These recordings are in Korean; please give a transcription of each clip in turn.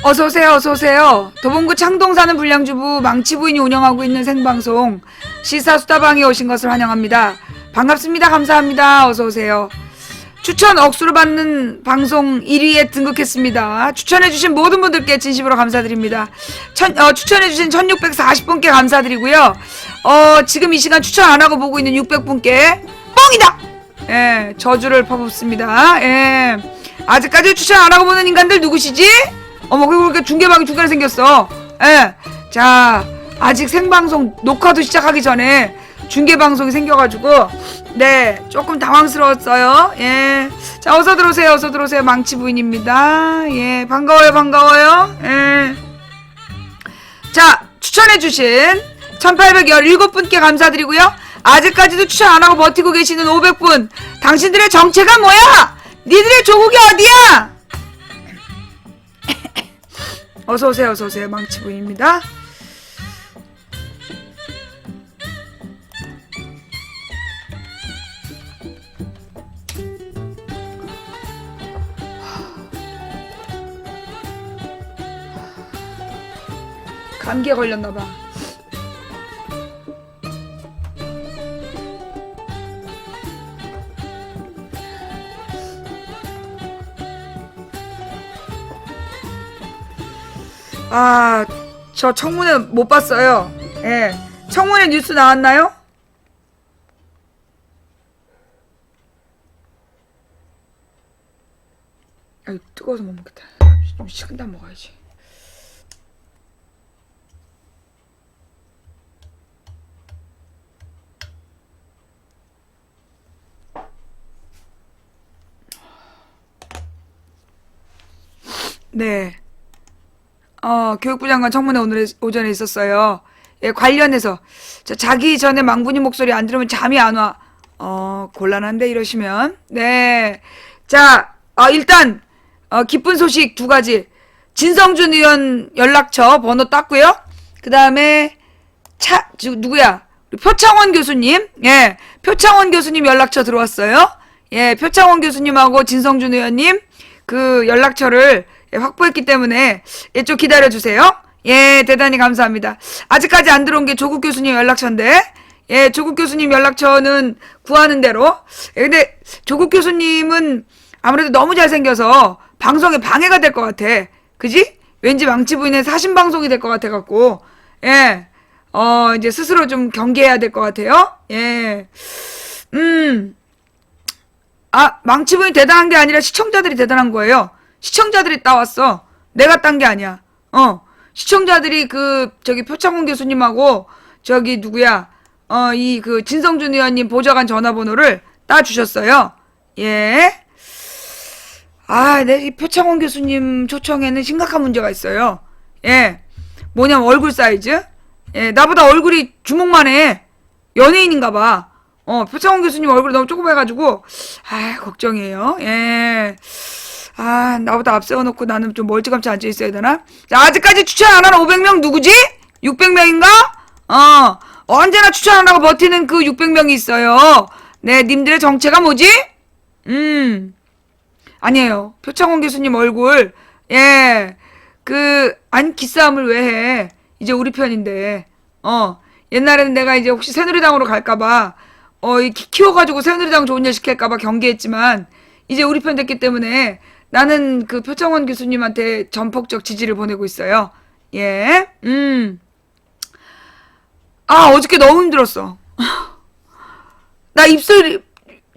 어서오세요, 어서오세요. 도봉구 창동 사는 불량주부 망치부인이 운영하고 있는 생방송 시사수다방에 오신 것을 환영합니다. 반갑습니다. 감사합니다. 어서오세요. 추천 억수로 받는 방송 1위에 등극했습니다. 추천해주신 모든 분들께 진심으로 감사드립니다. 추천해주신 1640분께 감사드리고요. 지금 이 시간 추천 안하고 보고 있는 600분께 뻥이다! 예, 저주를 퍼붓습니다. 예. 아직까지 추천 안하고 보는 인간들 누구시지? 그리고 이렇게 중계방이 중간에 생겼어. 예. 자, 아직 생방송 녹화도 시작하기 전에 중계방송이 생겨가지고, 네, 조금 당황스러웠어요. 예. 자, 어서 들어오세요. 어서 들어오세요. 망치부인입니다. 예. 반가워요. 예. 자, 추천해주신 1817분께 감사드리고요. 아직까지도 추천 안하고 버티고 계시는 500분. 당신들의 정체가 뭐야? 니들의 조국이 어디야? 어서오세요. 어서오세요. 망치부인입니다. 감기에 걸렸나봐. 저 청문회 못 봤어요. 예. 청문회 뉴스 나왔나요? 아유, 뜨거워서 못 먹겠다. 좀 식은 다음 먹어야지. 네. 교육부 장관 청문회 오늘 오전에 있었어요. 예, 관련해서. 자기 전에 망군이 목소리 안 들으면 잠이 안 와. 곤란한데, 이러시면. 네. 자, 일단, 기쁜 소식 두 가지. 진성준 의원 연락처 번호 땄고요. 그 다음에, 누구야? 표창원 교수님. 예, 표창원 교수님 연락처 들어왔어요. 예, 표창원 교수님하고 진성준 의원님 그 연락처를 확보했기 때문에 예, 좀 기다려주세요. 예, 대단히 감사합니다. 아직까지 안 들어온 게 조국 교수님 연락처인데 예, 조국 교수님 연락처는 구하는 대로 예, 근데 조국 교수님은 아무래도 너무 잘생겨서 방송에 방해가 될 것 같아. 그지? 왠지 망치부인의 사신방송이 될 것 같아갖고 예, 이제 스스로 좀 경계해야 될 것 같아요. 예, 망치부인 대단한 게 아니라 시청자들이 대단한 거예요. 시청자들이 따왔어. 내가 딴 게 아니야. 시청자들이 표창원 교수님하고 누구야? 진성준 의원님 보좌관 전화번호를 따주셨어요. 예. 이 표창원 교수님 초청에는 심각한 문제가 있어요. 예. 뭐냐면 얼굴 사이즈. 예. 나보다 얼굴이 주먹만 해. 연예인인가 봐. 표창원 교수님 얼굴이 너무 조그매가지고, 걱정이에요. 예. 나보다 앞세워놓고 나는 좀 멀찌감치 앉아있어야 되나? 자, 아직까지 추천 안 하는 500명 누구지? 600명인가? 언제나 추천 안 하고 버티는 그 600명이 있어요. 네, 님들의 정체가 뭐지? 아니에요. 표창원 교수님 얼굴, 예, 기싸움을 왜 해? 이제 우리 편인데, 옛날에는 내가 이제 혹시 새누리당으로 갈까봐, 키워가지고 새누리당 좋은 일 시킬까봐 경계했지만, 이제 우리 편 됐기 때문에, 나는 표창원 교수님한테 전폭적 지지를 보내고 있어요. 예. 어저께 너무 힘들었어. 나 입술,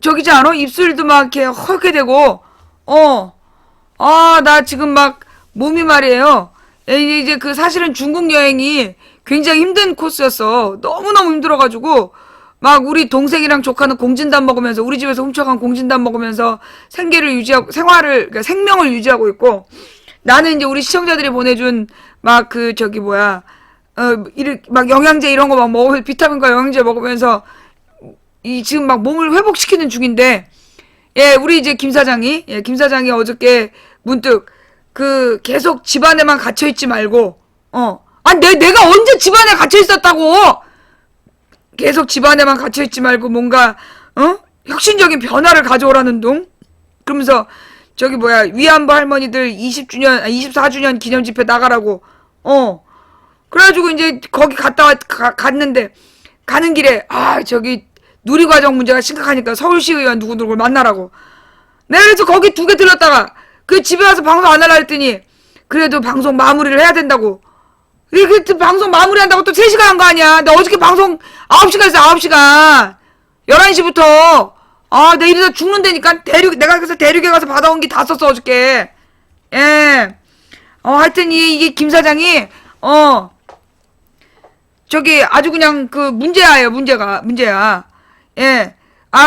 저기지 않아? 입술도 막 이렇게 헐게 되고, 나 지금 막 몸이 말이에요. 이제 사실은 중국 여행이 굉장히 힘든 코스였어. 너무너무 힘들어가지고, 막 우리 동생이랑 조카는 공진단 먹으면서 우리 집에서 훔쳐간 공진단 먹으면서 생명을 유지하고 있고 나는 이제 우리 시청자들이 보내준 막 막 영양제 이런 거 막 먹으면서 비타민과 영양제 먹으면서 지금 막 몸을 회복시키는 중인데 예, 우리 이제 김 사장이 어저께 문득 계속 집안에만 갇혀 있지 말고 내가 언제 집안에 갇혀 있었다고 계속 집안에만 갇혀있지 말고 뭔가 혁신적인 변화를 가져오라는 둥? 그러면서 저기 뭐야 위안부 할머니들 24주년 기념 집회 나가라고. 그래가지고 이제 거기 갔는데 가는 길에 저기 누리과정 문제가 심각하니까 서울시 의원 누구누구를 만나라고. 내가 그래서 거기 2개 들렀다가 그 집에 와서 방송 안 하려 했더니 그래도 방송 마무리를 해야 된다고. 그 방송 마무리한다고 또 3시간 한 거 아니야. 나 어저께 방송 9시간 했어. 9시간 11시부터 내 이러다 죽는다니까. 내가 그래서 대륙에 가서 받아온 게 다 썼어 어저께. 예. 하여튼 이게 김 사장이 저기 아주 그냥 그 문제야. 예.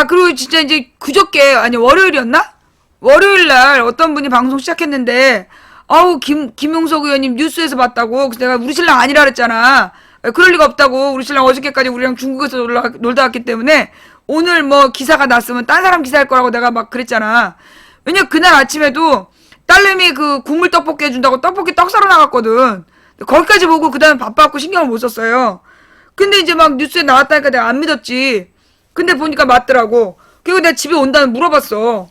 그리고 진짜 이제 그저께 아니 월요일이었나? 월요일날 어떤 분이 방송 시작했는데 김용석 의원님 뉴스에서 봤다고. 그래서 내가 우리 신랑 아니라 그랬잖아. 그럴 리가 없다고. 우리 신랑 어저께까지 우리랑 중국에서 놀다 왔기 때문에 오늘 뭐 기사가 났으면 딴 사람 기사일 거라고 내가 막 그랬잖아. 왜냐 그날 아침에도 딸내미 그 국물 떡볶이 해준다고 떡볶이 떡 사러 나갔거든. 거기까지 보고 그 다음에 바빠갖고 신경을 못 썼어요. 근데 이제 막 뉴스에 나왔다니까 내가 안 믿었지. 근데 보니까 맞더라고. 그리고 내가 집에 온다면 물어봤어.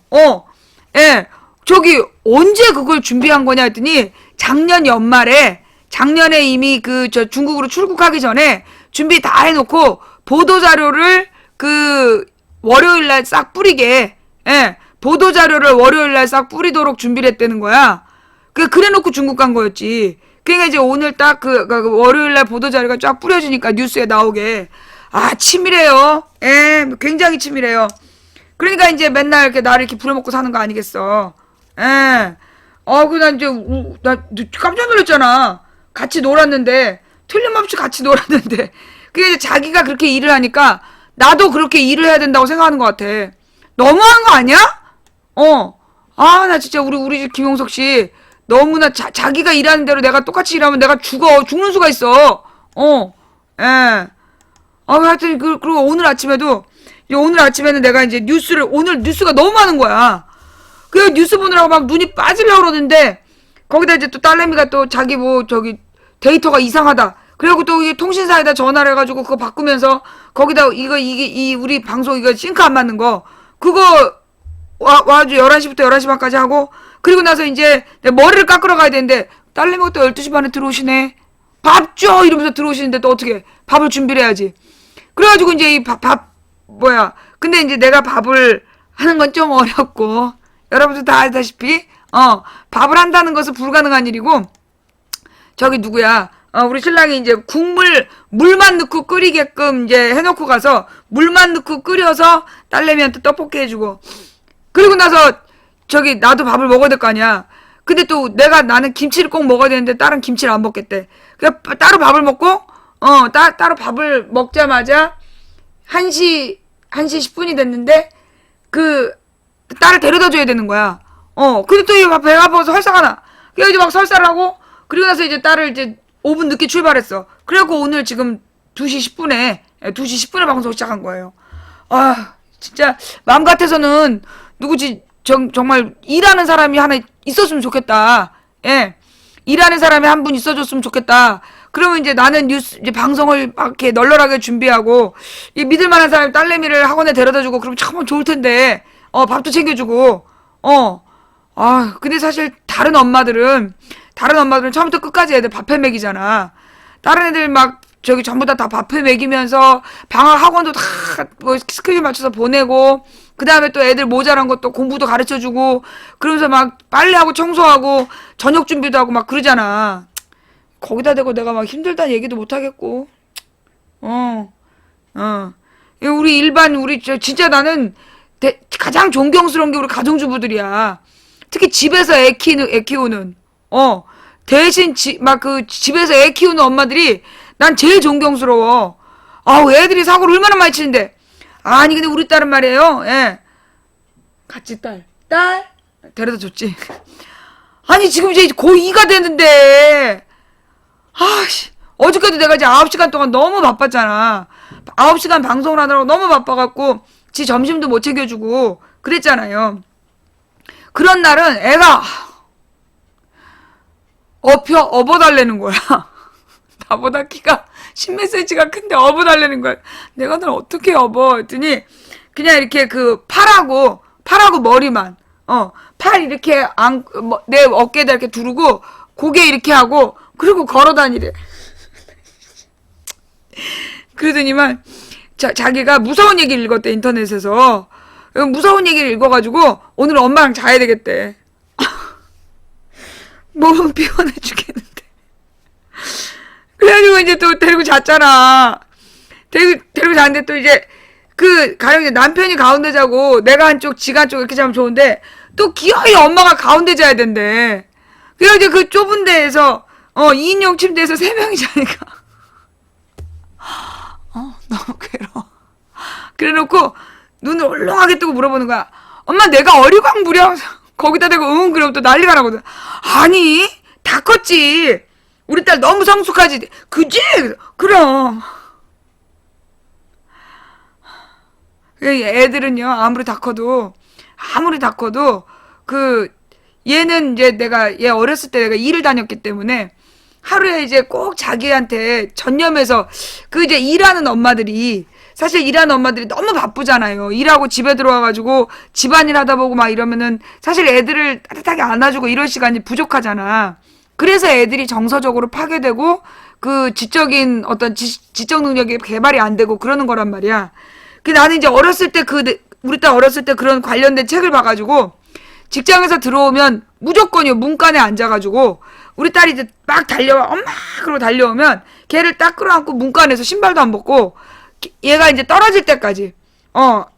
예. 저기 언제 그걸 준비한 거냐 했더니 작년 연말에 작년에 이미 저 중국으로 출국하기 전에 준비 다 해놓고 보도자료를 그 월요일날 싹 뿌리게. 예. 보도자료를 월요일날 싹 뿌리도록 준비를 했다는 거야. 그래놓고 중국 간 거였지. 그러니까 이제 오늘 딱 그 월요일날 보도자료가 쫙 뿌려지니까 뉴스에 나오게. 치밀해요. 예, 굉장히 치밀해요. 그러니까 이제 맨날 이렇게 나를 이렇게 부려먹고 사는 거 아니겠어. 예. 나 깜짝 놀랐잖아. 같이 놀았는데, 틀림없이 같이 놀았는데. 그게 이제 자기가 그렇게 일을 하니까, 나도 그렇게 일을 해야 된다고 생각하는 것 같아. 너무한 거 아니야? 나 진짜 우리 집 김용석 씨, 너무나 자기가 일하는 대로 내가 똑같이 일하면 내가 죽는 수가 있어. 예. 하여튼, 그리고 오늘 아침에는 내가 이제 오늘 뉴스가 너무 많은 거야. 그 뉴스 보느라고 막 눈이 빠지려고 그러는데, 거기다 이제 또 딸내미가 또 자기 저기 데이터가 이상하다. 그리고 또 이 통신사에다 전화를 해가지고 그거 바꾸면서, 거기다 우리 방송 이거 싱크 안 맞는 거, 그거 와가지고 11시부터 11시 반까지 하고, 그리고 나서 이제 내 머리를 깎으러 가야 되는데, 딸내미가 또 12시 반에 들어오시네. 밥 줘! 이러면서 들어오시는데 또 어떻게 밥을 준비를 해야지. 그래가지고 이제 근데 이제 내가 밥을 하는 건 좀 어렵고, 여러분들 다 아시다시피, 밥을 한다는 것은 불가능한 일이고, 저기 누구야, 우리 신랑이 이제 물만 넣고 끓이게끔 이제 해놓고 가서, 물만 넣고 끓여서 딸내미한테 떡볶이 해주고, 그리고 나서, 저기, 나도 밥을 먹어야 될 거 아니야. 근데 또 나는 김치를 꼭 먹어야 되는데, 딸은 김치를 안 먹겠대. 그냥 따로 밥을 먹고, 따로 밥을 먹자마자 1시 10분이 됐는데 딸을 데려다 줘야 되는 거야. 근데 또 배가 아파서 설사가 나. 그래서 이제 막 설사를 하고 그리고 나서 이제 딸을 이제 5분 늦게 출발했어. 그래갖고 오늘 지금 2시 10분에 방송 시작한 거예요. 진짜 마음 같아서는 누구지 정말 일하는 사람이 하나 있었으면 좋겠다. 예. 일하는 사람이 한 분 있어줬으면 좋겠다. 그러면 이제 나는 이제 방송을 막 이렇게 널널하게 준비하고, 믿을 만한 사람 딸내미를 학원에 데려다 주고, 그러면 참 좋을 텐데, 밥도 챙겨주고, 근데 사실 다른 엄마들은 처음부터 끝까지 애들 밥해 먹이잖아. 다른 애들 막, 저기 전부 다 밥해 먹이면서, 방학 학원도 다, 스케줄 맞춰서 보내고, 그 다음에 또 애들 모자란 것도 공부도 가르쳐 주고, 그러면서 막 빨래하고 청소하고, 저녁 준비도 하고 막 그러잖아. 거기다 대고 내가 막 힘들다는 얘기도 못 하겠고. 우리 진짜 나는 가장 존경스러운 게 우리 가정주부들이야. 특히 집에서 애 키우는. 대신 집에서 애 키우는 엄마들이 난 제일 존경스러워. 애들이 사고를 얼마나 많이 치는데. 아니, 근데 우리 딸은 말이에요. 예. 같이 딸 데려다 줬지. 아니, 지금 이제 고2가 됐는데. 어저께도 내가 이제 9시간 동안 너무 바빴잖아. 9시간 방송을 하느라고 너무 바빠갖고, 지 점심도 못 챙겨주고, 그랬잖아요. 그런 날은 애가, 업어달라는 거야. 나보다 키가 10몇 cm가 큰데 업어달라는 거야. 내가 널 어떻게 업어? 했더니, 그냥 이렇게 팔하고 머리만, 팔 이렇게 내 어깨에다 이렇게 두르고 고개 이렇게 하고 그리고 걸어 다니래. 그러더니만 자기가 무서운 얘기를 읽었대, 인터넷에서. 무서운 얘기를 읽어가지고 오늘 엄마랑 자야 되겠대. 너무 피곤해 죽겠는데. 그래가지고 이제 또 데리고 잤잖아. 데리고 잤는데 또 이제 가령 이제 남편이 가운데 자고 내가 한쪽 지가 한쪽 이렇게 자면 좋은데 또 기어이 엄마가 가운데 자야 된대. 그래서 이제 그 좁은 데에서 2인용 침대에서 3명이 자니까 너무 괴로워. 그래놓고 눈을 얼렁하게 뜨고 물어보는 거야. 엄마 내가 어리광부려? 거기다 대고 그러면 또 난리가 나거든. 아니 다 컸지. 우리 딸 너무 성숙하지. 그지? 그럼. 애들은요 아무리 다 커도 얘는 이제 얘 어렸을 때 내가 일을 다녔기 때문에 하루에 이제 꼭 자기한테 전념해서 이제 일하는 엄마들이 너무 바쁘잖아요. 일하고 집에 들어와가지고 집안일 하다 보고 막 이러면은 사실 애들을 따뜻하게 안아주고 이럴 시간이 부족하잖아. 그래서 애들이 정서적으로 파괴되고 지적인 어떤 지적 능력이 개발이 안 되고 그러는 거란 말이야. 나는 이제 어렸을 때 우리 딸 어렸을 때 그런 관련된 책을 봐가지고 직장에서 들어오면 무조건이요 문간에 앉아가지고 우리 딸이 이제 막 달려와 엄마 그러고 달려오면 걔를 딱 끌어안고 문간에서 신발도 안 벗고 얘가 이제 떨어질 때까지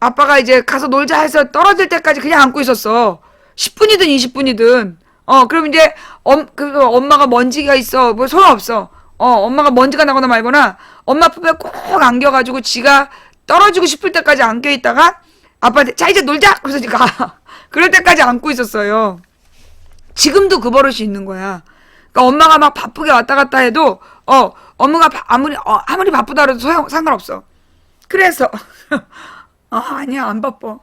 아빠가 이제 가서 놀자 해서 떨어질 때까지 그냥 안고 있었어. 10분이든 20분이든 그럼 이제 엄마가 먼지가 있어 뭐 소용없어. 엄마가 먼지가 나거나 말거나 엄마 품에 꼭 안겨가지고 지가 떨어지고 싶을 때까지 안겨 있다가 아빠한테 자 이제 놀자 그래서 가. 그럴 때까지 안고 있었어요. 지금도 그 버릇이 있는 거야. 그러니까 엄마가 막 바쁘게 왔다 갔다 해도 엄마가 아무리 바쁘다 해도 상관없어. 그래서 아니야 안 바빠.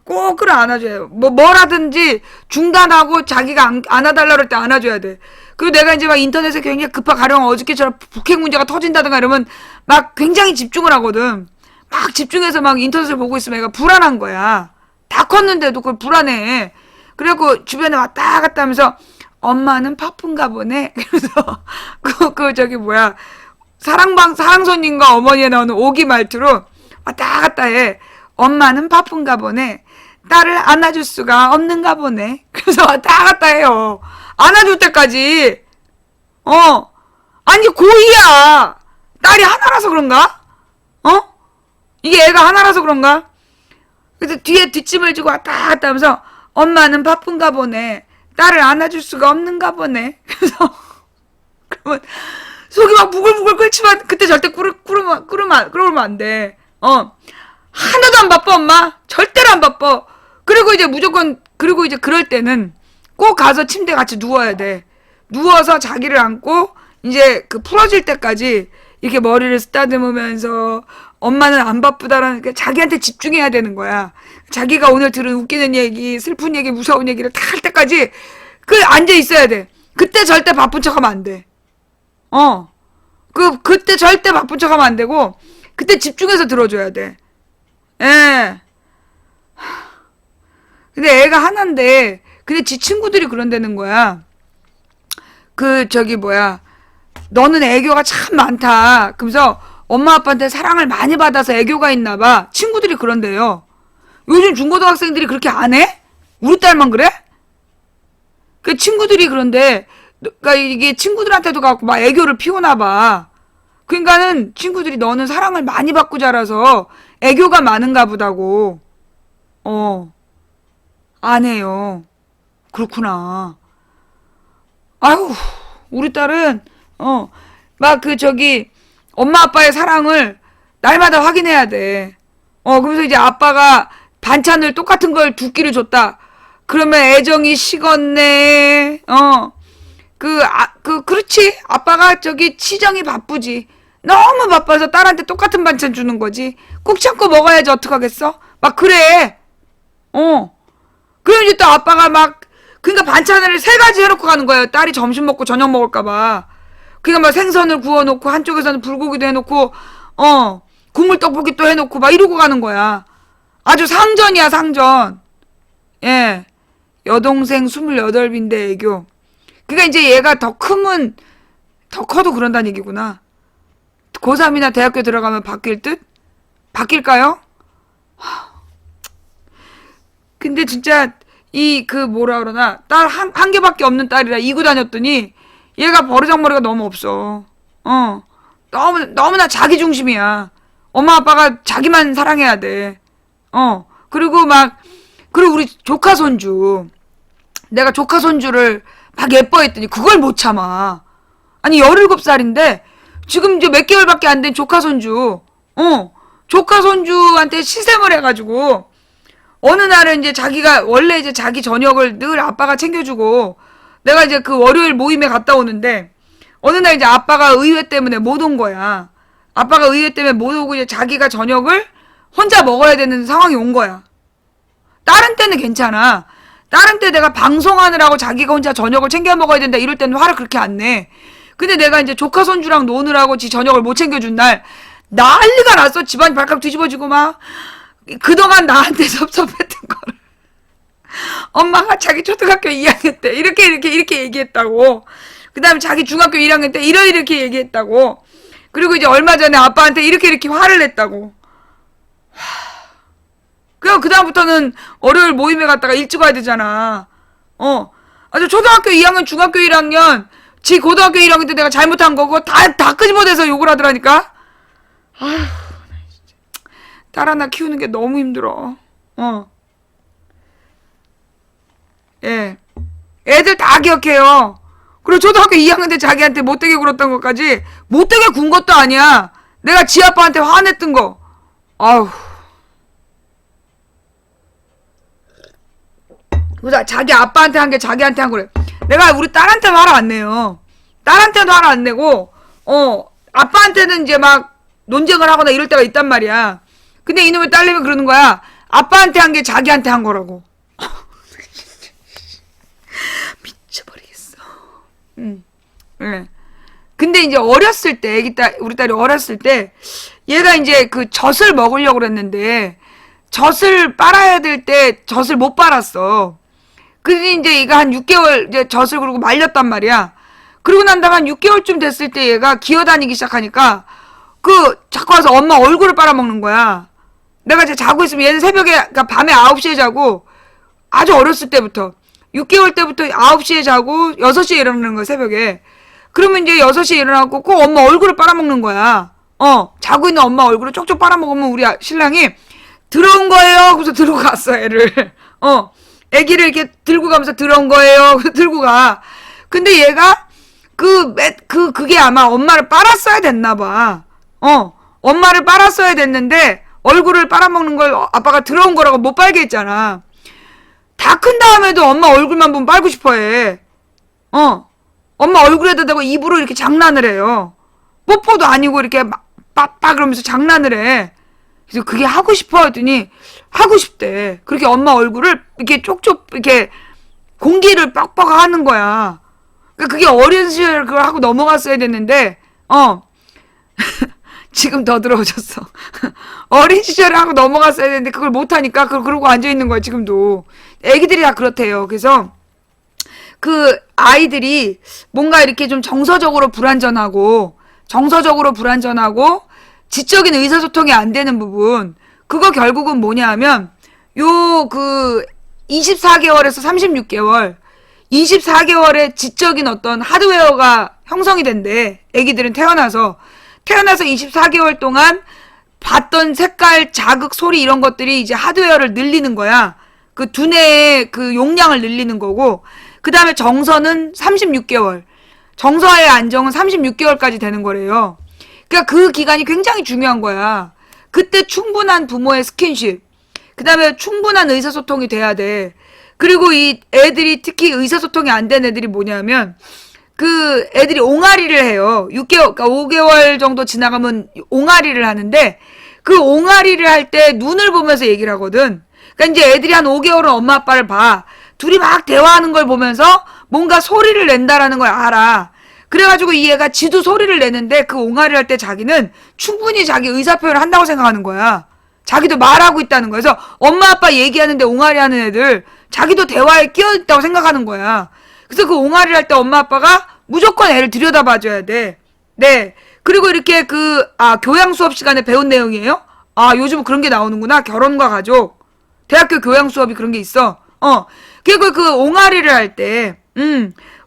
꼭 끌어안아줘요. 뭐라든지 중단하고 자기가 안아달라 그럴 때 안아줘야 돼. 그리고 내가 이제 막 인터넷에 굉장히 가령 어저께처럼 북핵 문제가 터진다든가 이러면 막 굉장히 집중을 하거든. 막 집중해서 막 인터넷을 보고 있으면 애가 불안한 거야. 다 컸는데도 그걸 불안해. 그래갖고 주변에 왔다 갔다 하면서 엄마는 바쁜가 보네. 그래서 사랑손님과 어머니에 나오는 오기 말투로 왔다 갔다 해. 엄마는 바쁜가 보네. 딸을 안아줄 수가 없는가 보네. 그래서 왔다 갔다 해요. 안아줄 때까지. 아니 고2야. 딸이 하나라서 그런가? 이게 애가 하나라서 그런가? 그래서 뒤에 뒷짐을 지고 왔다 갔다 하면서 엄마는 바쁜가 보네. 딸을 안아줄 수가 없는가 보네. 그래서 그러면 속이 막 부글부글 끓지만 그때 절대 그러면 안 돼. 하나도 안 바빠 엄마. 절대로 안 바빠. 그리고 이제 그럴 때는 꼭 가서 침대 같이 누워야 돼. 누워서 자기를 안고 이제 풀어질 때까지 이렇게 머리를 쓰다듬으면서 엄마는 안 바쁘다라는 자기한테 집중해야 되는 거야. 자기가 오늘 들은 웃기는 얘기, 슬픈 얘기, 무서운 얘기를 다 할 때까지 앉아 있어야 돼. 그때 절대 바쁜 척하면 안 돼. 그때 절대 바쁜 척하면 안 되고 그때 집중해서 들어줘야 돼. 예. 근데 애가 하나인데 근데 지 친구들이 그런다는 거야. 너는 애교가 참 많다. 그러면서 엄마 아빠한테 사랑을 많이 받아서 애교가 있나 봐. 친구들이 그런데요. 요즘 중고등학생들이 그렇게 안 해? 우리 딸만 그래? 친구들이 그런데 그러니까 이게 친구들한테도 갖고 막 애교를 피우나 봐. 그러니까는 친구들이 너는 사랑을 많이 받고 자라서 애교가 많은가 보다고. 안 해요. 그렇구나. 아유, 우리 딸은 엄마 아빠의 사랑을 날마다 확인해야 돼. 그러면서 이제 아빠가 반찬을 똑같은 걸 2끼를 줬다. 그러면 애정이 식었네. 그렇지. 아빠가 치정이 바쁘지. 너무 바빠서 딸한테 똑같은 반찬 주는 거지. 꾹 참고 먹어야지 어떡하겠어? 막 그래. 그럼 이제 또 아빠가 그러니까 반찬을 3가지 해놓고 가는 거예요. 딸이 점심 먹고 저녁 먹을까봐. 그러니까 생선을 구워놓고 한쪽에서는 불고기도 해놓고 국물 떡볶이 또 해놓고 막 이러고 가는 거야. 아주 상전이야 상전. 예. 여동생 28인데 애교. 그러니까 이제 얘가 더 크면 더 커도 그런다는 얘기구나. 고3이나 대학교 들어가면 바뀔 듯? 바뀔까요? 근데 진짜 뭐라 그러나 딸 한 개밖에 없는 딸이라 이고 다녔더니 얘가 버르장머리가 너무 없어. 너무나 자기 중심이야. 엄마 아빠가 자기만 사랑해야 돼. 그리고 우리 조카 손주. 내가 조카 손주를 막 예뻐했더니 그걸 못 참아. 아니 17살인데 지금 이제 몇 개월밖에 안 된 조카 손주. 조카 손주한테 시샘을 해가지고 어느 날은 이제 자기가 원래 이제 자기 저녁을 늘 아빠가 챙겨주고 내가 이제 그 월요일 모임에 갔다 오는데 어느 날 이제 아빠가 의회 때문에 못 온 거야. 아빠가 의회 때문에 못 오고 이제 자기가 저녁을 혼자 먹어야 되는 상황이 온 거야. 다른 때는 괜찮아. 다른 때 내가 방송하느라고 자기가 혼자 저녁을 챙겨 먹어야 된다 이럴 때는 화를 그렇게 안 내. 근데 내가 이제 조카 손주랑 노느라고 지 저녁을 못 챙겨준 날 난리가 났어. 집안이 발칵 뒤집어지고 막 그동안 나한테 섭섭했던 거를 엄마가 자기 초등학교 2학년 때 이렇게 얘기했다고. 그 다음에 자기 중학교 1학년 때 이렇게 얘기했다고. 그리고 이제 얼마 전에 아빠한테 이렇게 화를 냈다고. 그럼 그다음부터는 월요일 모임에 갔다가 일찍 와야 되잖아. 아주 초등학교 2학년, 중학교 1학년, 지 고등학교 1학년 때 내가 잘못한 거고 다 끄집어내서 욕을 하더라니까. 아휴, 딸 하나 키우는 게 너무 힘들어. 예. 애들 다 기억해요. 그리고 초등학교 2학년 때 자기한테 못되게 굴었던 것까지 못되게 군 것도 아니야. 내가 지 아빠한테 화냈던 거. 아우. 그래서 자기 아빠한테 한 게 자기한테 한 거래. 내가 우리 딸한테도 화를 안 내요. 딸한테도 화를 안 내고, 아빠한테는 이제 막 논쟁을 하거나 이럴 때가 있단 말이야. 근데 이놈의 딸내미 그러는 거야. 아빠한테 한 게 자기한테 한 거라고. 미쳐버리겠어. 네. 근데 이제 어렸을 때, 우리 딸이 어렸을 때, 얘가 이제 그 젖을 먹으려고 그랬는데, 젖을 빨아야 될 때 젖을 못 빨았어. 근데 이제 얘가 한 6개월 이제 젖을 그러고 말렸단 말이야. 그러고 난 다음에 한 6개월쯤 됐을 때 얘가 기어다니기 시작하니까, 자꾸 와서 엄마 얼굴을 빨아먹는 거야. 내가 이제 자고 있으면 얘는 새벽에, 그러니까 밤에 9시에 자고, 아주 어렸을 때부터, 6개월 때부터 9시에 자고, 6시에 일어나는 거야, 새벽에. 그러면 이제 6시에 일어나고 꼭 엄마 얼굴을 빨아먹는 거야. 자고 있는 엄마 얼굴을 쪽쪽 빨아먹으면 우리 신랑이 들어온 거예요. 그래서 들고 갔어, 애를. 애기를 이렇게 들고 가면서 들어온 거예요. 그래서 들고 가. 근데 얘가 그게 아마 엄마를 빨았어야 됐나 봐. 엄마를 빨았어야 됐는데 얼굴을 빨아먹는 걸 아빠가 들어온 거라고 못 빨게 했잖아. 다 큰 다음에도 엄마 얼굴만 보면 빨고 싶어 해. 엄마 얼굴에다 대고 입으로 이렇게 장난을 해요. 뽀뽀도 아니고 이렇게 빠빠 그러면서 장난을 해. 그래서 그게 하고 싶어 했더니 하고 싶대. 그렇게 엄마 얼굴을 이렇게 쪽쪽 이렇게 공기를 빡빡 하는 거야. 그러니까 그게 어린 시절 그걸 하고 넘어갔어야 됐는데 지금 더 들어오셨어. 어린 시절에 하고 넘어갔어야 되는데 그걸 못하니까 그러고 앉아있는 거야 지금도. 애기들이 다 그렇대요. 그래서 그 아이들이 뭔가 이렇게 좀 정서적으로 불안전하고 지적인 의사소통이 안 되는 부분, 그거 결국은 뭐냐 하면 24개월에서 36개월 24개월에 지적인 어떤 하드웨어가 형성이 된대. 애기들은 태어나서 24개월 동안 봤던 색깔, 자극, 소리 이런 것들이 이제 하드웨어를 늘리는 거야. 그 두뇌의 그 용량을 늘리는 거고, 그 다음에 정서는 36개월. 정서의 안정은 36개월까지 되는 거래요. 그러니까 그 기간이 굉장히 중요한 거야. 그때 충분한 부모의 스킨십, 그 다음에 충분한 의사소통이 돼야 돼. 그리고 이 애들이 특히 의사소통이 안 된 애들이 뭐냐면, 그 애들이 옹알이를 해요. 6개월, 그러니까 5개월 정도 지나가면 옹알이를 하는데, 그 옹알이를 할 때 눈을 보면서 얘기를 하거든. 그러니까 이제 애들이 한 5개월은 엄마 아빠를 봐. 둘이 막 대화하는 걸 보면서 뭔가 소리를 낸다라는 걸 알아. 그래가지고 이 애가 지도 소리를 내는데 그 옹알이 할 때 자기는 충분히 자기 의사표현을 한다고 생각하는 거야. 자기도 말하고 있다는 거야. 그래서 엄마 아빠 얘기하는데 옹알이 하는 애들 자기도 대화에 끼어있다고 생각하는 거야. 그래서 그 옹알이를 할 때 엄마 아빠가 무조건 애를 들여다봐줘야 돼. 네. 그리고 이렇게 교양 수업 시간에 배운 내용이에요? 요즘 그런 게 나오는구나. 결혼과 가족. 대학교 교양 수업이 그런 게 있어. 그리고 그 옹알이를 할 때,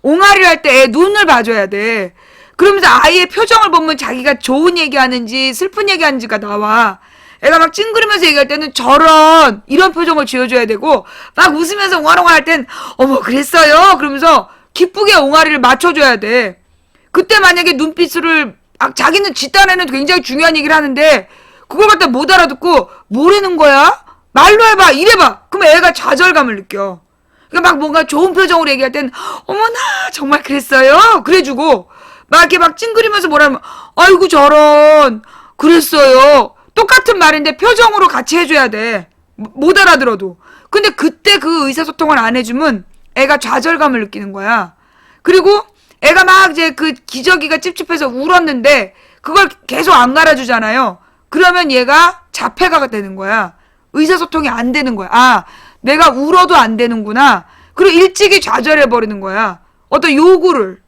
옹알이를 할 때 애 눈을 봐줘야 돼. 그러면서 아이의 표정을 보면 자기가 좋은 얘기하는지 슬픈 얘기하는지가 나와. 애가 막 찡그리면서 얘기할 때는 저런 이런 표정을 지어줘야 되고, 막 웃으면서 옹알옹알 할 땐 어머 그랬어요 그러면서 기쁘게 옹알이를 맞춰줘야 돼. 그때 만약에 눈빛을 자기는 지 딴에는 굉장히 중요한 얘기를 하는데 그걸 갖다 못 알아듣고 뭐라는 거야? 말로 해봐 이래봐. 그럼 애가 좌절감을 느껴. 그러니까 막 뭔가 좋은 표정으로 얘기할 땐 어머나 정말 그랬어요 그래주고, 막 이렇게 막 찡그리면서 뭐라면 아이고 저런 그랬어요. 똑같은 말인데 표정으로 같이 해줘야 돼. 못 알아들어도. 근데 그때 그 의사소통을 안 해주면 애가 좌절감을 느끼는 거야. 그리고 애가 막 이제 그 기저귀가 찝찝해서 울었는데 그걸 계속 안 갈아주잖아요. 그러면 얘가 자폐가 되는 거야. 의사소통이 안 되는 거야. 내가 울어도 안 되는구나. 그리고 일찍이 좌절해버리는 거야. 어떤 요구를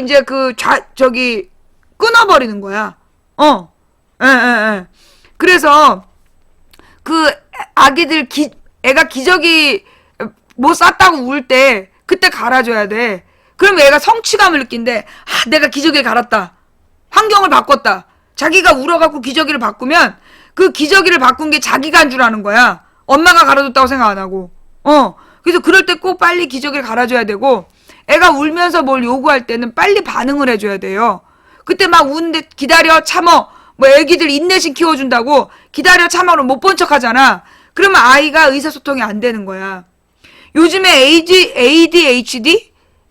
이제 끊어버리는 거야. 그래서 그 아기들 애가 기저귀 뭐 쌌다고 울 때 그때 갈아줘야 돼. 그럼 애가 성취감을 느낀대. 내가 기저귀를 갈았다. 환경을 바꿨다. 자기가 울어갖고 기저귀를 바꾸면 그 기저귀를 바꾼 게 자기가 한 줄 아는 거야. 엄마가 갈아줬다고 생각 안 하고. 그래서 그럴 때 꼭 빨리 기저귀를 갈아줘야 되고, 애가 울면서 뭘 요구할 때는 빨리 반응을 해줘야 돼요. 그때 막 우는데 기다려 참어. 뭐 애기들 인내심 키워준다고 기다려 참아로 못 본 척 하잖아. 그러면 아이가 의사소통이 안 되는 거야. 요즘에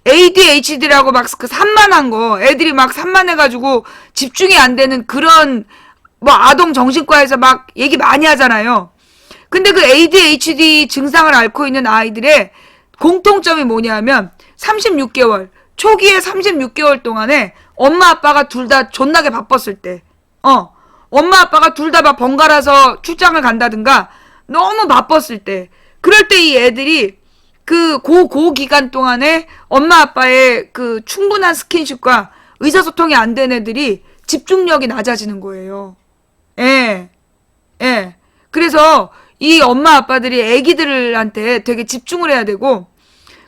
ADHD라고 막 그 산만한 거, 애들이 막 산만해가지고 집중이 안 되는 그런 뭐 아동 정신과에서 막 얘기 많이 하잖아요. 근데 그 ADHD 증상을 앓고 있는 아이들의 공통점이 뭐냐면 36개월, 초기에 36개월 동안에 엄마 아빠가 둘 다 존나게 바빴을 때, 엄마 아빠가 둘 다 막 번갈아서 출장을 간다든가 너무 바빴을 때, 그럴 때 이 애들이 그 기간 동안에 엄마 아빠의 그 충분한 스킨십과 의사소통이 안 된 애들이 집중력이 낮아지는 거예요. 그래서 이 엄마 아빠들이 애기들한테 되게 집중을 해야 되고,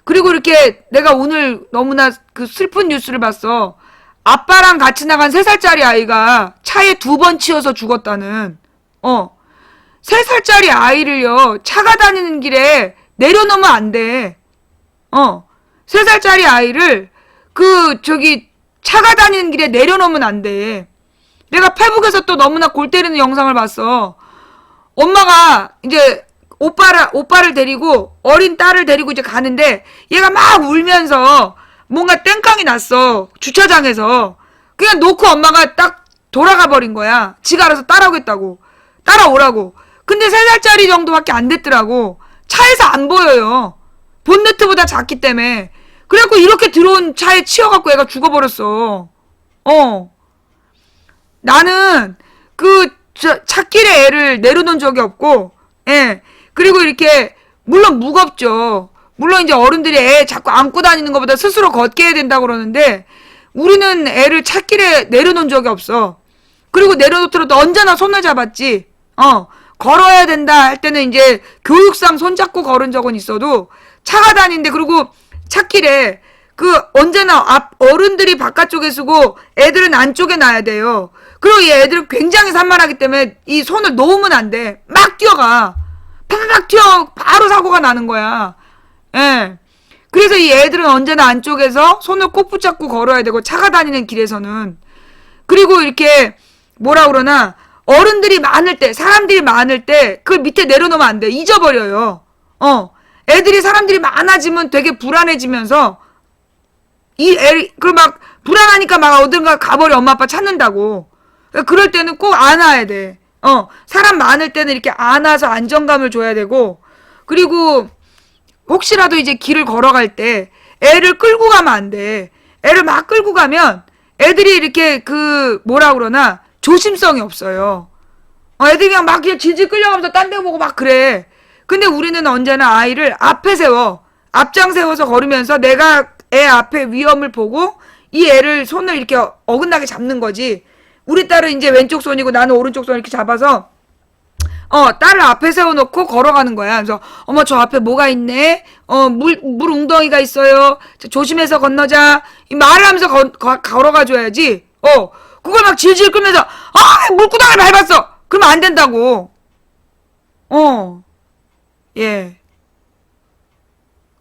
그리고 이렇게 내가 오늘 너무나 그 슬픈 뉴스를 봤어. 아빠랑 같이 나간 3살짜리 아이가 차에 2번 치여서 죽었다는. 3살짜리 아이를요, 차가 다니는 길에 내려놓으면 안 돼. 3살짜리 아이를 차가 다니는 길에 내려놓으면 안 돼. 내가 페북에서 또 너무나 골 때리는 영상을 봤어. 엄마가 이제 오빠를 데리고 어린 딸을 데리고 이제 가는데 얘가 막 울면서 뭔가 땡깡이 났어. 주차장에서. 그냥 놓고 엄마가 딱 돌아가 버린 거야. 지가 알아서 따라오라고. 근데 3살짜리 정도밖에 안 됐더라고. 차에서 안 보여요. 본네트보다 작기 때문에. 그래갖고 이렇게 들어온 차에 치여갖고 애가 죽어버렸어. 나는 차길에 애를 내려놓은 적이 없고, 그리고 이렇게, 물론 무겁죠. 물론 이제 어른들이 애 자꾸 안고 다니는 것보다 스스로 걷게 해야 된다고 그러는데, 우리는 애를 차길에 내려놓은 적이 없어. 그리고 내려놓더라도 언제나 손을 잡았지. 걸어야 된다 할 때는 이제 교육상 손잡고 걸은 적은 있어도, 차가 다니는데, 그리고 차길에 언제나 어른들이 바깥쪽에 쓰고 애들은 안쪽에 놔야 돼요. 그리고 이 애들은 굉장히 산만하기 때문에 이 손을 놓으면 안 돼. 막 뛰어가. 팍팍 튀어. 바로 사고가 나는 거야. 그래서 이 애들은 언제나 안쪽에서 손을 꼭 붙잡고 걸어야 되고, 차가 다니는 길에서는. 그리고 이렇게 어른들이 많을 때, 사람들이 많을 때 그 밑에 내려놓으면 안 돼. 잊어버려요. 애들이 사람들이 많아지면 되게 불안해지면서 불안하니까 막 어딘가 가버려. 엄마 아빠 찾는다고. 그럴 때는 꼭 안아야 돼. 사람 많을 때는 이렇게 안아서 안정감을 줘야 되고, 그리고 혹시라도 이제 길을 걸어갈 때 애를 끌고 가면 안 돼. 애를 막 끌고 가면 애들이 이렇게 조심성이 없어요. 애들이 그냥 막 그냥 질질 끌려가면서 딴 데 보고 막 그래. 근데 우리는 언제나 아이를 앞에 세워. 앞장 세워서 걸으면서 내가 애 앞에 위험을 보고 이 애를 손을 이렇게 어긋나게 잡는 거지. 우리 딸은 이제 왼쪽 손이고 나는 오른쪽 손 이렇게 잡아서 딸을 앞에 세워놓고 걸어가는 거야. 그래서 어머 저 앞에 뭐가 있네. 물 웅덩이가 있어요. 조심해서 건너자. 이 말을 하면서 걸어가 줘야지. 그걸 막 질질 끌면서 물구덩이를 밟았어. 그러면 안 된다고. 예.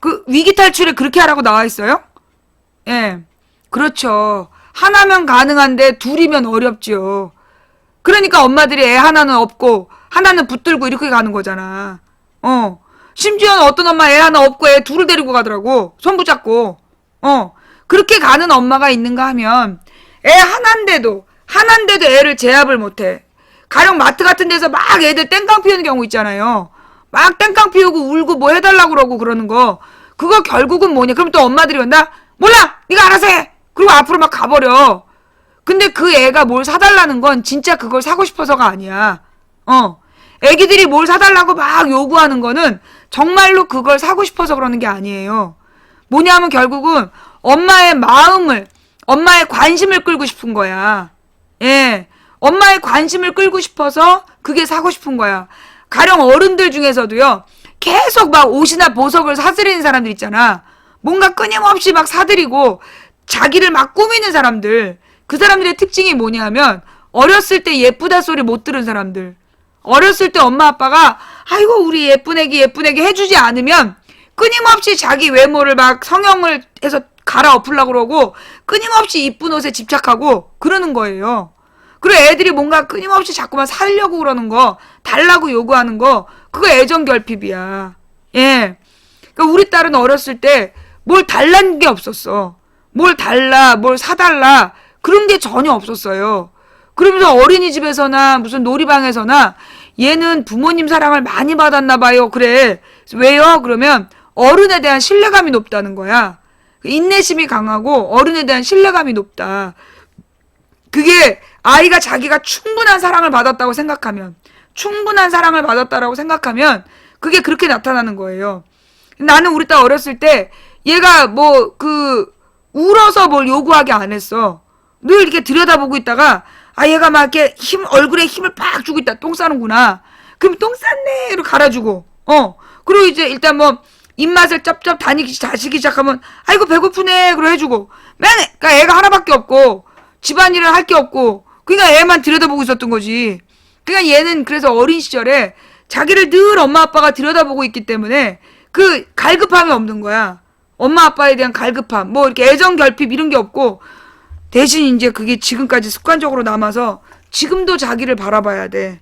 그 위기 탈출에 그렇게 하라고 나와 있어요? 예. 그렇죠. 하나면 가능한데 둘이면 어렵지요. 그러니까 엄마들이 애 하나는 없고 하나는 붙들고 이렇게 가는 거잖아. 심지어는 어떤 엄마 애 하나 없고 애 둘을 데리고 가더라고. 손 붙잡고. 그렇게 가는 엄마가 있는가 하면 애 하나인데도 애를 제압을 못해. 가령 마트 같은 데서 막 애들 땡깡 피우는 경우 있잖아요. 막 땡깡 피우고 울고 뭐 해달라고 그러고 그러는 거. 그거 결국은 뭐냐. 그럼 또 엄마들이 온다? 몰라! 네가 알아서 해! 그리고 앞으로 막 가버려. 근데 그 애가 뭘 사달라는 건 진짜 그걸 사고 싶어서가 아니야. 애기들이 뭘 사달라고 막 요구하는 거는 정말로 그걸 사고 싶어서 그러는 게 아니에요. 뭐냐면 결국은 엄마의 마음을, 엄마의 관심을 끌고 싶은 거야. 예. 엄마의 관심을 끌고 싶어서 그게 사고 싶은 거야. 가령 어른들 중에서도요. 계속 막 옷이나 보석을 사들이는 사람들 있잖아. 뭔가 끊임없이 막 사들이고 자기를 막 꾸미는 사람들. 그 사람들의 특징이 뭐냐면 어렸을 때 예쁘다 소리 못 들은 사람들. 어렸을 때 엄마 아빠가 아이고 우리 예쁜 애기 해주지 않으면 끊임없이 자기 외모를 막 성형을 해서 갈아엎으려고 그러고 끊임없이 이쁜 옷에 집착하고 그러는 거예요. 그리고 애들이 뭔가 끊임없이 자꾸만 살려고 그러는 거, 달라고 요구하는 거, 그거 애정 결핍이야. 예. 그러니까 우리 딸은 어렸을 때 뭘 달라는 게 없었어. 뭘 달라, 뭘 사달라, 그런 게 전혀 없었어요. 그러면서 어린이집에서나 무슨 놀이방에서나 얘는 부모님 사랑을 많이 받았나 봐요. 그래. 왜요? 그러면 어른에 대한 신뢰감이 높다는 거야. 인내심이 강하고 어른에 대한 신뢰감이 높다. 그게 아이가 자기가 충분한 사랑을 받았다고 생각하면, 충분한 사랑을 받았다라고 생각하면 그게 그렇게 나타나는 거예요. 나는 우리 딸 어렸을 때 얘가 울어서 뭘 요구하게 안 했어. 늘 이렇게 들여다보고 있다가 얘가 막 이렇게 얼굴에 힘을 팍 주고 있다. 똥 싸는구나. 그럼 똥 쌌네. 이러고 갈아주고. 그리고 이제 일단 입맛을 쩝쩝 다시기 시작하면 아이고 배고프네. 그러고 해주고. 그러니까 애가 하나밖에 없고 집안일을 할 게 없고 그러니까 애만 들여다보고 있었던 거지. 그러니까 얘는 그래서 어린 시절에 자기를 늘 엄마 아빠가 들여다보고 있기 때문에 그 갈급함이 없는 거야. 엄마 아빠에 대한 갈급함, 이렇게 애정 결핍 이런 게 없고 대신 이제 그게 지금까지 습관적으로 남아서 지금도 자기를 바라봐야 돼.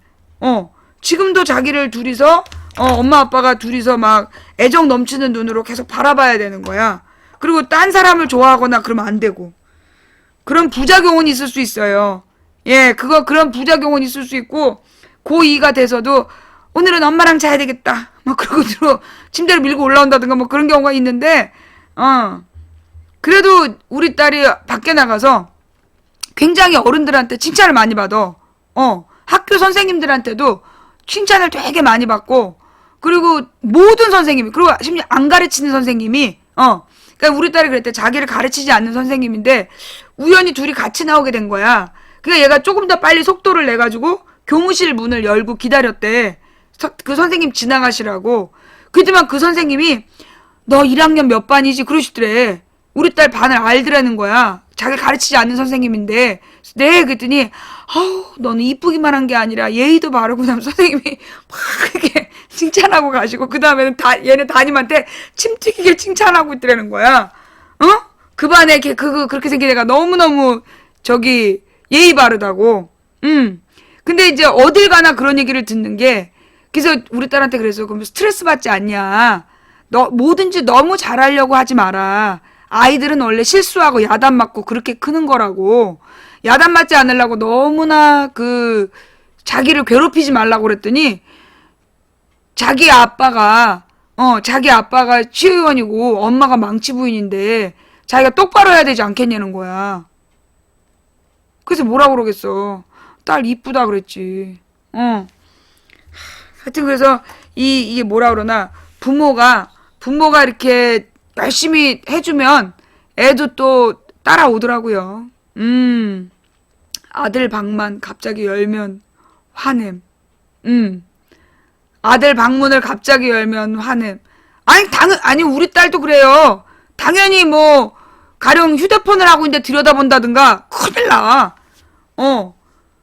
지금도 자기를 둘이서 엄마 아빠가 둘이서 막 애정 넘치는 눈으로 계속 바라봐야 되는 거야. 그리고 딴 사람을 좋아하거나 그러면 안 되고. 그런 부작용은 있을 수 있어요. 예, 그런 부작용은 있을 수 있고 고2가 돼서도 오늘은 엄마랑 자야 되겠다. 그러고 침대를 밀고 올라온다든가 그런 경우가 있는데 그래도 우리 딸이 밖에 나가서 굉장히 어른들한테 칭찬을 많이 받아. 학교 선생님들한테도 칭찬을 되게 많이 받고 그리고 모든 선생님이 그리고 심지어 안 가르치는 선생님이 그러니까 우리 딸이 그랬대. 자기를 가르치지 않는 선생님인데 우연히 둘이 같이 나오게 된 거야. 그러니까 얘가 조금 더 빨리 속도를 내가지고 교무실 문을 열고 기다렸대. 그 선생님 지나가시라고. 그랬더만 그 선생님이 너 1학년 몇 반이지? 그러시더래. 우리 딸 반을 알더라는 거야. 자기 가르치지 않는 선생님인데. 네, 그랬더니 너는 이쁘기만 한 게 아니라 예의도 바르고 나면 선생님이 막 이렇게 칭찬하고 가시고 그 다음에는 얘네 담임한테 침 튀기게 칭찬하고 있더라는 거야. 그 반에 그렇게 생긴 애가 너무너무 예의 바르다고. 근데 이제 어딜 가나 그런 얘기를 듣는 게 그래서 우리 딸한테 그래서 그럼 스트레스 받지 않냐. 너 뭐든지 너무 잘하려고 하지 마라. 아이들은 원래 실수하고 야단 맞고 그렇게 크는 거라고. 야단 맞지 않으려고 너무나 자기를 괴롭히지 말라고 그랬더니 자기 아빠가 시의원이고 엄마가 망치 부인인데 자기가 똑바로 해야 되지 않겠냐는 거야. 그래서 뭐라 그러겠어. 딸 이쁘다 그랬지. 하여튼 그래서 이게 뭐라 그러나 부모가 이렇게 열심히 해주면 애도 또 따라오더라고요. 아들 방만 갑자기 열면 화냄. 아들 방문을 갑자기 열면 화냄. 아니 우리 딸도 그래요. 당연히 뭐 가령 휴대폰을 하고 있는데 들여다본다든가 큰일 나.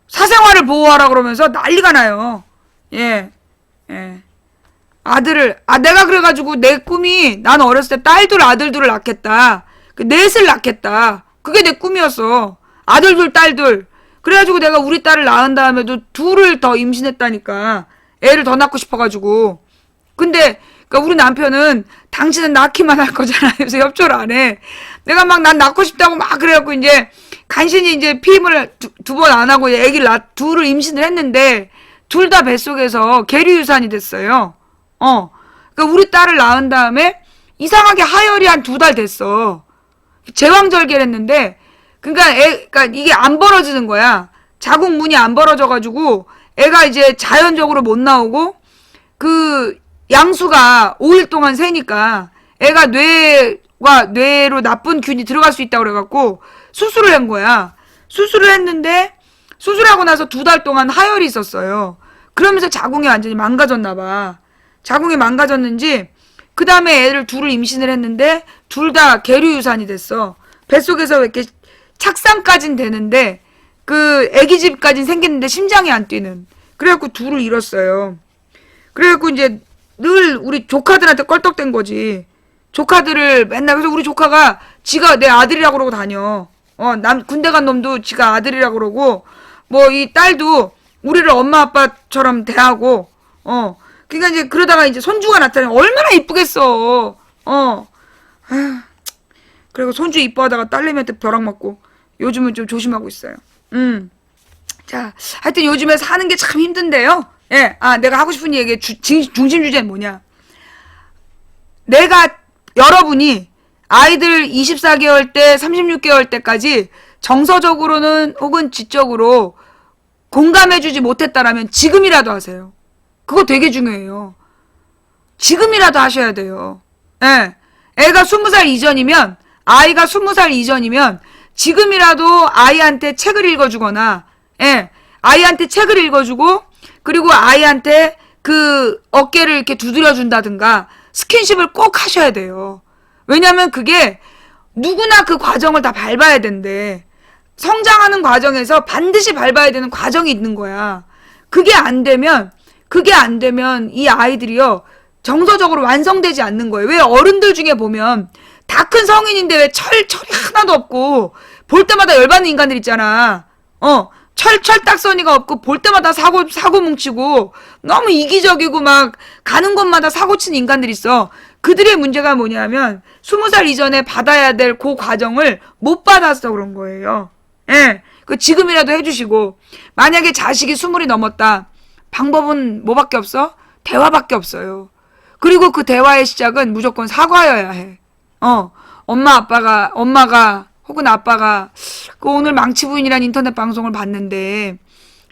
사생활을 보호하라 그러면서 난리가 나요. 예. 내가 그래가지고 내 꿈이 난 어렸을 때 아들들을 낳겠다. 넷을 낳겠다. 그게 내 꿈이었어. 아들 둘, 딸 둘. 그래가지고 내가 우리 딸을 낳은 다음에도 둘을 더 임신했다니까. 애를 더 낳고 싶어가지고. 근데 그러니까 우리 남편은 당신은 낳기만 할 거잖아. 그래서 협조를 안 해. 내가 막 난 낳고 싶다고 막 그래갖고 이제 간신히 이제 피임을 두 번 안 하고 애기를 둘을 임신을 했는데 둘 다 뱃속에서 계류유산이 됐어요. 그러니까 우리 딸을 낳은 다음에 이상하게 하혈이 한 2달 됐어. 제왕절개를 했는데 그러니까 이게 안 벌어지는 거야. 자궁 문이 안 벌어져가지고 애가 이제 자연적으로 못 나오고 그 양수가 5일 동안 새니까 애가 뇌로 나쁜 균이 들어갈 수 있다고 그래갖고 수술을 한 거야. 수술을 했는데 수술하고 나서 2달 동안 하혈이 있었어요. 그러면서 자궁이 완전히 망가졌나 봐. 자궁이 망가졌는지 그 다음에 애를 둘을 임신을 했는데 둘 다 계류유산이 됐어. 뱃속에서 이렇게 착상까진 되는데 그 애기집까진 생겼는데 심장이 안 뛰는. 그래갖고 둘을 잃었어요. 그래갖고 이제 늘 우리 조카들한테 껄떡댄 거지. 조카들을 맨날 그래서 우리 조카가 지가 내 아들이라고 그러고 다녀. 군대 간 놈도 지가 아들이라고 그러고 뭐 이 딸도 우리를 엄마 아빠처럼 대하고 그러니까 이제 그러다가 이제 손주가 나타나면 얼마나 이쁘겠어. 그리고 손주 이뻐하다가 딸내미한테 벼락 맞고 요즘은 좀 조심하고 있어요. 자, 하여튼 요즘에 사는 게 참 힘든데요. 예, 내가 하고 싶은 얘기의 중심 주제는 뭐냐. 여러분이 아이들 24개월 때, 36개월 때까지 정서적으로는 혹은 지적으로 공감해주지 못했다라면 지금이라도 하세요. 그거 되게 중요해요. 지금이라도 하셔야 돼요. 예. 애가 20살 이전이면, 아이가 20살 이전이면 지금이라도 아이한테 책을 읽어주거나, 예. 아이한테 책을 읽어주고, 그리고 아이한테 그 어깨를 이렇게 두드려준다든가, 스킨십을 꼭 하셔야 돼요. 왜냐면 그게 누구나 그 과정을 다 밟아야 된대. 성장하는 과정에서 반드시 밟아야 되는 과정이 있는 거야. 그게 안 되면 이 아이들이요, 정서적으로 완성되지 않는 거예요. 왜 어른들 중에 보면 다 큰 성인인데 왜 철이 하나도 없고 볼 때마다 열받는 인간들 있잖아. 철딱서니가 없고 볼 때마다 사고 뭉치고 너무 이기적이고 막 가는 곳마다 사고 치는 인간들이 있어. 그들의 문제가 뭐냐면 20살 이전에 받아야 될 그 과정을 못 받아서 그런 거예요. 예. 그 지금이라도 해주시고, 만약에 자식이 20이 넘었다. 방법은 뭐밖에 없어? 대화밖에 없어요. 그리고 그 대화의 시작은 무조건 사과여야 해. 엄마가 혹은 아빠가 그 오늘 망치부인이라는 인터넷 방송을 봤는데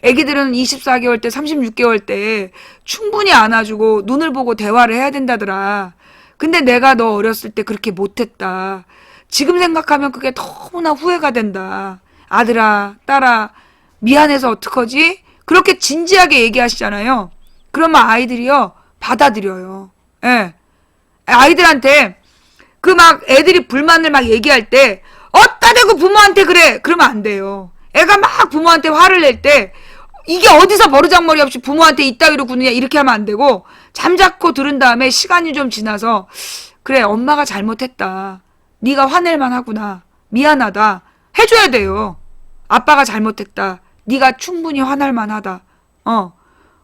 애기들은 24개월 때 36개월 때 충분히 안아주고 눈을 보고 대화를 해야 된다더라. 근데 내가 너 어렸을 때 그렇게 못했다. 지금 생각하면 그게 너무나 후회가 된다. 아들아, 딸아, 미안해서 어떡하지? 그렇게 진지하게 얘기하시잖아요. 그러면 아이들이요, 받아들여요. 예. 아이들한테 그 막 애들이 불만을 막 얘기할 때 어따 대고 부모한테 그래! 그러면 안 돼요. 애가 막 부모한테 화를 낼 때 이게 어디서 버르장머리 없이 부모한테 이따위로 구느냐 이렇게 하면 안 되고 잠자코 들은 다음에 시간이 좀 지나서 그래 엄마가 잘못했다. 네가 화낼만 하구나. 미안하다. 해줘야 돼요. 아빠가 잘못했다. 네가 충분히 화날만 하다.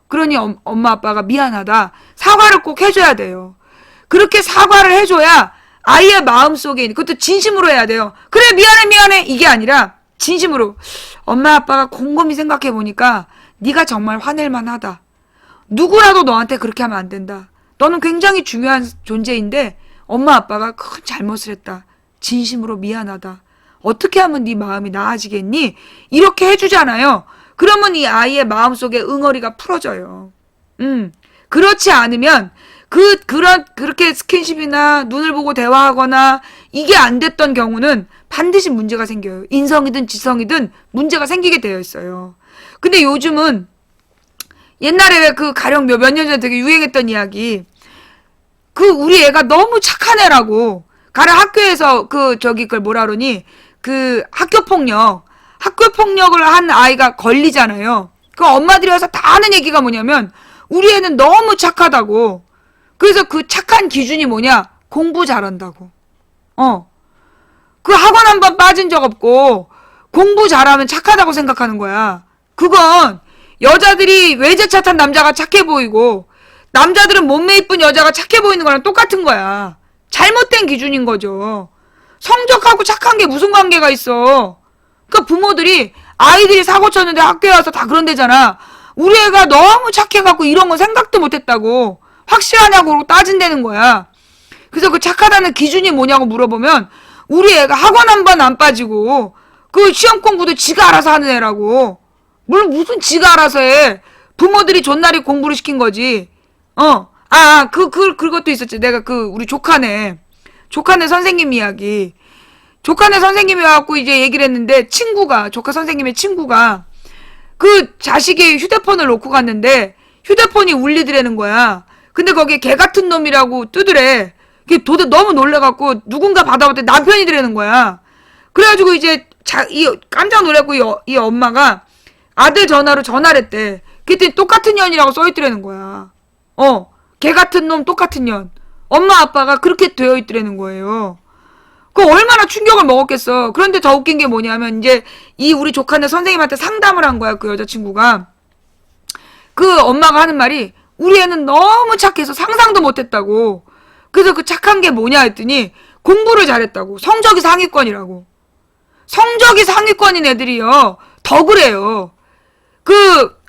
그러니 엄마 아빠가 미안하다. 사과를 꼭 해줘야 돼요. 그렇게 사과를 해줘야 아이의 마음속에 그것도 진심으로 해야 돼요. 그래 미안해 이게 아니라 진심으로 엄마 아빠가 곰곰이 생각해보니까 네가 정말 화낼만 하다. 누구라도 너한테 그렇게 하면 안 된다. 너는 굉장히 중요한 존재인데 엄마 아빠가 큰 잘못을 했다. 진심으로 미안하다. 어떻게 하면 네 마음이 나아지겠니? 이렇게 해주잖아요. 그러면 이 아이의 마음속에 응어리가 풀어져요. 그렇지 않으면 그렇게 스킨십이나 눈을 보고 대화하거나 이게 안 됐던 경우는 반드시 문제가 생겨요. 인성이든 지성이든 문제가 생기게 되어 있어요. 근데 요즘은 옛날에 왜 가령 몇 년 전에 되게 유행했던 이야기, 우리 애가 너무 착한 애라고, 가령 학교에서 그걸 뭐라 그러니, 학교폭력을 한 아이가 걸리잖아요. 그 엄마들이 와서 다 하는 얘기가 뭐냐면, 우리 애는 너무 착하다고. 그래서 그 착한 기준이 뭐냐? 공부 잘한다고. 그 학원 한 번 빠진 적 없고, 공부 잘하면 착하다고 생각하는 거야. 그건 여자들이 외제차 탄 남자가 착해 보이고, 남자들은 몸매 이쁜 여자가 착해 보이는 거랑 똑같은 거야. 잘못된 기준인 거죠. 성적하고 착한 게 무슨 관계가 있어. 그러니까 부모들이 아이들이 사고 쳤는데 학교에 와서 다 그런대잖아. 우리 애가 너무 착해갖고 이런 거 생각도 못했다고. 확실하냐고 따진다는 거야. 그래서 그 착하다는 기준이 뭐냐고 물어보면 우리 애가 학원 한 번 안 빠지고 그 시험 공부도 지가 알아서 하는 애라고. 물론 무슨 지가 알아서 해. 부모들이 존나리 공부를 시킨 거지. 그것도 있었지. 내가 우리 조카네 선생님 이야기. 조카네 선생님이 와갖고 이제 얘기를 했는데, 조카 선생님의 친구가 그 자식이 휴대폰을 놓고 갔는데, 휴대폰이 울리더라는 거야. 근데 거기에 개 같은 놈이라고 뜨더래. 그게 너무 놀래갖고 누군가 받아봤더니 남편이더라는 거야. 그래가지고 이제 깜짝 놀랐고 이 엄마가 아들 전화로 전화를 했대. 그랬더니 똑같은 년이라고 써있더라는 거야. 개 같은 놈 똑같은 년. 엄마 아빠가 그렇게 되어 있더라는 거예요. 얼마나 충격을 먹었겠어. 그런데 더 웃긴 게 뭐냐면 이제 우리 조카네 선생님한테 상담을 한 거야. 그 여자친구가. 그 엄마가 하는 말이 우리 애는 너무 착해서 상상도 못했다고. 그래서 그 착한 게 뭐냐 했더니 공부를 잘했다고. 성적이 상위권이라고. 성적이 상위권인 애들이요. 더 그래요.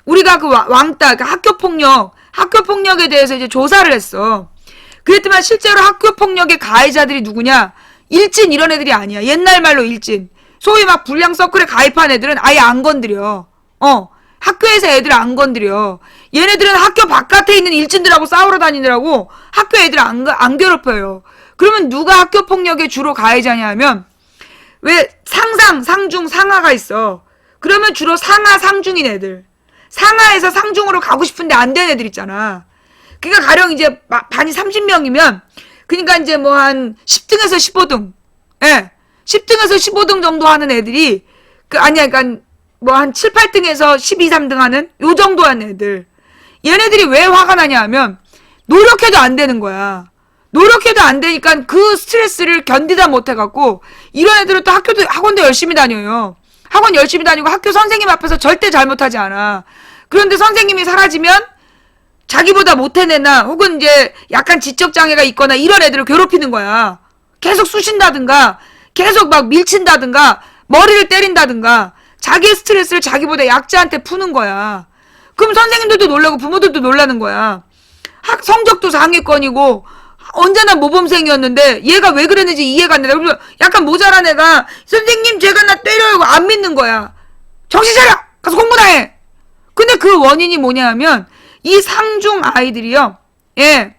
우리가 왕따, 학교폭력에 대해서 이제 조사를 했어. 그랬더니 실제로 학교폭력의 가해자들이 누구냐? 일진 이런 애들이 아니야. 옛날 말로 일진. 소위 막 불량 서클에 가입한 애들은 아예 안 건드려. 학교에서 애들 안 건드려. 얘네들은 학교 바깥에 있는 일진들하고 싸우러 다니느라고 학교 애들 안 괴롭혀요. 그러면 누가 학교폭력의 주로 가해자냐 하면, 왜 상중, 상하가 있어. 그러면 주로 상하, 상중인 애들. 상하에서 상중으로 가고 싶은데 안 되는 애들 있잖아. 그러니까 가령 이제 반이 30명이면 그러니까 이제 뭐 한 10등에서 15등. 예. 10등에서 15등 정도 하는 애들이 그러니까 뭐 한 7, 8등에서 12, 3등 하는 요 정도 하는 애들. 얘네들이 왜 화가 나냐 하면 노력해도 안 되는 거야. 노력해도 안 되니까 그 스트레스를 견디다 못해 갖고 이런 애들은 또 학원도 열심히 다녀요. 학원 열심히 다니고 학교 선생님 앞에서 절대 잘못하지 않아. 그런데 선생님이 사라지면 자기보다 못한 애나 혹은 이제 약간 지적장애가 있거나 이런 애들을 괴롭히는 거야. 계속 쑤신다든가 계속 막 밀친다든가 머리를 때린다든가 자기의 스트레스를 자기보다 약자한테 푸는 거야. 그럼 선생님들도 놀라고 부모들도 놀라는 거야. 성적도 상위권이고 언제나 모범생이었는데 얘가 왜 그랬는지 이해가 안 돼. 그래서 약간 모자란 애가 선생님 제가 나 때려요 안 믿는 거야. 정신 차려! 가서 공부나 해! 근데 그 원인이 뭐냐 하면 이 상중 아이들이요. 예.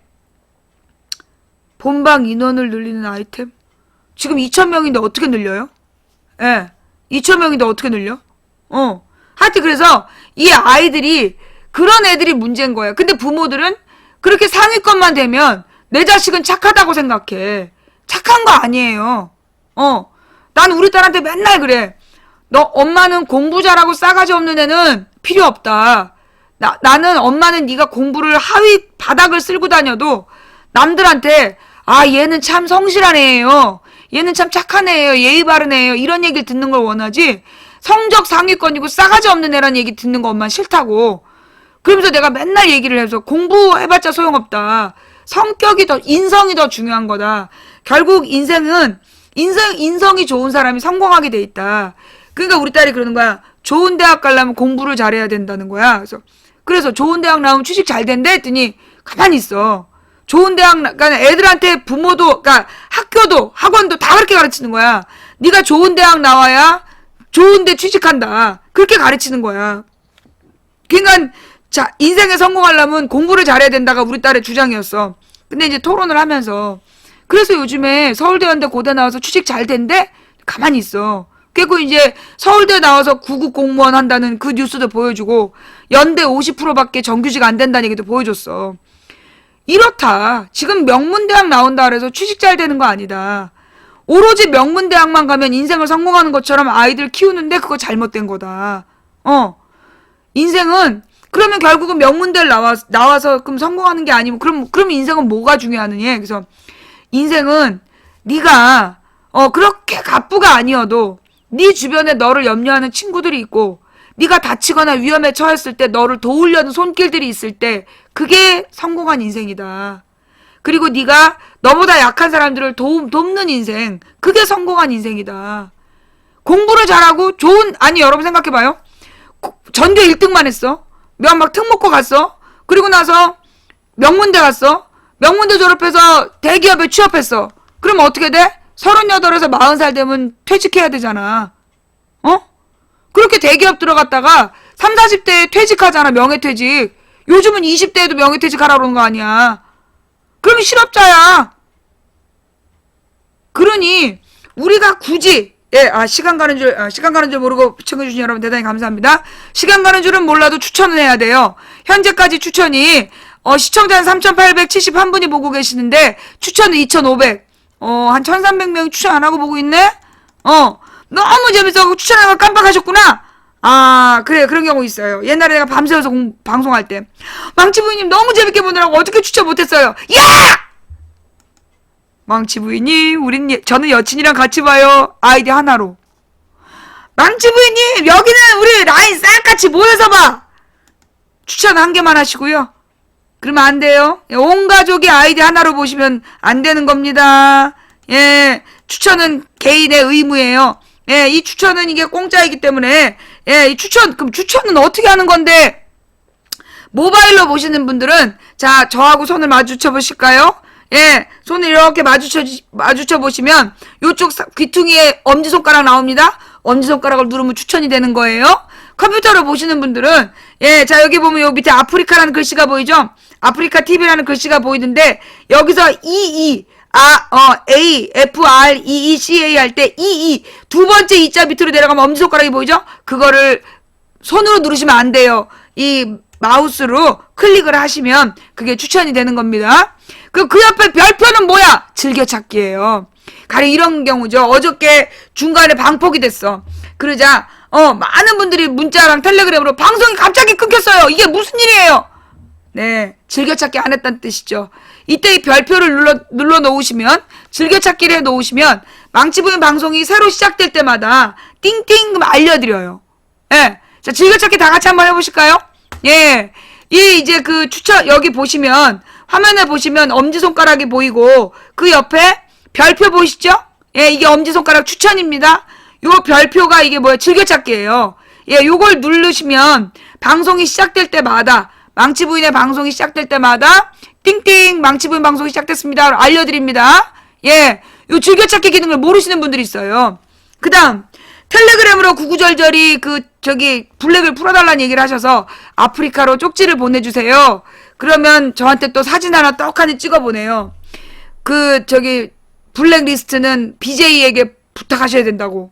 본방 인원을 늘리는 아이템. 지금 2,000명인데 어떻게 늘려요? 예. 2,000명인데 어떻게 늘려? 하여튼 그래서 이 아이들이 그런 애들이 문제인 거예요. 근데 부모들은 그렇게 상위권만 되면 내 자식은 착하다고 생각해. 착한 거 아니에요. 난 우리 딸한테 맨날 그래. 너 엄마는 공부 잘하고 싸가지 없는 애는 필요 없다. 나는 엄마는 네가 공부를 하위 바닥을 쓸고 다녀도 남들한테 얘는 참 성실한 애예요. 얘는 참 착한 애예요. 예의 바른 애예요. 이런 얘기를 듣는 걸 원하지 성적 상위권이고 싸가지 없는 애란 얘기 듣는 거 엄마는 싫다고. 그러면서 내가 맨날 얘기를 해서 공부해봤자 소용없다. 인성이 더 중요한 거다. 결국 인성이 좋은 사람이 성공하게 돼 있다. 그러니까 우리 딸이 그러는 거야. 좋은 대학 가려면 공부를 잘해야 된다는 거야. 그래서 좋은 대학 나오면 취직 잘 된대 했더니 가만히 있어. 좋은 대학, 그러니까 애들한테 부모도, 그러니까 학교도, 학원도 다 그렇게 가르치는 거야. 네가 좋은 대학 나와야 좋은 데 취직한다. 그렇게 가르치는 거야. 그러니까 자, 인생에 성공하려면 공부를 잘해야 된다가 우리 딸의 주장이었어. 근데 이제 토론을 하면서 그래서 요즘에 서울대연대 고대 나와서 취직 잘 된대? 가만히 있어. 그리고 이제 서울대 나와서 9급 공무원 한다는 그 뉴스도 보여주고 연대 50%밖에 정규직 안 된다는 얘기도 보여줬어. 이렇다. 지금 명문대학 나온다 그래서 취직 잘 되는 거 아니다. 오로지 명문대학만 가면 인생을 성공하는 것처럼 아이들 키우는데 그거 잘못된 거다. 인생은 그러면 결국은 명문대를 나와서 그럼 성공하는 게 아니면 그럼 인생은 뭐가 중요하느냐. 그래서 인생은 네가 그렇게 갑부가 아니어도 네 주변에 너를 염려하는 친구들이 있고 네가 다치거나 위험에 처했을 때 너를 도우려는 손길들이 있을 때 그게 성공한 인생이다. 그리고 네가 너보다 약한 사람들을 돕는 인생, 그게 성공한 인생이다. 공부를 잘하고 아니 여러분 생각해봐요. 전교 1등만 했어. 막 특목고 갔어. 그리고 나서 명문대 갔어. 명문대 졸업해서 대기업에 취업했어. 그러면 어떻게 돼? 38에서 40살 되면 퇴직해야 되잖아. 그렇게 대기업 들어갔다가 30, 40대에 퇴직하잖아. 명예퇴직. 요즘은 20대에도 명예퇴직하라고 그러는 거 아니야. 그러면 실업자야. 그러니 우리가 굳이 시간 가는 줄 모르고 시청해주신 여러분 대단히 감사합니다. 시간 가는 줄은 몰라도 추천을 해야 돼요. 현재까지 추천이 시청자는 3,871분이 보고 계시는데 추천은 2,500. 한 1,300명이 추천 안 하고 보고 있네? 너무 재밌어서 추천한 걸 깜빡하셨구나? 그래, 그런 경우 있어요. 옛날에 내가 밤새워서 방송할 때. 망치부인님 너무 재밌게 보느라고 어떻게 추천 못했어요? 야! 망치부인님, 저는 여친이랑 같이 봐요. 아이디 하나로. 망치부인님, 여기는 우리 라인 쌀같이 모여서 봐! 추천 한 개만 하시고요. 그러면 안 돼요. 온 가족이 아이디 하나로 보시면 안 되는 겁니다. 예, 추천은 개인의 의무예요. 예, 이 추천은 이게 공짜이기 때문에, 이 그럼 추천은 어떻게 하는 건데? 모바일로 보시는 분들은, 자, 저하고 손을 마주쳐 보실까요? 예, 손을 이렇게 마주쳐 보시면, 요쪽 귀퉁이에 엄지손가락 나옵니다. 엄지손가락을 누르면 추천이 되는 거예요. 컴퓨터로 보시는 분들은, 자, 여기 보면 요 밑에 아프리카라는 글씨가 보이죠? 아프리카 TV라는 글씨가 보이는데, 여기서 AFREECA 할 때 두 번째 이자 밑으로 내려가면 엄지손가락이 보이죠? 그거를 손으로 누르시면 안 돼요. 이 마우스로 클릭을 하시면 그게 추천이 되는 겁니다. 그 옆에 별표는 뭐야? 즐겨찾기예요. 가령 이런 경우죠. 어저께 중간에 방폭이 됐어. 그러자 많은 분들이 문자랑 텔레그램으로 방송이 갑자기 끊겼어요. 이게 무슨 일이에요? 네, 즐겨찾기 안 했다는 뜻이죠. 이때 이 별표를 눌러 놓으시면, 즐겨찾기를 해 놓으시면, 망치부인 방송이 새로 시작될 때마다 띵띵 알려드려요. 예. 자, 즐겨찾기 다 같이 한번 해보실까요? 예. 이제 그 추천, 여기 보시면, 화면에 보시면 엄지손가락이 보이고, 그 옆에 별표 보이시죠? 예, 이게 엄지손가락 추천입니다. 요 별표가 이게 뭐예요? 즐겨찾기예요. 예, 요걸 누르시면, 방송이 시작될 때마다, 망치부인의 방송이 시작될 때마다 띵띵 망치부인 방송이 시작됐습니다. 알려드립니다. 예, 요 즐겨찾기 기능을 모르시는 분들이 있어요. 그 다음 텔레그램으로 구구절절이 블랙을 풀어달라는 얘기를 하셔서 아프리카로 쪽지를 보내주세요. 그러면 저한테 또 사진 하나 떡하니 찍어보내요. 블랙리스트는 BJ에게 부탁하셔야 된다고.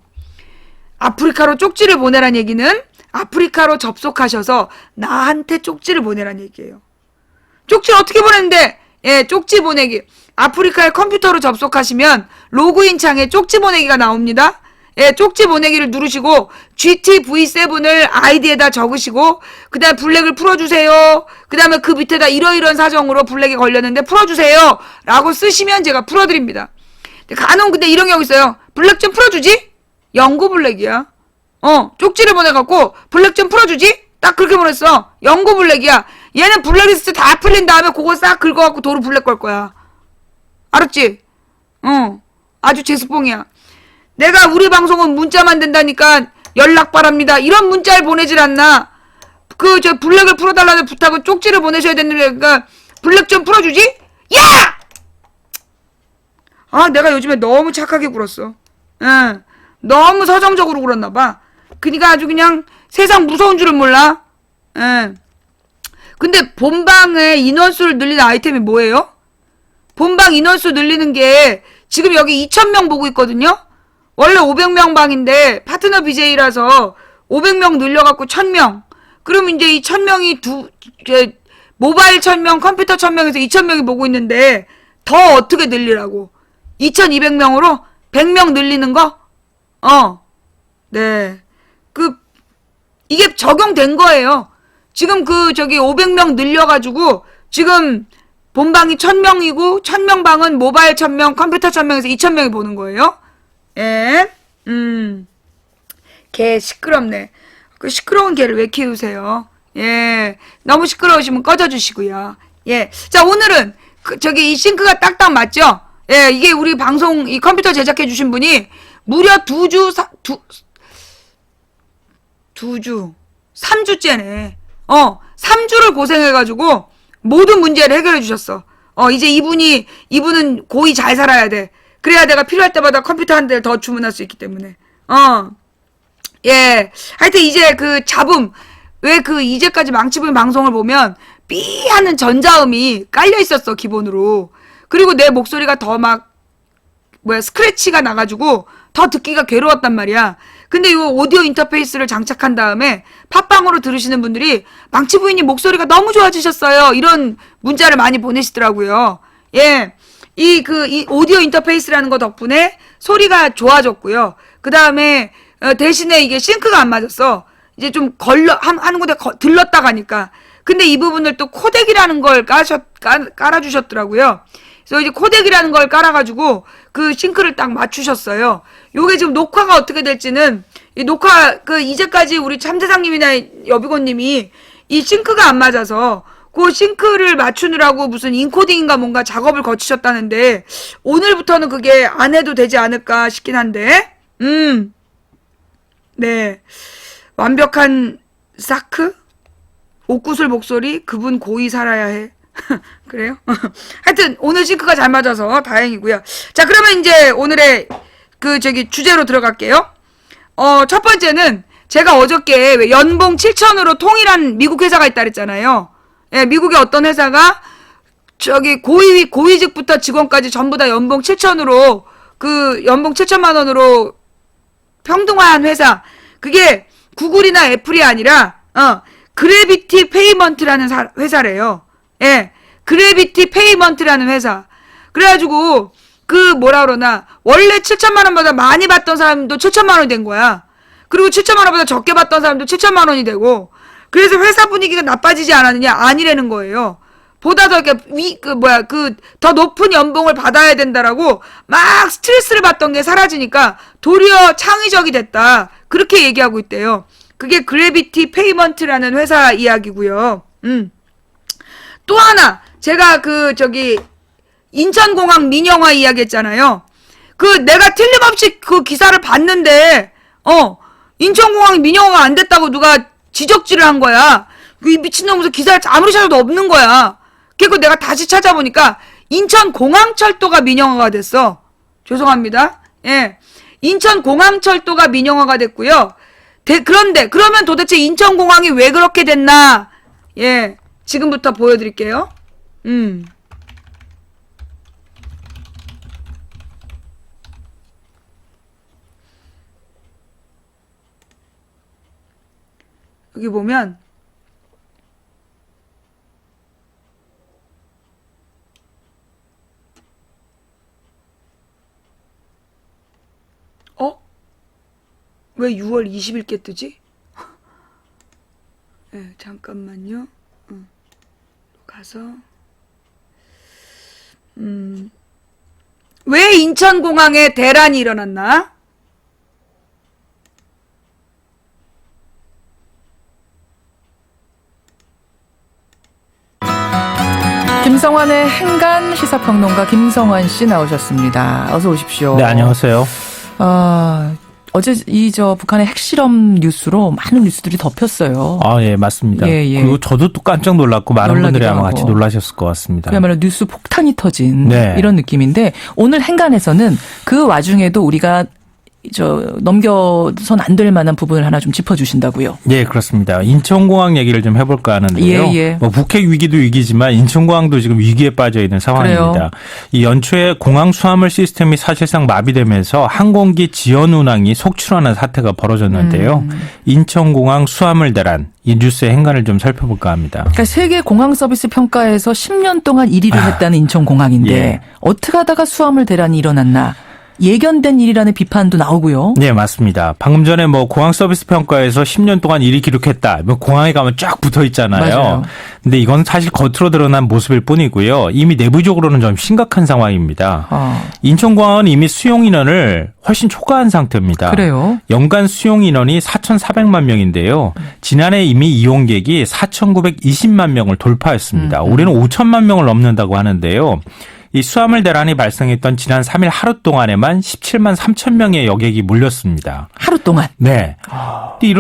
아프리카로 쪽지를 보내란 얘기는 아프리카로 접속하셔서 나한테 쪽지를 보내란 얘기예요. 쪽지를 어떻게 보내는데? 예, 쪽지 보내기. 아프리카의 컴퓨터로 접속하시면 로그인 창에 쪽지 보내기가 나옵니다. 예, 쪽지 보내기를 누르시고 GTV7을 아이디에다 적으시고 그 다음에 블랙을 풀어주세요. 그 다음에 그 밑에다 이러이러한 사정으로 블랙에 걸렸는데 풀어주세요. 라고 쓰시면 제가 풀어드립니다. 간혹 근데 이런 경우 있어요. 블랙 좀 풀어주지? 영구 블랙이야. 쪽지를 보내갖고 블랙 좀 풀어주지? 딱 그렇게 보냈어. 영구 블랙이야. 얘는 블랙리스트 다 풀린 다음에 그거 싹 긁어갖고 도로 블랙 걸 거야. 알았지? 아주 제수뽕이야. 내가 우리 방송은 문자만 된다니까 연락 바랍니다. 이런 문자를 보내질 않나. 블랙을 풀어달라는 부탁은 쪽지를 보내셔야 되는데, 그러니까 블랙 좀 풀어주지? 야! 내가 요즘에 너무 착하게 굴었어. 너무 서정적으로 굴었나봐. 그니까 아주 그냥 세상 무서운 줄은 몰라. 예. 근데 본방의 인원수를 늘리는 아이템이 뭐예요? 본방 인원수 늘리는 게 지금 여기 2,000명 보고 있거든요? 원래 500명 방인데 파트너 BJ라서 500명 늘려갖고 1,000명. 그럼 이제 이 1,000명이 모바일 1,000명, 컴퓨터 1,000명에서 2,000명이 보고 있는데 더 어떻게 늘리라고? 2,200명으로 100명 늘리는 거? 네. 이게 적용된 거예요. 지금 500명 늘려가지고 지금 본방이 1,000명이고 1,000명 방은 모바일 1,000명, 컴퓨터 1,000명에서 2,000명이 보는 거예요. 예. 개 시끄럽네. 그 시끄러운 개를 왜 키우세요? 예. 너무 시끄러우시면 꺼져주시고요. 예. 자, 오늘은 이 싱크가 딱딱 맞죠? 예. 이게 우리 방송 이 컴퓨터 제작해주신 분이 무려 3주째네. 3주를 고생해가지고 모든 문제를 해결해 주셨어. 이제 이분은 고이 잘 살아야 돼. 그래야 내가 필요할 때마다 컴퓨터 한 대를 더 주문할 수 있기 때문에. 예. 하여튼 이제 잡음, 왜 이제까지 망치부인 방송을 보면 삐 하는 전자음이 깔려 있었어, 기본으로. 그리고 내 목소리가 더 스크래치가 나가지고 더 듣기가 괴로웠단 말이야. 근데 이 오디오 인터페이스를 장착한 다음에 팟빵으로 들으시는 분들이 망치부인님 목소리가 너무 좋아지셨어요. 이런 문자를 많이 보내시더라고요. 예. 이 오디오 인터페이스라는 거 덕분에 소리가 좋아졌고요. 그 다음에, 대신에 이게 싱크가 안 맞았어. 이제 좀 하는 곳에 들렀다 가니까. 근데 이 부분을 또 코덱이라는 걸 깔아주셨더라고요. 그래서 이제 코덱이라는 걸 깔아가지고 그 싱크를 딱 맞추셨어요. 요게 지금 녹화가 어떻게 될지는, 이 녹화, 이제까지 우리 참대장님이나 여비고님이 이 싱크가 안 맞아서 그 싱크를 맞추느라고 무슨 인코딩인가 뭔가 작업을 거치셨다는데, 오늘부터는 그게 안 해도 되지 않을까 싶긴 한데, 네. 완벽한 사크? 옥구슬 목소리? 그분 고이 살아야 해. 그래요? 하여튼 오늘 싱크가 잘 맞아서 다행이고요. 자, 그러면 이제 오늘의 주제로 들어갈게요. 첫 번째는 제가 어저께 연봉 7,000으로 통일한 미국 회사가 있다 그랬잖아요. 예, 미국의 어떤 회사가 고위직부터 직원까지 전부 다 연봉 7,000으로 연봉 7천만 원으로 평등화한 회사. 그게 구글이나 애플이 아니라 그래비티 페이먼트라는 회사래요. 예. 그래비티 페이먼트라는 회사. 그래가지고 원래 7천만 원보다 많이 받던 사람도 7천만 원이 된 거야. 그리고 7천만 원보다 적게 받던 사람도 7천만 원이 되고. 그래서 회사 분위기가 나빠지지 않았느냐? 아니라는 거예요. 보다 더 더 높은 연봉을 받아야 된다라고 막 스트레스를 받던 게 사라지니까 도리어 창의적이 됐다. 그렇게 얘기하고 있대요. 그게 그래비티 페이먼트라는 회사 이야기고요. 또 하나, 제가 인천공항 민영화 이야기 했잖아요. 내가 틀림없이 기사를 봤는데, 인천공항 민영화가 안 됐다고 누가 지적질을 한 거야. 이 미친놈 무슨 기사를 아무리 찾아도 없는 거야. 그리고 내가 다시 찾아보니까 인천공항철도가 민영화가 됐어. 죄송합니다. 예. 인천공항철도가 민영화가 됐고요. 그러면 도대체 인천공항이 왜 그렇게 됐나? 예. 지금부터 보여드릴게요. 여기 보면 왜 6월 20일께 뜨지? 네, 잠깐만요. 가서 왜 인천공항에 대란이 일어났나? 김성환의 행간 시사평론가 김성환 씨 나오셨습니다. 어서 오십시오. 네, 안녕하세요. 어제 북한의 핵실험 뉴스로 많은 뉴스들이 덮였어요. 예, 맞습니다. 예. 그리고 저도 또 깜짝 놀랐고 많은 분들이 아마 같이 놀라셨을 것 같습니다. 그야말로 뉴스 폭탄이 터진 네. 이런 느낌인데, 오늘 행간에서는 그 와중에도 우리가 넘겨선 안 될 만한 부분을 하나 좀 짚어주신다고요. 네, 그렇습니다. 인천공항 얘기를 좀 해볼까 하는데요. 예. 뭐 북핵 위기도 위기지만 인천공항도 지금 위기에 빠져 있는 상황입니다. 그래요. 이 연초에 공항 수화물 시스템이 사실상 마비되면서 항공기 지연 운항이 속출하는 사태가 벌어졌는데요. 인천공항 수화물 대란, 이 뉴스의 행간을 좀 살펴볼까 합니다. 그러니까 세계 공항 서비스 평가에서 10년 동안 1위를 했다는 인천공항인데 예. 어떻게 하다가 수화물 대란이 일어났나. 예견된 일이라는 비판도 나오고요. 네, 맞습니다. 방금 전에 뭐 공항 서비스 평가에서 10년 동안 1위 기록했다. 뭐 공항에 가면 쫙 붙어 있잖아요. 맞아요. 근데 이건 사실 겉으로 드러난 모습일 뿐이고요. 이미 내부적으로는 좀 심각한 상황입니다. 인천공항은 이미 수용 인원을 훨씬 초과한 상태입니다. 그래요? 연간 수용 인원이 4,400만 명인데요. 지난해 이미 이용객이 4,920만 명을 돌파했습니다. 올해는 5천만 명을 넘는다고 하는데요. 이 수화물 대란이 발생했던 지난 3일 하루 동안에만 17만 3천 명의 여객이 몰렸습니다. 하루 동안? 네.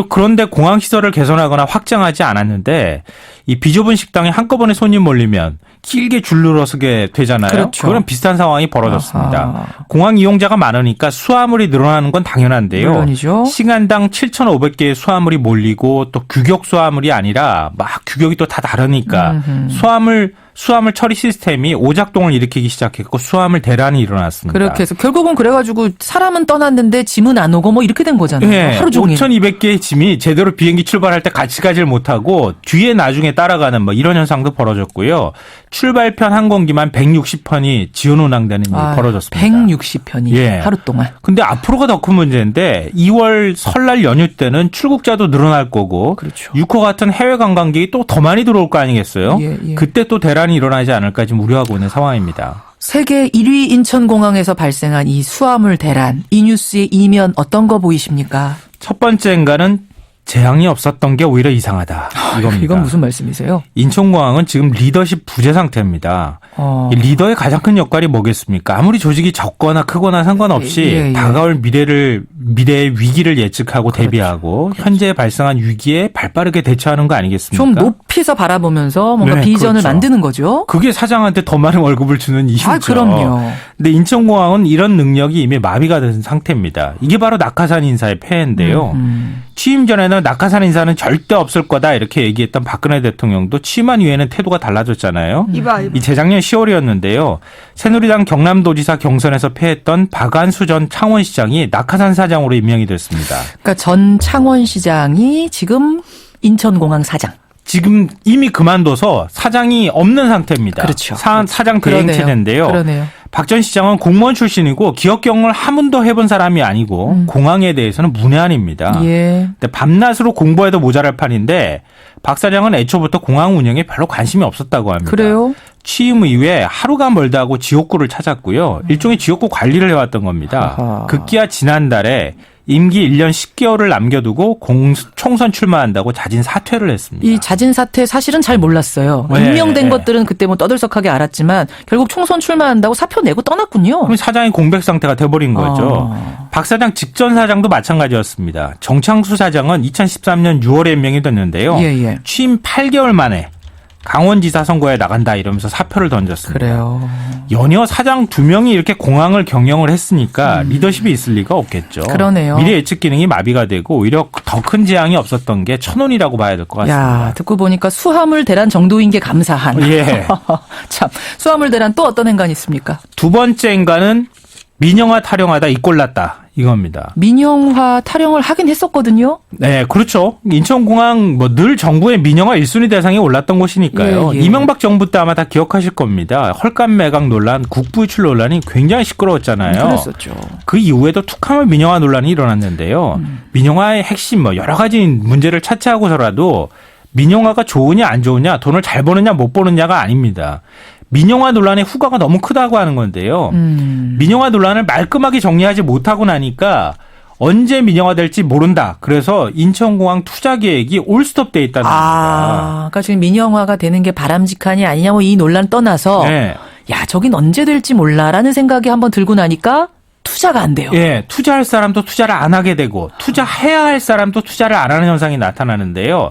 그런데 공항 시설을 개선하거나 확장하지 않았는데 이 비좁은 식당에 한꺼번에 손님 몰리면 길게 줄들어서게 되잖아요. 그렇죠. 그런 비슷한 상황이 벌어졌습니다. 아하. 공항 이용자가 많으니까 수화물이 늘어나는 건 당연한데요. 물론이죠. 시간당 7,500개의 수화물이 몰리고 또 규격 수화물이 아니라 막 규격이 또 다 다르니까 수화물 처리 시스템이 오작동을 일으키기 시작했고 수화물 대란이 일어났습니다. 그렇게 해서 결국은 그래가지고 사람은 떠났는데 짐은 안 오고 뭐 이렇게 된 거잖아요. 네, 하루 종일. 5,200개의 짐이 제대로 비행기 출발할 때 같이 가지를 못하고 뒤에 나중에 따라가는 뭐 이런 현상도 벌어졌고요. 출발편 항공기만 160편이 지연 운항되는 일이 벌어졌습니다. 160편이 예. 하루 동안. 근데 앞으로가 더 큰 문제인데 2월 설날 연휴 때는 출국자도 늘어날 거고 그렇죠. 6호 같은 해외 관광객이 또 더 많이 들어올 거 아니겠어요? 예. 그때 또 대란이 일어나지 않을까 지금 우려하고 있는 상황입니다. 세계 1위 인천공항에서 발생한 이 수화물 대란. 이 뉴스의 이면 어떤 거 보이십니까? 첫 번째인가는 재앙이 없었던 게 오히려 이상하다. 이겁니다. 이건 무슨 말씀이세요? 인천공항은 지금 리더십 부재 상태입니다. 이 리더의 가장 큰 역할이 뭐겠습니까? 아무리 조직이 적거나 크거나 상관없이 예. 다가올 미래의 위기를 예측하고 그렇죠. 대비하고 현재 발생한 위기에 발빠르게 대처하는 거 아니겠습니까? 좀 높이서 바라보면서 뭔가 네, 비전을 그렇죠. 만드는 거죠. 그게 사장한테 더 많은 월급을 주는 이유죠. 그럼요. 근데 인천공항은 이런 능력이 이미 마비가 된 상태입니다. 이게 바로 낙하산 인사의 폐해인데요. 취임 전에는 낙하산 인사는 절대 없을 거다 이렇게 얘기했던 박근혜 대통령도 취임한 이후에는 태도가 달라졌잖아요. 이봐. 이 재작년 10월이었는데요. 새누리당 경남도지사 경선에서 패했던 박안수 전 창원시장이 낙하산 사장으로 임명이 됐습니다. 그러니까 전 창원시장이 지금 인천공항 사장. 지금 이미 그만둬서 사장이 없는 상태입니다. 그렇죠. 사장 대행 체제인데요. 그러네요. 박 전 시장은 공무원 출신이고 기업 경험을 한 번도 해본 사람이 아니고 공항에 대해서는 문외한입니다. 예. 근데 밤낮으로 공부해도 모자랄 판인데 박 사장은 애초부터 공항 운영에 별로 관심이 없었다고 합니다. 그래요? 취임 이후에 하루가 멀다 하고 지역구를 찾았고요. 일종의 지역구 관리를 해왔던 겁니다. 아하. 급기야 지난달에 임기 1년 10개월을 남겨두고 총선 출마한다고 자진 사퇴를 했습니다. 이 자진 사퇴 사실은 잘 몰랐어요. 네. 임명된 것들은 그때 뭐 떠들썩하게 알았지만 결국 총선 출마한다고 사표 내고 떠났군요. 그럼 사장이 공백 상태가 돼버린 거죠. 박 사장 직전 사장도 마찬가지였습니다. 정창수 사장은 2013년 6월에 임명이 됐는데요. 예. 취임 8개월 만에 강원지사 선거에 나간다 이러면서 사표를 던졌습니다. 그래요. 연이어 사장 2명이 이렇게 공항을 경영을 했으니까 리더십이 있을 리가 없겠죠. 그러네요. 미래 예측 기능이 마비가 되고 오히려 더 큰 재앙이 없었던 게 천원이라고 봐야 될 것 같습니다. 야, 듣고 보니까 수화물 대란 정도인 게 감사한. 예. 참, 수화물 대란 또 어떤 행간이 있습니까? 두 번째 인간은 민영화 타령하다 이꼴났다 이겁니다. 민영화 타령을 하긴 했었거든요. 네, 그렇죠. 인천공항 뭐 늘 정부의 민영화 1순위 대상에 올랐던 곳이니까요. 예. 이명박 정부 때 아마 다 기억하실 겁니다. 헐값 매각 논란, 국부 유출 논란이 굉장히 시끄러웠잖아요. 그랬었죠. 그 이후에도 툭하면 민영화 논란이 일어났는데요. 민영화의 핵심 뭐 여러 가지 문제를 차치하고서라도 민영화가 좋으냐 안 좋으냐, 돈을 잘 버느냐 못 버느냐가 아닙니다. 민영화 논란의 후과가 너무 크다고 하는 건데요. 민영화 논란을 말끔하게 정리하지 못하고 나니까 언제 민영화될지 모른다. 그래서 인천공항 투자 계획이 올스톱돼 있다는 겁니다. 그러니까 지금 민영화가 되는 게 바람직하니 아니냐 뭐 이 논란 떠나서 네. 야, 저긴 언제 될지 몰라라는 생각이 한번 들고 나니까 투자가 안 돼요. 예, 투자할 사람도 투자를 안 하게 되고 투자해야 할 사람도 투자를 안 하는 현상이 나타나는데요.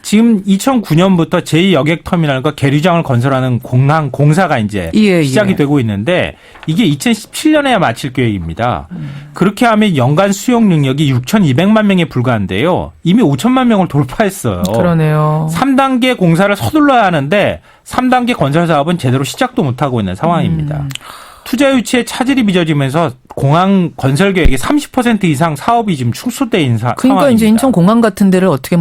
지금 2009년부터 제2여객터미널과 계류장을 건설하는 공항 공사가 이제 시작이 되고 있는데 이게 2017년에야 마칠 계획입니다. 그렇게 하면 연간 수용 능력이 6,200만 명에 불과한데요. 이미 5천만 명을 돌파했어요. 그러네요. 3단계 공사를 서둘러야 하는데 3단계 건설 사업은 제대로 시작도 못하고 있는 상황입니다. 투자 유치에 차질이 빚어지면서 공항 건설 계획의 30% 이상 사업이 지금 축소돼 있는 그러니까 상황입니다. 이제 인천 공항 같은 데를 어떻게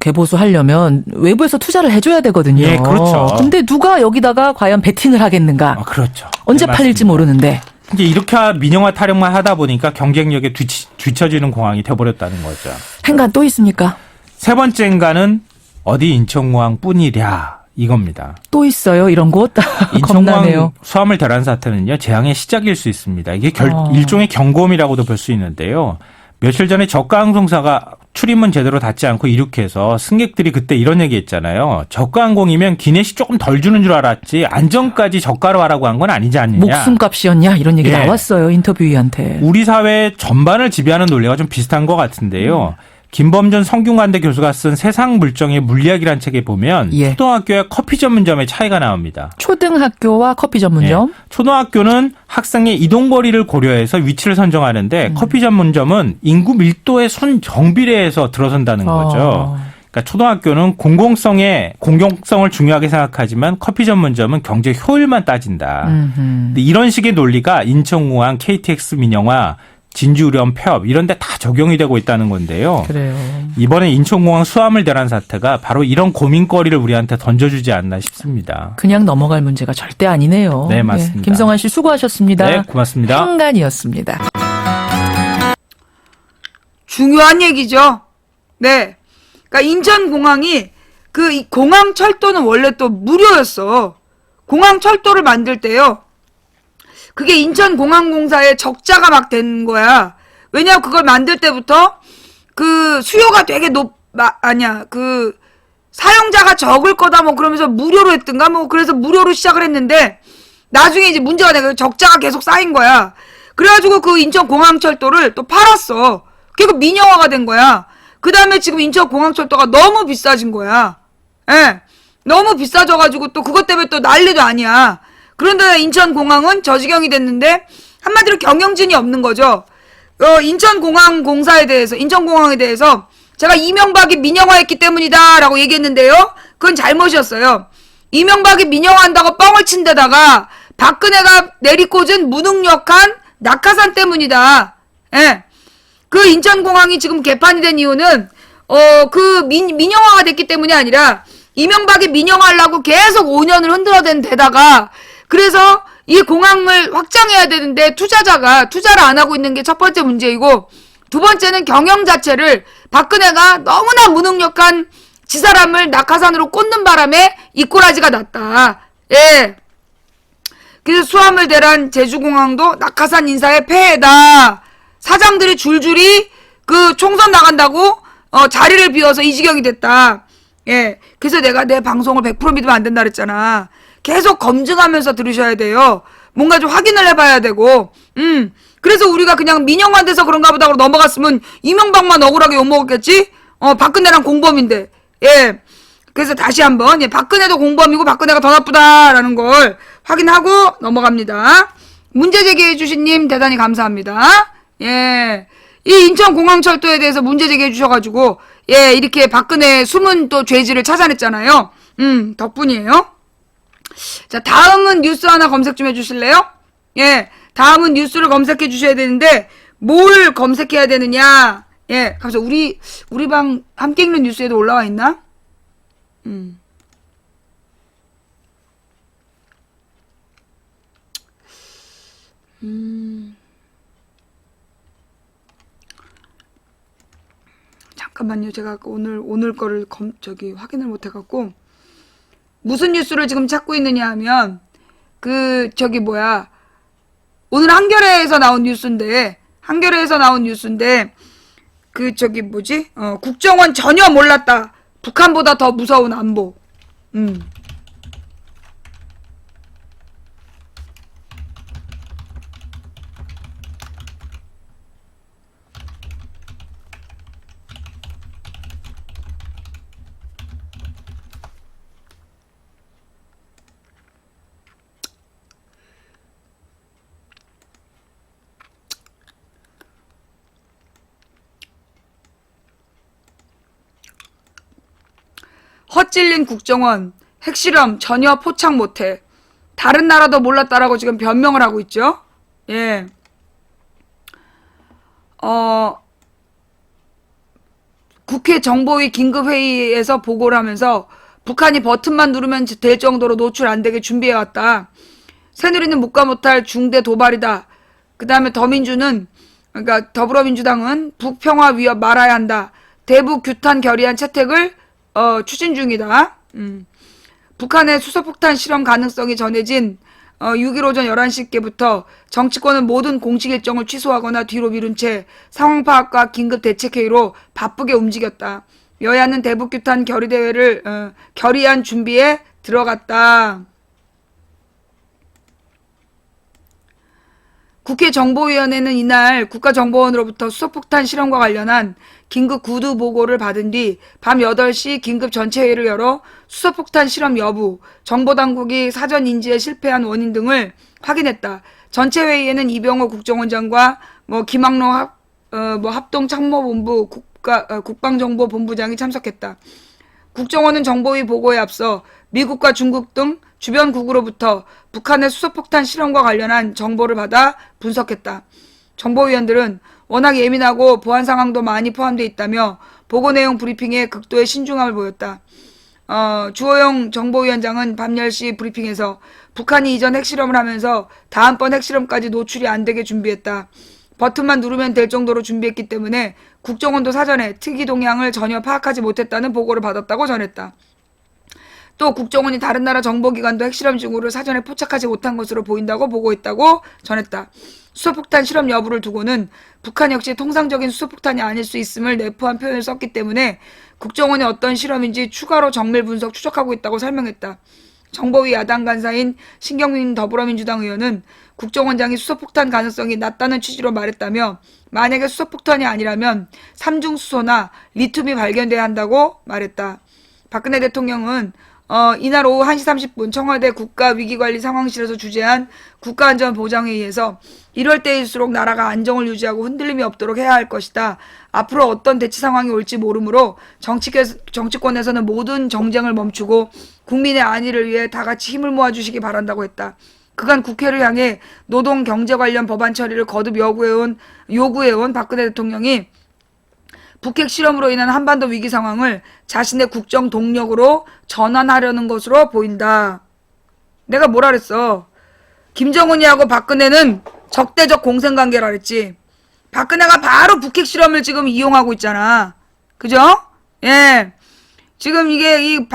개보수하려면 외부에서 투자를 해줘야 되거든요. 예, 그렇죠. 근데 누가 여기다가 과연 베팅을 하겠는가? 그렇죠. 언제 네, 팔릴지 맞습니다. 모르는데. 이제 이렇게 민영화 타령만 하다 보니까 경쟁력에 뒤처지는 공항이 돼버렸다는 거죠. 행간 또 있습니까? 세 번째 행간은 어디 인천공항뿐이랴 이겁니다. 또 있어요 이런 곳? 겁나네요. 인천공항 수화물 대란 사태는요 재앙의 시작일 수 있습니다. 이게 일종의 경고음이라고도 볼 수 있는데요. 며칠 전에 저가 항공사가 출입문 제대로 닫지 않고 이륙해서 승객들이 그때 이런 얘기했잖아요. 저가 항공이면 기내식 조금 덜 주는 줄 알았지 안전까지 저가로 하라고 한 건 아니지 않느냐. 목숨값이었냐 이런 얘기 예. 나왔어요 인터뷰이한테. 우리 사회 전반을 지배하는 논리가 좀 비슷한 것 같은데요. 김범준 성균관대 교수가 쓴 세상 물정의 물리학이라는 책에 보면 예. 초등학교와 커피 전문점의 차이가 나옵니다. 초등학교와 커피 전문점. 예. 초등학교는 학생의 이동 거리를 고려해서 위치를 선정하는데 커피 전문점은 인구 밀도의 순 정비례해서 들어선다는 거죠. 그러니까 초등학교는 공공성을 중요하게 생각하지만 커피 전문점은 경제 효율만 따진다. 근데 이런 식의 논리가 인천공항, KTX 민영화, 진주우령 폐업 이런 데 다 적용이 되고 있다는 건데요. 그래요. 이번에 인천공항 수화물 대란 사태가 바로 이런 고민거리를 우리한테 던져주지 않나 싶습니다. 그냥 넘어갈 문제가 절대 아니네요. 네, 맞습니다. 김성환 씨 수고하셨습니다. 네, 고맙습니다. 한간이었습니다. 중요한 얘기죠. 네. 그러니까 인천공항이 이 공항 철도는 원래 또 무료였어. 공항 철도를 만들 때요. 그게 인천공항공사에 적자가 막 된 거야. 왜냐면 그걸 만들 때부터 수요가 되게 사용자가 적을 거다 그러면서 무료로 했든가 그래서 무료로 시작을 했는데 나중에 이제 문제가 되고 적자가 계속 쌓인 거야. 그래가지고 그 인천공항철도를 또 팔았어. 결국 민영화가 된 거야. 그 다음에 지금 인천공항철도가 너무 비싸진 거야. 예. 너무 비싸져가지고 또 그것 때문에 또 난리도 아니야. 그런데 인천공항은 저지경이 됐는데 한마디로 경영진이 없는 거죠. 인천공항에 대해서 제가 이명박이 민영화했기 때문이다 라고 얘기했는데요. 그건 잘못이었어요. 이명박이 민영화한다고 뻥을 친 데다가 박근혜가 내리꽂은 무능력한 낙하산 때문이다. 예. 그 인천공항이 지금 개판이 된 이유는 민영화가 됐기 때문이 아니라 이명박이 민영화하려고 계속 5년을 흔들어댄 데다가 그래서 이 공항을 확장해야 되는데 투자를 안 하고 있는 게 첫 번째 문제이고 두 번째는 경영 자체를 박근혜가 너무나 무능력한 지사람을 낙하산으로 꽂는 바람에 이 꼬라지가 났다. 예. 그래서 수화물 대란 제주공항도 낙하산 인사의 폐해다. 사장들이 줄줄이 총선 나간다고 자리를 비워서 이 지경이 됐다. 예. 그래서 내가 내 방송을 100% 믿으면 안 된다 그랬잖아. 계속 검증하면서 들으셔야 돼요. 뭔가 좀 확인을 해봐야 되고. 그래서 우리가 그냥 민영화돼서 그런가 보다 하고 넘어갔으면 이명박만 억울하게 욕먹었겠지? 박근혜랑 공범인데. 예. 그래서 다시 한번, 박근혜도 공범이고 박근혜가 더 나쁘다라는 걸 확인하고 넘어갑니다. 문제 제기해주신 님 대단히 감사합니다. 예. 이 인천공항철도에 대해서 문제 제기해 주셔가지고, 이렇게 박근혜 숨은 또 죄질을 찾아냈잖아요. 덕분이에요. 자, 다음은 뉴스 하나 검색 좀 해주실래요? 예, 다음은 뉴스를 검색해 주셔야 되는데 뭘 검색해야 되느냐? 예, 가서 우리 방 함께 읽는 뉴스에도 올라와 있나? 잠깐만요. 제가 오늘 거를 확인을 못 해갖고 무슨 뉴스를 지금 찾고 있느냐 하면 오늘 한겨레에서 나온 뉴스인데 국정원 전혀 몰랐다. 북한보다 더 무서운 안보. 찔린 국정원 핵실험 전혀 포착 못해. 다른 나라도 몰랐다라고 지금 변명을 하고 있죠. 예. 국회 정보위 긴급회의에서 보고를 하면서 북한이 버튼만 누르면 될 정도로 노출 안 되게 준비해왔다. 새누리는 묵과 못할 중대 도발이다. 그 다음에 그러니까 더불어민주당은 북평화 위협 말아야 한다. 대북 규탄 결의안 채택을 추진 중이다. 북한의 수소폭탄 실험 가능성이 전해진 6일 오전 11시께부터 정치권은 모든 공식 일정을 취소하거나 뒤로 미룬 채 상황 파악과 긴급 대책회의로 바쁘게 움직였다. 여야는 대북 규탄 결의안 준비에 들어갔다. 국회 정보위원회는 이날 국가정보원으로부터 수소폭탄 실험과 관련한 긴급 구두 보고를 받은 뒤 밤 8시 긴급 전체회의를 열어 수소폭탄 실험 여부, 정보당국이 사전 인지에 실패한 원인 등을 확인했다. 전체회의에는 이병호 국정원장과 김학로 합동참모본부 국방정보본부장이 참석했다. 국정원은 정보위 보고에 앞서 미국과 중국 등 주변국으로부터 북한의 수소폭탄 실험과 관련한 정보를 받아 분석했다. 정보위원들은 워낙 예민하고 보안 상황도 많이 포함되어 있다며 보고 내용 브리핑에 극도의 신중함을 보였다. 주호영 정보위원장은 밤 10시 브리핑에서 북한이 이전 핵실험을 하면서 다음번 핵실험까지 노출이 안 되게 준비했다. 버튼만 누르면 될 정도로 준비했기 때문에 국정원도 사전에 특이 동향을 전혀 파악하지 못했다는 보고를 받았다고 전했다. 또 국정원이 다른 나라 정보기관도 핵실험 징후를 사전에 포착하지 못한 것으로 보인다고 보고했다고 전했다. 수소폭탄 실험 여부를 두고는 북한 역시 통상적인 수소폭탄이 아닐 수 있음을 내포한 표현을 썼기 때문에 국정원이 어떤 실험인지 추가로 정밀 분석 추적하고 있다고 설명했다. 정보위 야당 간사인 신경민 더불어민주당 의원은 국정원장이 수소폭탄 가능성이 낮다는 취지로 말했다며 만약에 수소폭탄이 아니라면 삼중수소나 리튬이 발견돼야 한다고 말했다. 박근혜 대통령은 이날 오후 1시 30분 청와대 국가위기관리상황실에서 주재한 국가안전보장회의에서 이럴 때일수록 나라가 안정을 유지하고 흔들림이 없도록 해야 할 것이다. 앞으로 어떤 대치 상황이 올지 모르므로 정치권에서는 모든 정쟁을 멈추고 국민의 안위를 위해 다 같이 힘을 모아주시기 바란다고 했다. 그간 국회를 향해 노동 경제 관련 법안 처리를 거듭 요구해온 박근혜 대통령이 북핵 실험으로 인한 한반도 위기 상황을 자신의 국정 동력으로 전환하려는 것으로 보인다. 내가 뭐라 그랬어? 김정은이하고 박근혜는 적대적 공생관계라 그랬지. 박근혜가 바로 북핵 실험을 지금 이용하고 있잖아. 그죠? 예. 지금 이게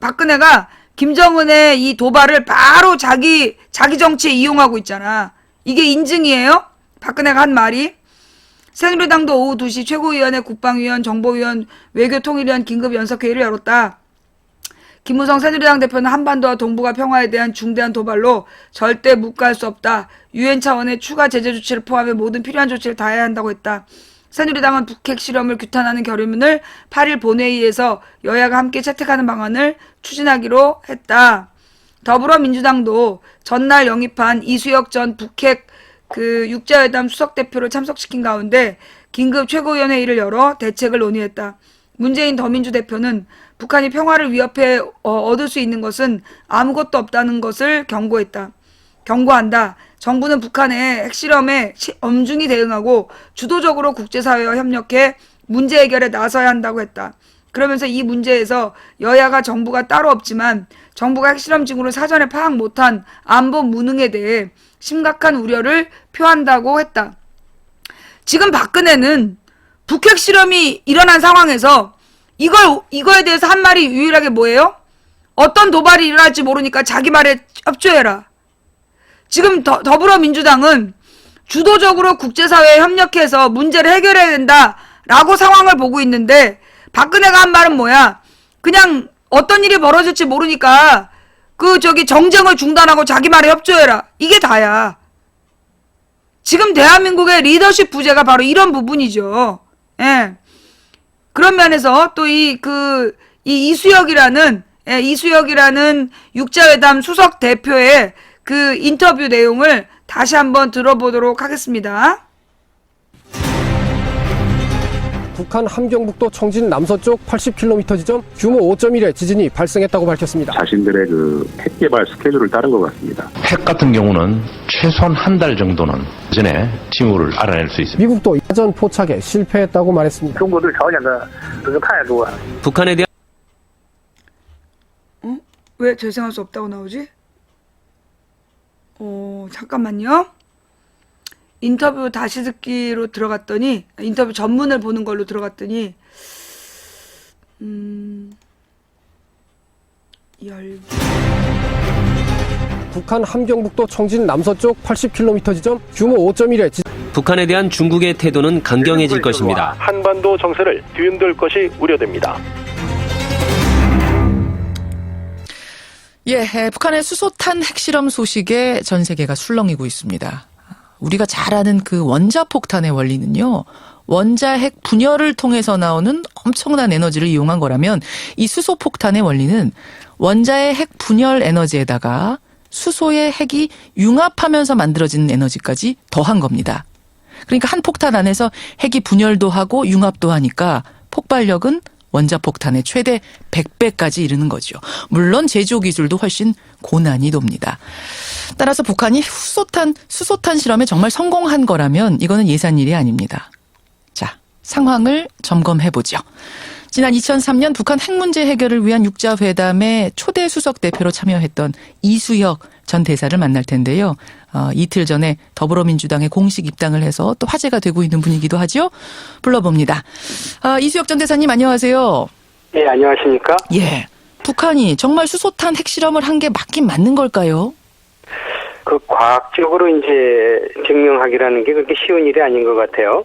박근혜가 김정은의 이 도발을 바로 자기 정치에 이용하고 있잖아. 이게 인증이에요? 박근혜가 한 말이. 새누리당도 오후 2시 최고위원회 국방위원, 정보위원, 외교통일위원 긴급연석회의를 열었다. 김무성 새누리당 대표는 한반도와 동북아 평화에 대한 중대한 도발로 절대 묵과할 수 없다. 유엔 차원의 추가 제재 조치를 포함해 모든 필요한 조치를 다해야 한다고 했다. 새누리당은 북핵 실험을 규탄하는 결의문을 8일 본회의에서 여야가 함께 채택하는 방안을 추진하기로 했다. 더불어민주당도 전날 영입한 이수혁 전 북핵 육자회담 수석대표를 참석시킨 가운데 긴급 최고위원회의를 열어 대책을 논의했다. 문재인 더민주 대표는 북한이 평화를 위협해 얻을 수 있는 것은 아무것도 없다는 것을 경고한다. 정부는 북한의 핵실험에 엄중히 대응하고 주도적으로 국제사회와 협력해 문제 해결에 나서야 한다고 했다. 그러면서 이 문제에서 여야가 정부가 따로 없지만 정부가 핵실험 징후를 사전에 파악 못한 안보 무능에 대해 심각한 우려를 표한다고 했다. 지금 박근혜는 북핵 실험이 일어난 상황에서 이거에 대해서 한 말이 유일하게 뭐예요? 어떤 도발이 일어날지 모르니까 자기 말에 협조해라. 지금 더불어민주당은 주도적으로 국제사회에 협력해서 문제를 해결해야 된다라고 상황을 보고 있는데 박근혜가 한 말은 뭐야? 그냥 어떤 일이 벌어질지 모르니까 정쟁을 중단하고 자기 말에 협조해라. 이게 다야. 지금 대한민국의 리더십 부재가 바로 이런 부분이죠. 예. 그런 면에서 또 이수혁이라는 육자회담 수석 대표의 그 인터뷰 내용을 다시 한번 들어보도록 하겠습니다. 북한 함경북도 청진 남서쪽 80km 지점 규모 5.1의 지진이 발생했다고 밝혔습니다. 자신들의 그 핵 개발 스케줄을 따른 것 같습니다. 핵 같은 경우는 최소한 한 달 정도는 전에 징후를 알아낼 수 있습니다. 미국도 야전 포착에 실패했다고 말했습니다. 북한에 대한 왜 재생할 수 없다고 나오지? 잠깐만요. 인터뷰 다시 듣기로 들어갔더니, 인터뷰 전문을 보는 걸로 들어갔더니, 북한 함경북도 청진 남서쪽 80km 지점 규모 5.1의 지진. 북한에 대한 중국의 태도는 강경해질 것입니다. 한반도 정세를 뒤흔들 것이 우려됩니다. 예, 북한의 수소탄 핵실험 소식에 전 세계가 술렁이고 있습니다. 우리가 잘 아는 그 원자폭탄의 원리는요, 원자핵 분열을 통해서 나오는 엄청난 에너지를 이용한 거라면 이 수소폭탄의 원리는 원자의 핵 분열 에너지에다가 수소의 핵이 융합하면서 만들어지는 에너지까지 더한 겁니다. 그러니까 한 폭탄 안에서 핵이 분열도 하고 융합도 하니까 폭발력은 원자폭탄의 최대 100배까지 이르는 거죠. 물론 제조 기술도 훨씬 고난이 돕니다. 따라서 북한이 수소탄 실험에 정말 성공한 거라면 이거는 예산일이 아닙니다. 자, 상황을 점검해보죠. 지난 2003년 북한 핵 문제 해결을 위한 육자회담에 초대 수석 대표로 참여했던 이수혁 전 대사를 만날 텐데요. 이틀 전에 더불어민주당에 공식 입당을 해서 또 화제가 되고 있는 분이기도 하죠. 불러봅니다. 이수혁 전 대사님 안녕하세요. 예, 안녕하십니까? 예. 북한이 정말 수소탄 핵실험을 한 게 맞긴 맞는 걸까요? 그 과학적으로 이제 증명하기라는 게 그렇게 쉬운 일이 아닌 것 같아요.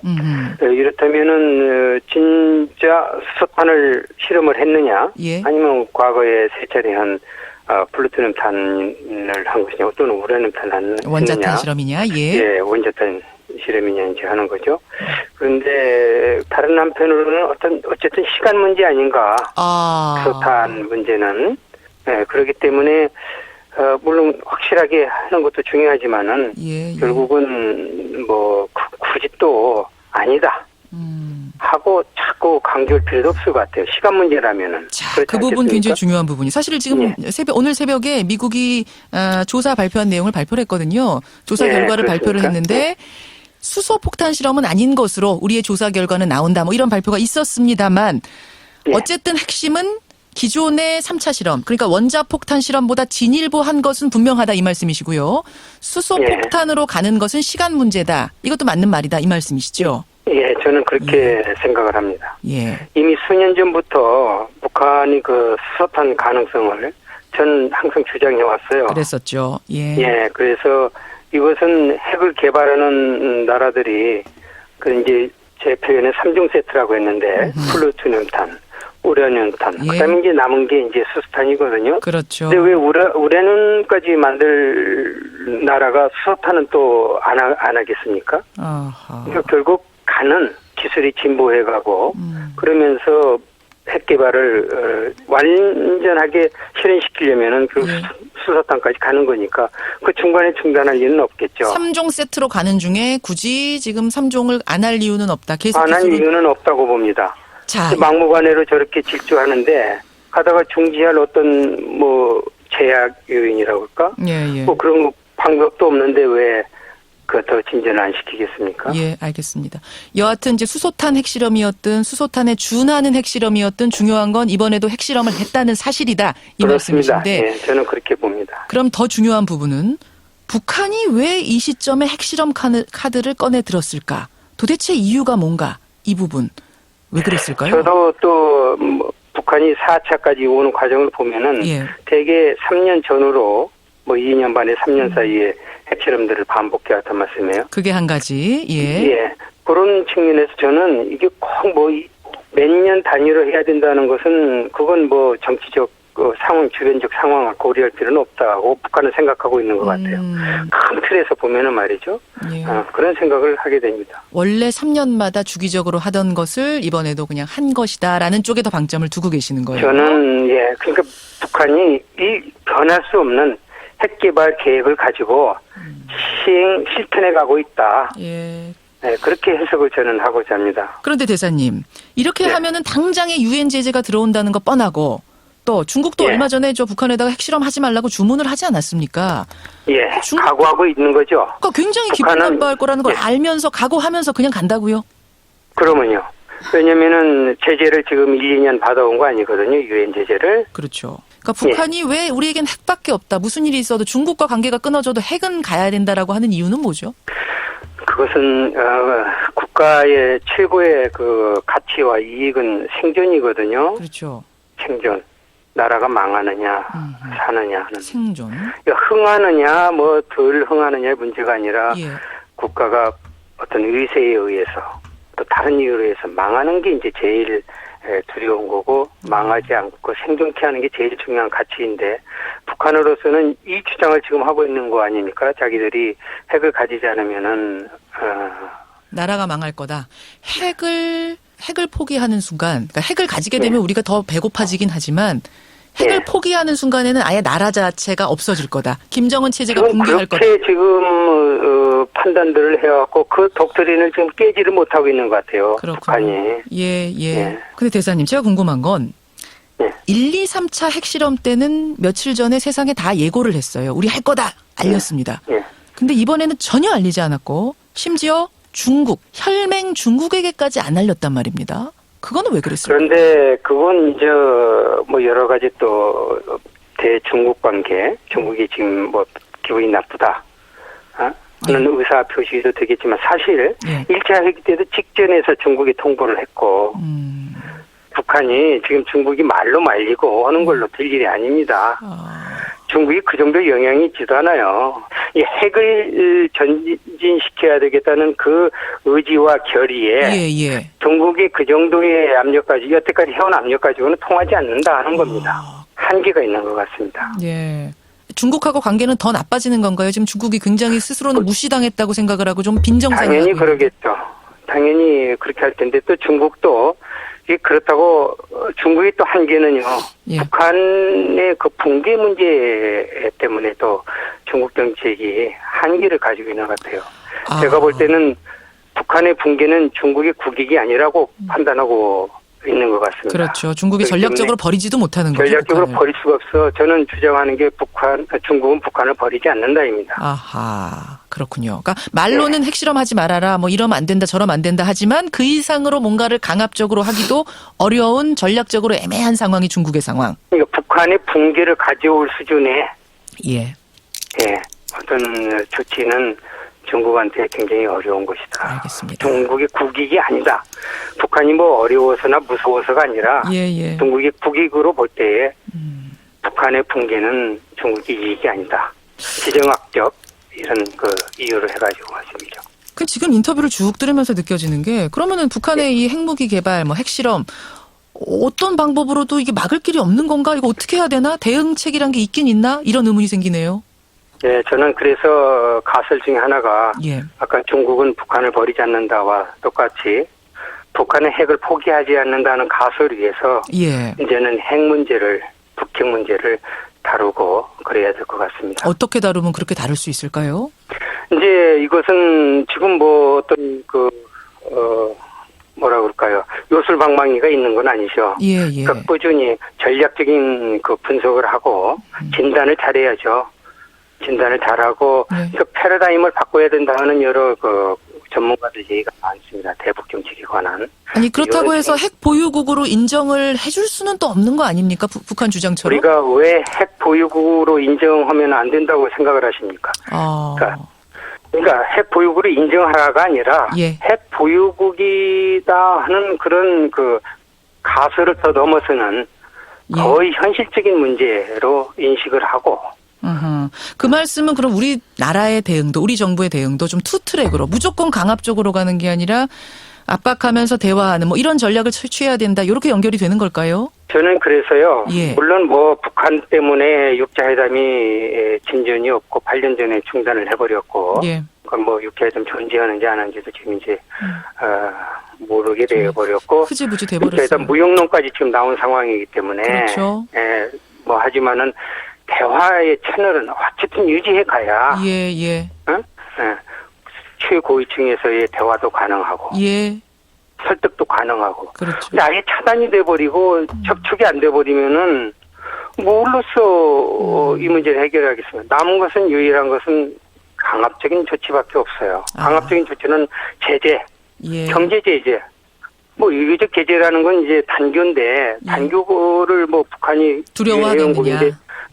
이렇다면은 진짜 수소탄을 실험을 했느냐, 예. 아니면 과거에 세 차례 한 플루토늄탄을 한 것이냐, 또는 우라늄탄을 했느냐. 원자탄 실험이냐? 예. 예, 원자탄 실험이냐 이제 하는 거죠. 그런데 다른 한편으로는 어쨌든 시간 문제 아닌가. 수소탄 문제는. 예, 그렇기 때문에 물론 확실하게 하는 것도 중요하지만은 예. 결국은 뭐 굳이 또 아니다 하고 자꾸 강조할 필요도 없을 것 같아요. 시간 문제라면은. 자, 그 부분 굉장히 중요한 부분이 사실 지금 오늘 새벽에 미국이 조사 발표한 내용을 발표를 했거든요. 조사 결과를 발표를 했는데 수소폭탄 실험은 아닌 것으로 우리의 조사 결과는 나온다. 뭐 이런 발표가 있었습니다만 어쨌든 핵심은 기존의 3차 실험, 그러니까 원자폭탄 실험보다 진일보한 것은 분명하다 이 말씀이시고요. 수소폭탄으로 가는 것은 시간 문제다. 이것도 맞는 말이다 이 말씀이시죠? 예, 저는 그렇게 생각을 합니다. 예. 이미 수년 전부터 북한이 그 수소탄 가능성을 전 항상 주장해 왔어요. 그랬었죠. 예. 예, 그래서 이것은 핵을 개발하는 나라들이 그 이제 제 표현에 3중 세트라고 했는데 플루토늄탄, 우라늄탄, 예. 그다음에 이제 남은 게 이제 수소탄이거든요. 그렇죠. 근데 왜 우라늄까지 만들 나라가 수소탄은 또 안 하겠습니까? 아하. 그러니까 결국 가는 기술이 진보해가고 그러면서 핵 개발을 완전하게 실현시키려면은 그 수소탄까지 가는 거니까 그 중간에 중단할 이유는 없겠죠. 3종 세트로 가는 중에 굳이 지금 3종을 안 할 이유는 없다. 계속 안 할 이유는 없다고 봅니다. 자, 막무가내로 저렇게 질주하는데 가다가 중지할 어떤 뭐 제약 요인이라고 할까? 예. 뭐 그런 방법도 없는데 왜 그 더 진전을 안 시키겠습니까? 예, 알겠습니다. 여하튼 이제 수소탄 핵실험이었든 수소탄에 준하는 핵실험이었든 중요한 건 이번에도 핵실험을 했다는 사실이다. 이 그렇습니다. 말씀이신데. 예, 저는 그렇게 봅니다. 그럼 더 중요한 부분은 북한이 왜 이 시점에 핵실험 카드를 꺼내 들었을까? 도대체 이유가 뭔가? 이 부분. 왜 그랬을까요? 저도 또 뭐 북한이 4차까지 오는 과정을 보면은 대개 3년 전후로 뭐 2년 반에 3년 사이에 핵실험들을 반복해왔단 말씀이에요. 그게 한 가지. 예. 그런 측면에서 저는 이게 꼭 뭐 몇 년 단위로 해야 된다는 것은 그건 뭐 정치적 상황, 주변적 상황을 고려할 필요는 없다고 북한은 생각하고 있는 것 같아요. 큰 틀에서 보면은 말이죠. 그런 생각을 하게 됩니다. 원래 3년마다 주기적으로 하던 것을 이번에도 그냥 한 것이다라는 쪽에 더 방점을 두고 계시는 거예요. 저는 그러니까 북한이 이 변할 수 없는 핵 개발 계획을 가지고 실천해 가고 있다. 예. 네, 그렇게 해석을 저는 하고자 합니다. 그런데 대사님, 이렇게 네. 하면은 당장에 유엔 제재가 들어온다는 거 뻔하고 또 중국도 예. 얼마 전에 저 북한에다가 핵실험 하지 말라고 주문을 하지 않았습니까? 예, 중국- 각오하고 있는 거죠. 그러니까 굉장히 기분 북한은- 나빠할 거라는 걸 예. 알면서 각오하면서 그냥 간다고요? 그러면요. 왜냐면은 제재를 지금 1, 2년 받아온 거 아니거든요. 유엔 제재를. 그렇죠. 그러니까 북한이 왜 우리에겐 핵밖에 없다. 무슨 일이 있어도 중국과 관계가 끊어져도 핵은 가야 된다라고 하는 이유는 뭐죠? 그것은 국가의 최고의 그 가치와 이익은 생존이거든요. 그렇죠. 생존. 나라가 망하느냐, 사느냐 하는. 생존. 그러니까 흥하느냐, 뭐 덜 흥하느냐의 문제가 아니라 예. 국가가 어떤 의세에 의해서 또 다른 이유로 해서 망하는 게 이제 제일 두려운 거고 망하지 않고 생존케 하는 게 제일 중요한 가치인데 북한으로서는 이 주장을 지금 하고 있는 거 아닙니까? 자기들이 핵을 가지지 않으면은 나라가 망할 거다. 핵을 포기하는 순간, 그러니까 핵을 가지게 되면 우리가 더 배고파지긴 하지만 핵을 예. 포기하는 순간에는 아예 나라 자체가 없어질 거다. 김정은 체제가 지금 붕괴할 거다. 그렇게 지금 판단들을 해왔고 그 독트린을 지금 깨지를 못하고 있는 것 같아요. 그렇군요. 북한이. 예. 예. 근데 대사님, 제가 궁금한 건 예. 1, 2, 3차 핵실험 때는 며칠 전에 세상에 다 예고를 했어요. 우리 할 거다. 알렸습니다. 예. 근데 이번에는 전혀 알리지 않았고 심지어 중국, 혈맹 중국에게까지 안 알렸단 말입니다. 그거는 왜 그랬을까요? 그런데 그건 이제 뭐 여러 가지 또 대중국 관계, 중국이 지금 뭐 기분이 나쁘다 하는 의사 표시도 되겠지만 사실 예. 1차 회기 때도 직전에서 중국이 통보를 했고 북한이 지금 중국이 말로 말리고 하는 걸로 될 일이 아닙니다. 중국이 그 정도 영향이 있지도 않아요. 이 핵을 전진시켜야 되겠다는 그 의지와 결의에 예. 중국이 그 정도의 압력까지 여태까지 해온 압력까지는 통하지 않는다 하는 겁니다. 한계가 있는 것 같습니다. 예. 중국하고 관계는 더 나빠지는 건가요? 지금 중국이 굉장히 스스로는 무시당했다고 생각을 하고 좀 빈정상하고 당연히 그러겠죠. 당연히 그렇게 할 텐데 또 중국도 이게 그렇다고 중국이 또 한계는요. 예. 북한의 그 붕괴 문제 때문에 또 중국 정책이 한계를 가지고 있는 것 같아요. 제가 볼 때는 북한의 붕괴는 중국의 국익이 아니라고 판단하고 있는 것 같습니다. 그렇죠. 중국이 그렇기 전략적으로 때문에 버리지도 못하는 거죠. 전략적으로 북한을. 버릴 수가 없어. 저는 주장하는 게 중국은 북한을 버리지 않는다입니다. 아하, 그렇군요. 그러니까 말로는 핵실험하지 말아라, 뭐 이러면 안 된다, 저러면 안 된다 하지만 그 이상으로 뭔가를 강압적으로 하기도 어려운 전략적으로 애매한 상황이 중국의 상황. 그러니까 북한의 붕괴를 가져올 수준의 예. 어떤 조치는 중국한테 굉장히 어려운 것이다. 알겠습니다. 중국의 국익이 아니다. 북한이 뭐 어려워서나 무서워서가 아니라 예. 중국의 국익으로 볼 때에 북한의 붕괴는 중국의 이익이 아니다. 지정학적 이런 그 이유를 해가지고 말씀이죠. 그 지금 인터뷰를 쭉 들으면서 느껴지는 게 그러면은 북한의 이 핵무기 개발, 뭐 핵실험 어떤 방법으로도 이게 막을 길이 없는 건가? 이거 어떻게 해야 되나? 대응책이란 게 있긴 있나? 이런 의문이 생기네요. 예, 저는 그래서 가설 중에 하나가 예. 아까 중국은 북한을 버리지 않는다와 똑같이 북한의 핵을 포기하지 않는다는 가설 위에서 예. 이제는 핵 문제를 북핵 문제를 다루고 그래야 될 것 같습니다. 어떻게 다루면 그렇게 다룰 수 있을까요? 이제 이것은 지금 뭐 어떤 뭐라 그럴까요? 요술방망이가 있는 건 아니죠. 예. 그러니까 꾸준히 전략적인 그 분석을 하고 진단을 잘해야죠. 진단을 잘하고 네. 그 패러다임을 바꿔야 된다는 여러 그 전문가들 얘기가 많습니다. 대북 정책에 관한. 아니 그렇다고 해서 핵 보유국으로 인정을 해줄 수는 또 없는 거 아닙니까? 북한 주장처럼? 우리가 왜 핵 보유국으로 인정하면 안 된다고 생각을 하십니까? 그러니까 핵 보유국으로 인정하라가 아니라 예. 핵 보유국이다 하는 그런 그 가설을 더 넘어서는 거의 현실적인 문제로 인식을 하고 그 말씀은 그럼 우리 나라의 대응도 우리 정부의 대응도 좀 투트랙으로 무조건 강압적으로 가는 게 아니라 압박하면서 대화하는 뭐 이런 전략을 취해야 된다. 이렇게 연결이 되는 걸까요? 저는 그래서요. 예. 물론 뭐 북한 때문에 육자회담이 진전이 없고 8년 전에 중단을 해버렸고 예. 뭐 육자회담 존재하는지 안 하는지도 지금 이제 모르게 되어버렸고 흐지부지 돼버렸어요. 육자회담 무용론까지 지금 나온 상황이기 때문에 그렇죠. 뭐 하지만은 대화의 채널은 어쨌든 유지해 가야 예. 최고위층에서의 대화도 가능하고 예, 설득도 가능하고. 그렇죠. 근데 아예 차단이 돼버리고 접촉이 안 돼버리면은 뭘로써 이 문제를 해결하겠습니까? 남은 것은 유일한 것은 강압적인 조치밖에 없어요. 강압적인 조치는 제재, 예. 경제 제재. 뭐 유교적 제재라는 건 이제 단교인데 단교를 뭐 북한이 두려워하겠느냐.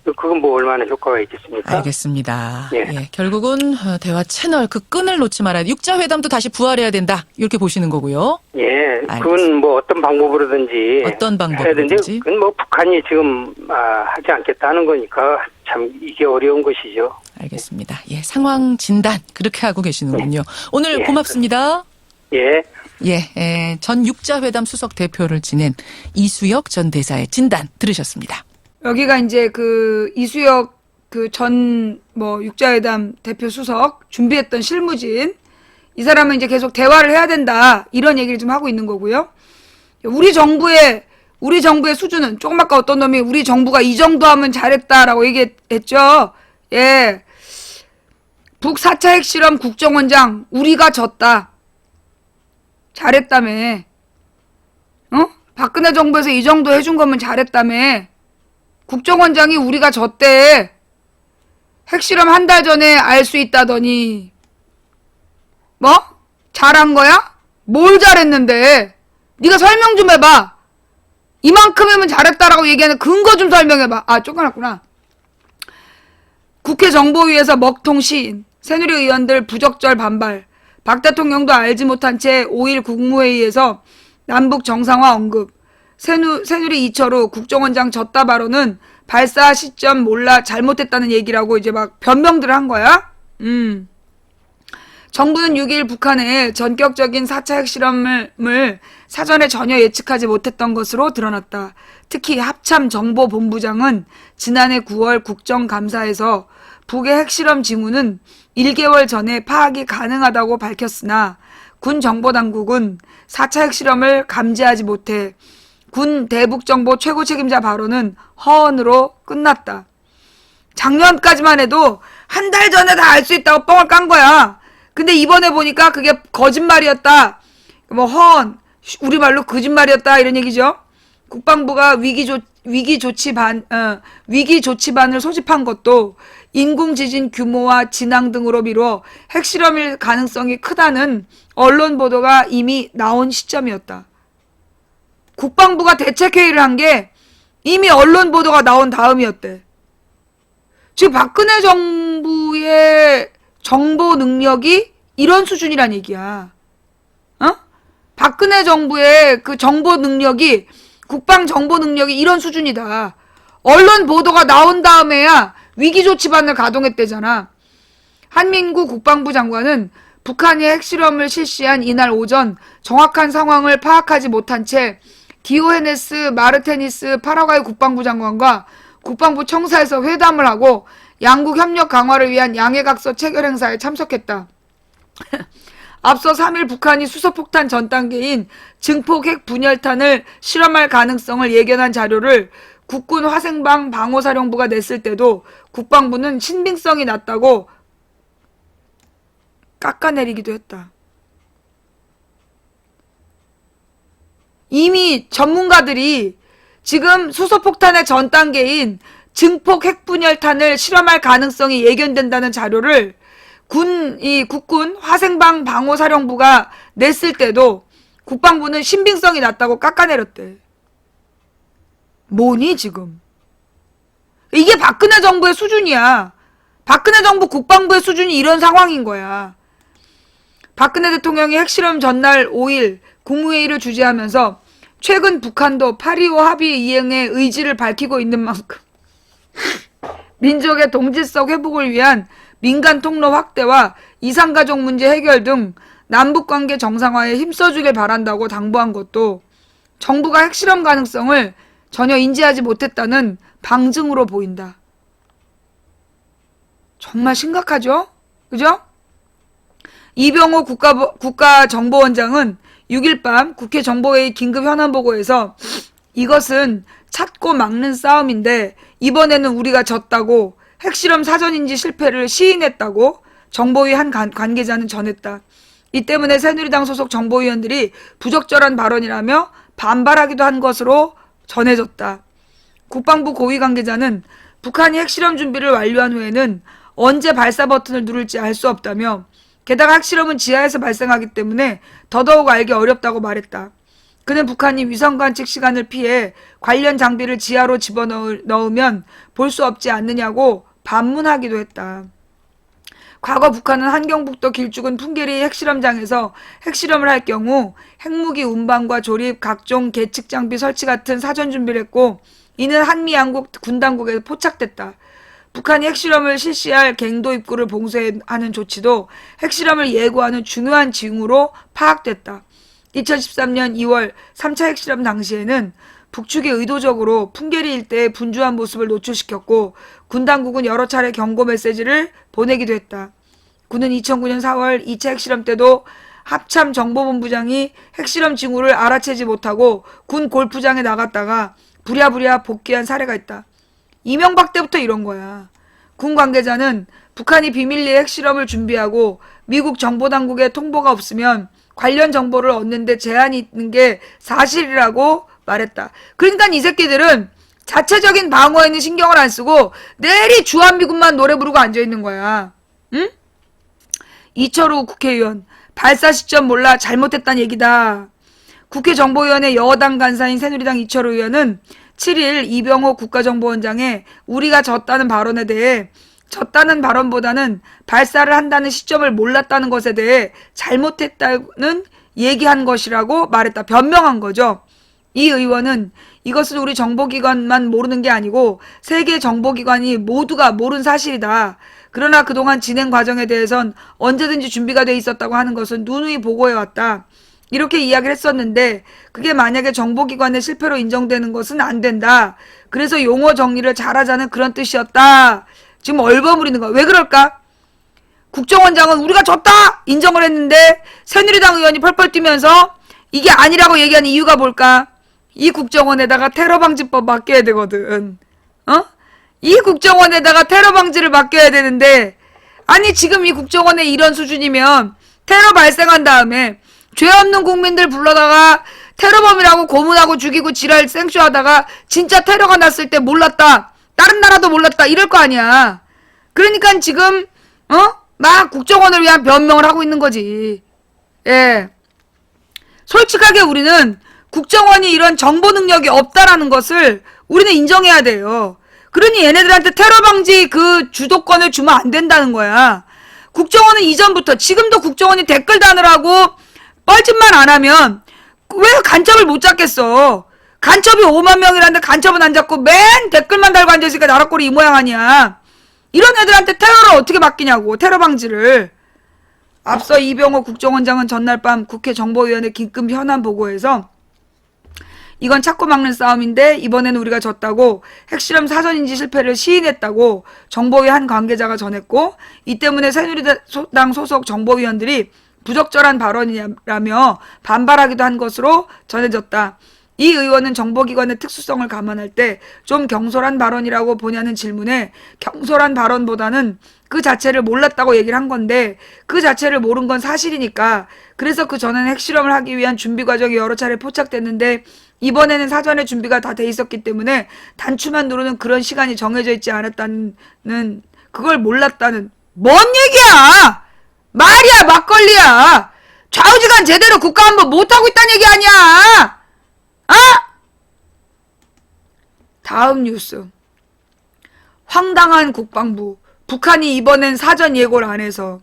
그건 뭐 얼마나 효과가 있겠습니까? 알겠습니다. 예. 예, 결국은 대화 채널 그 끈을 놓지 말아야 돼. 육자회담도 다시 부활해야 된다. 이렇게 보시는 거고요. 예, 알겠습니다. 그건 뭐 어떤 방법으로든지 어떤 해야 되는데 방법이든지. 그건 뭐 북한이 지금 하지 않겠다는 거니까 참 이게 어려운 것이죠. 알겠습니다. 예, 상황 진단 그렇게 하고 계시는군요. 오늘 예. 고맙습니다. 예. 예, 전 육자회담 수석 대표를 지낸 이수혁 전 대사의 진단 들으셨습니다. 여기가 이제 그 이수혁 그 전 뭐 육자회담 대표 수석 준비했던 실무진, 이 사람은 이제 계속 대화를 해야 된다 이런 얘기를 좀 하고 있는 거고요. 우리 정부의 수준은, 조금 아까 어떤 놈이 우리 정부가 이 정도 하면 잘했다라고 얘기했죠. 예, 북 4차 핵실험 국정원장 우리가 졌다. 잘했다며. 박근혜 정부에서 이 정도 해준 거면 잘했다며. 국정원장이 우리가 졌대. 핵실험 한 달 전에 알 수 있다더니. 뭐? 잘한 거야? 뭘 잘했는데? 네가 설명 좀 해봐. 이만큼이면 잘했다라고 얘기하는 근거 좀 설명해봐. 아, 쫓겨났구나. 국회 정보위에서 먹통 시인, 새누리 의원들 부적절 반발, 박 대통령도 알지 못한 채 5일 국무회의에서 남북 정상화 언급, 새누리 이철우 국정원장 졌다 발언은 발사 시점 몰라 잘못했다는 얘기라고 이제 막 변명들을 한 거야. 정부는 6일 북한의 전격적인 4차 핵실험을 사전에 전혀 예측하지 못했던 것으로 드러났다. 특히 합참 정보본부장은 지난해 9월 국정감사에서 북의 핵실험 징후는 1개월 전에 파악이 가능하다고 밝혔으나 군 정보당국은 4차 핵실험을 감지하지 못해 군 대북정보 최고 책임자 발언은 허언으로 끝났다. 작년까지만 해도 한 달 전에 다 알 수 있다고 뻥을 깐 거야. 근데 이번에 보니까 그게 거짓말이었다. 뭐 허언, 우리말로 거짓말이었다 이런 얘기죠. 국방부가 위기 조치반을 소집한 것도 인공지진 규모와 진앙 등으로 미뤄 핵실험일 가능성이 크다는 언론 보도가 이미 나온 시점이었다. 국방부가 대책회의를 한 게 이미 언론 보도가 나온 다음이었대. 지금 박근혜 정부의 정보 능력이 이런 수준이란 얘기야. 박근혜 정부의 그 정보 능력이, 국방 정보 능력이 이런 수준이다. 언론 보도가 나온 다음에야 위기조치반을 가동했대잖아. 한민구 국방부 장관은 북한이 핵실험을 실시한 이날 오전 정확한 상황을 파악하지 못한 채 디오헤네스 마르테니스 파라과이 국방부 장관과 국방부 청사에서 회담을 하고 양국 협력 강화를 위한 양해각서 체결 행사에 참석했다. 앞서 3일 북한이 수소폭탄 전 단계인 증폭 핵 분열탄을 실험할 가능성을 예견한 자료를 국군 화생방 방호사령부가 냈을 때도 국방부는 신빙성이 낮다고 깎아내리기도 했다. 이미 전문가들이 지금 수소폭탄의 전 단계인 증폭 핵분열탄을 실험할 가능성이 예견된다는 자료를 국군 화생방 방호사령부가 냈을 때도 국방부는 신빙성이 낮다고 깎아내렸대. 뭐니 지금? 이게 박근혜 정부의 수준이야. 박근혜 정부 국방부의 수준이 이런 상황인 거야. 박근혜 대통령이 핵실험 전날 5일 국무회의를 주재하면서 최근 북한도 8.25 합의 이행의 의지를 밝히고 있는 만큼 민족의 동질적 회복을 위한 민간 통로 확대와 이산가족 문제 해결 등 남북관계 정상화에 힘써주길 바란다고 당부한 것도 정부가 핵실험 가능성을 전혀 인지하지 못했다는 방증으로 보인다. 정말 심각하죠? 그죠? 이병호 국가정보원장은 6일 밤 국회 정보회의 긴급 현안보고에서 이것은 찾고 막는 싸움인데 이번에는 우리가 졌다고 핵실험 사전인지 실패를 시인했다고 정보위 한 관계자는 전했다. 이 때문에 새누리당 소속 정보위원들이 부적절한 발언이라며 반발하기도 한 것으로 전해졌다. 국방부 고위 관계자는 북한이 핵실험 준비를 완료한 후에는 언제 발사 버튼을 누를지 알 수 없다며 게다가 핵실험은 지하에서 발생하기 때문에 더더욱 알기 어렵다고 말했다. 그는 북한이 위성 관측 시간을 피해 관련 장비를 지하로 집어넣으면 볼 수 없지 않느냐고 반문하기도 했다. 과거 북한은 한경북도 길쭉은 풍계리 핵실험장에서 핵실험을 할 경우 핵무기 운반과 조립, 각종 계측 장비 설치 같은 사전 준비를 했고 이는 한미 양국 군 당국에 포착됐다. 북한이 핵실험을 실시할 갱도 입구를 봉쇄하는 조치도 핵실험을 예고하는 중요한 징후로 파악됐다. 2013년 2월 3차 핵실험 당시에는 북측이 의도적으로 풍계리 일대의 분주한 모습을 노출시켰고 군 당국은 여러 차례 경고 메시지를 보내기도 했다. 군은 2009년 4월 2차 핵실험 때도 합참 정보본부장이 핵실험 징후를 알아채지 못하고 군 골프장에 나갔다가 부랴부랴 복귀한 사례가 있다. 이명박 때부터 이런 거야. 군 관계자는 북한이 비밀리에 핵실험을 준비하고 미국 정보당국에 통보가 없으면 관련 정보를 얻는데 제한이 있는 게 사실이라고 말했다. 그러니까 이 새끼들은 자체적인 방어에는 신경을 안 쓰고 내리 주한미군만 노래 부르고 앉아있는 거야. 응? 이철우 국회의원, 발사 시점 몰라 잘못했다는 얘기다. 국회 정보위원회 여당 간사인 새누리당 이철우 의원은 7일 이병호 국가정보원장의 우리가 졌다는 발언에 대해 졌다는 발언보다는 발사를 한다는 시점을 몰랐다는 것에 대해 잘못했다는 얘기한 것이라고 말했다. 변명한 거죠. 이 의원은 이것은 우리 정보기관만 모르는 게 아니고 세계 정보기관이 모두가 모른 사실이다. 그러나 그동안 진행 과정에 대해선 언제든지 준비가 돼 있었다고 하는 것은 누누이 보고해왔다. 이렇게 이야기를 했었는데 그게 만약에 정보기관의 실패로 인정되는 것은 안 된다. 그래서 용어 정리를 잘하자는 그런 뜻이었다. 지금 얼버무리는 거야. 왜 그럴까? 국정원장은 우리가 졌다! 인정을 했는데 새누리당 의원이 펄펄 뛰면서 이게 아니라고 얘기하는 이유가 뭘까? 이 국정원에다가 테러방지법 맡겨야 되거든. 이 국정원에다가 테러방지를 맡겨야 되는데 아니 지금 이 국정원에 이런 수준이면 테러 발생한 다음에 죄 없는 국민들 불러다가 테러범이라고 고문하고 죽이고 지랄 생쇼하다가 진짜 테러가 났을 때 몰랐다. 다른 나라도 몰랐다. 이럴 거 아니야. 그러니까 지금 막 국정원을 위한 변명을 하고 있는 거지. 예. 솔직하게 우리는 국정원이 이런 정보 능력이 없다라는 것을 우리는 인정해야 돼요. 그러니 얘네들한테 테러 방지 그 주도권을 주면 안 된다는 거야. 국정원은 이전부터 지금도 국정원이 댓글 다느라고 뻘짓만 안 하면 왜 간첩을 못 잡겠어. 간첩이 5만 명이라는데 간첩은 안 잡고 맨 댓글만 달고 앉아있으니까 나라 꼴이 이 모양 아니야. 이런 애들한테 테러를 어떻게 맡기냐고. 테러 방지를. 앞서 이병호 국정원장은 전날 밤 국회 정보위원회 긴급 현안 보고에서 이건 찾고 막는 싸움인데 이번에는 우리가 졌다고 핵실험 사전인지 실패를 시인했다고 정보위 한 관계자가 전했고 이 때문에 새누리당 소속 정보위원들이 부적절한 발언이라며 반발하기도 한 것으로 전해졌다. 이 의원은 정보기관의 특수성을 감안할 때 좀 경솔한 발언이라고 보냐는 질문에 경솔한 발언보다는 그 자체를 몰랐다고 얘기를 한 건데 그 자체를 모른 건 사실이니까 그래서 그 전에는 핵실험을 하기 위한 준비 과정이 여러 차례 포착됐는데 이번에는 사전에 준비가 다 돼 있었기 때문에 단추만 누르는 그런 시간이 정해져 있지 않았다는 그걸 몰랐다는 뭔 얘기야? 말이야 막걸리야. 좌우지간 제대로 국가안보 못하고 있다는 얘기 아니야. 다음 뉴스. 황당한 국방부. 북한이 이번엔 사전 예고를 안 해서.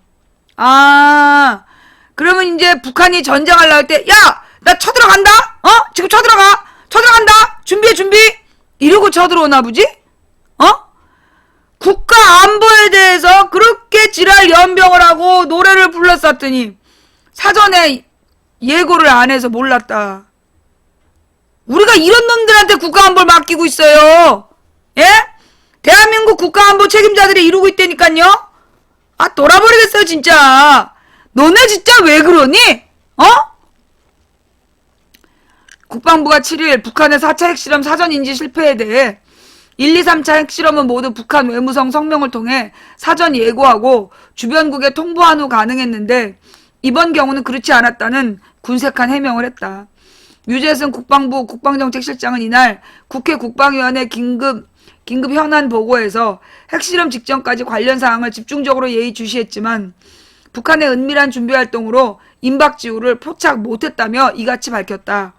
그러면 이제 북한이 전쟁하려고 할 때 야! 나 쳐들어간다? 지금 쳐들어가! 쳐들어간다! 준비해 준비! 이러고 쳐들어오나 보지? 국가 안보에 대해서 그렇게 지랄 연병을 하고 노래를 불렀었더니 사전에 예고를 안 해서 몰랐다. 우리가 이런 놈들한테 국가 안보를 맡기고 있어요. 예? 대한민국 국가 안보 책임자들이 이러고 있다니까요. 돌아버리겠어요 진짜. 너네 진짜 왜 그러니? 국방부가 7일 북한의 4차 핵실험 사전인지 실패에 대해 1, 2, 3차 핵실험은 모두 북한 외무성 성명을 통해 사전 예고하고 주변국에 통보한 후 가능했는데 이번 경우는 그렇지 않았다는 군색한 해명을 했다. 유재승 국방부 국방정책실장은 이날 국회 국방위원회 긴급 현안 보고에서 핵실험 직전까지 관련 사항을 집중적으로 예의주시했지만 북한의 은밀한 준비 활동으로 임박지후를 포착 못했다며 이같이 밝혔다.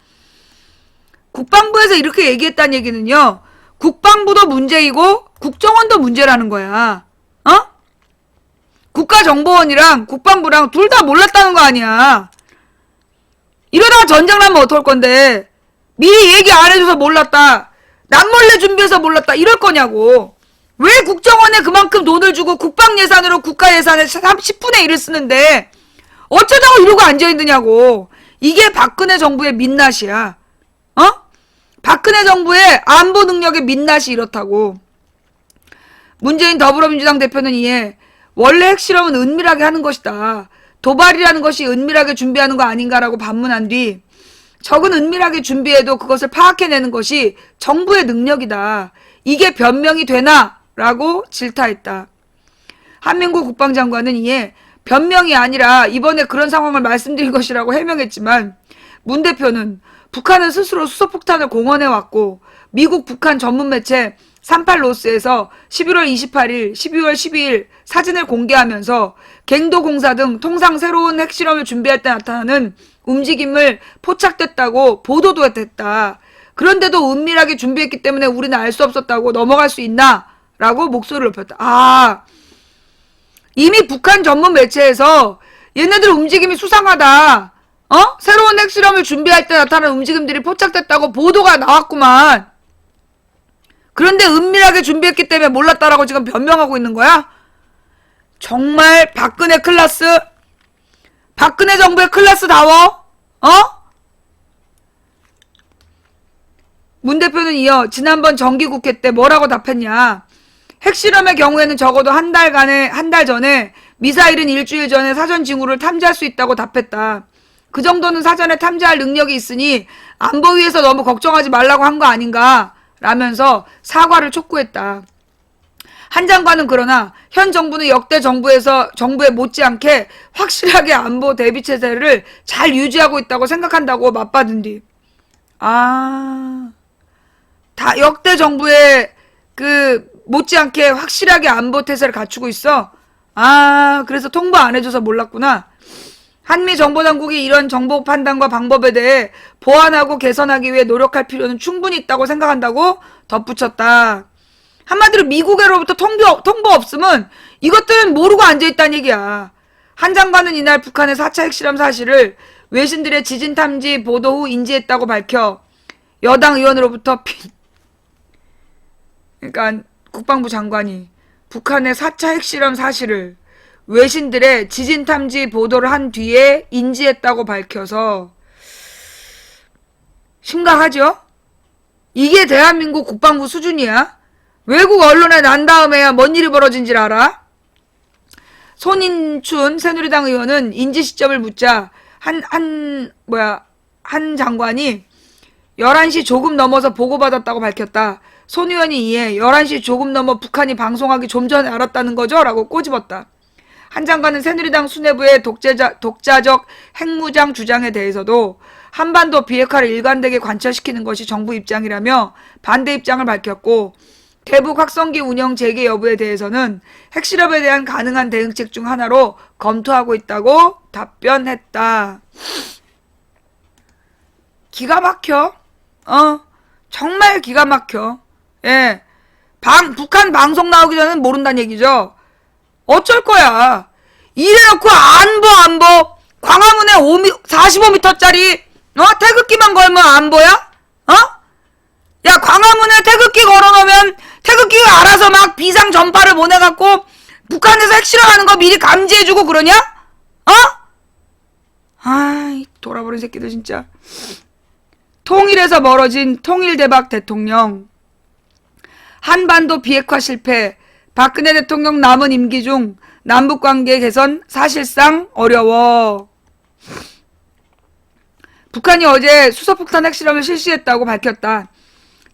국방부에서 이렇게 얘기했다는 얘기는요. 국방부도 문제이고 국정원도 문제라는 거야. 어? 국가정보원이랑 국방부랑 둘 다 몰랐다는 거 아니야. 이러다가 전쟁 나면 어떡할 건데. 미리 얘기 안 해줘서 몰랐다. 남몰래 준비해서 몰랐다. 이럴 거냐고. 왜 국정원에 그만큼 돈을 주고 국방 예산으로 국가 예산의 10분의 1을 쓰는데 어쩌다가 이러고 앉아있느냐고. 이게 박근혜 정부의 민낯이야. 어? 박근혜 정부의 안보 능력의 민낯이 이렇다고. 문재인 더불어민주당 대표는 이에 원래 핵실험은 은밀하게 하는 것이다. 도발이라는 것이 은밀하게 준비하는 거 아닌가라고 반문한 뒤 적은 은밀하게 준비해도 그것을 파악해내는 것이 정부의 능력이다. 이게 변명이 되나? 라고 질타했다. 한민구 국방장관은 이에 변명이 아니라 이번에 그런 상황을 말씀드린 것이라고 해명했지만 문 대표는 북한은 스스로 수소폭탄을 공언해왔고 미국 북한 전문 매체 38로스에서 11월 28일, 12월 12일 사진을 공개하면서 갱도공사 등 통상 새로운 핵실험을 준비할 때 나타나는 움직임을 포착됐다고 보도도 했다. 그런데도 은밀하게 준비했기 때문에 우리는 알 수 없었다고 넘어갈 수 있나? 라고 목소리를 높였다. 아, 이미 북한 전문 매체에서 얘네들 움직임이 수상하다. 새로운 핵실험을 준비할 때 나타나는 움직임들이 포착됐다고 보도가 나왔구만. 그런데 은밀하게 준비했기 때문에 몰랐다라고 지금 변명하고 있는 거야? 정말 박근혜 클라스? 박근혜 정부의 클라스다워? 문 대표는 이어 지난번 정기국회 때 뭐라고 답했냐. 핵실험의 경우에는 적어도 한 달 전에 미사일은 일주일 전에 사전 징후를 탐지할 수 있다고 답했다. 그 정도는 사전에 탐지할 능력이 있으니 안보위에서 너무 걱정하지 말라고 한 거 아닌가 라면서 사과를 촉구했다. 한 장관은 그러나 현 정부는 역대 정부에 못지않게 확실하게 안보 대비 체제를 잘 유지하고 있다고 생각한다고 맞받은 뒤 다 역대 정부에 못지않게 확실하게 안보 태세를 갖추고 있어? 그래서 통보 안 해줘서 몰랐구나. 한미 정보당국이 이런 정보 판단과 방법에 대해 보완하고 개선하기 위해 노력할 필요는 충분히 있다고 생각한다고 덧붙였다. 한마디로 미국으로부터 통보 없으면 이것들은 모르고 앉아있다는 얘기야. 한 장관은 이날 북한의 4차 핵실험 사실을 외신들의 지진 탐지 보도 후 인지했다고 밝혀 여당 의원으로부터 그러니까 국방부 장관이 북한의 4차 핵실험 사실을 외신들의 지진 탐지 보도를 한 뒤에 인지했다고 밝혀서 심각하죠? 이게 대한민국 국방부 수준이야? 외국 언론에 난 다음에야 뭔 일이 벌어진지를 알아? 손인춘 새누리당 의원은 인지 시점을 묻자 한 장관이 11시 조금 넘어서 보고받았다고 밝혔다. 손 의원이 이에 11시 조금 넘어 북한이 방송하기 좀 전에 알았다는 거죠? 라고 꼬집었다. 한 장관은 새누리당 수뇌부의 독자적 핵무장 주장에 대해서도 한반도 비핵화를 일관되게 관철시키는 것이 정부 입장이라며 반대 입장을 밝혔고 대북 확성기 운영 재개 여부에 대해서는 핵실험에 대한 가능한 대응책 중 하나로 검토하고 있다고 답변했다. 기가 막혀. 정말 기가 막혀. 예. 북한 방송 나오기 전에는 모른다는 얘기죠. 어쩔 거야. 이래놓고 안보. 광화문에 45m짜리, 태극기만 걸면 안보야? 야, 광화문에 태극기 걸어놓으면 태극기가 알아서 막 비상 전파를 보내갖고 북한에서 핵실험하는 거 미리 감지해주고 그러냐? 아이, 돌아버린 새끼들 진짜. 통일에서 멀어진 통일대박 대통령. 한반도 비핵화 실패. 박근혜 대통령 남은 임기 중 남북관계 개선 사실상 어려워. 북한이 어제 수소폭탄 핵실험을 실시했다고 밝혔다.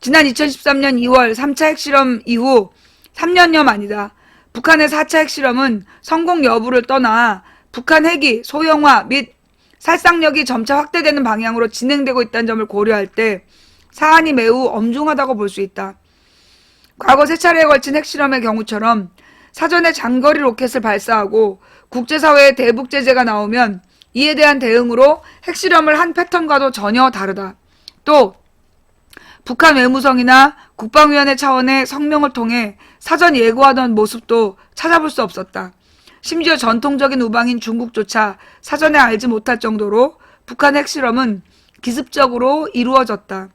지난 2013년 2월 3차 핵실험 이후 3년여 만이다. 북한의 4차 핵실험은 성공 여부를 떠나 북한 핵이 소형화 및 살상력이 점차 확대되는 방향으로 진행되고 있다는 점을 고려할 때 사안이 매우 엄중하다고 볼 수 있다. 과거 3차례에 걸친 핵실험의 경우처럼 사전에 장거리 로켓을 발사하고 국제사회의 대북 제재가 나오면 이에 대한 대응으로 핵실험을 한 패턴과도 전혀 다르다. 또 북한 외무성이나 국방위원회 차원의 성명을 통해 사전 예고하던 모습도 찾아볼 수 없었다. 심지어 전통적인 우방인 중국조차 사전에 알지 못할 정도로 북한 핵실험은 기습적으로 이루어졌다.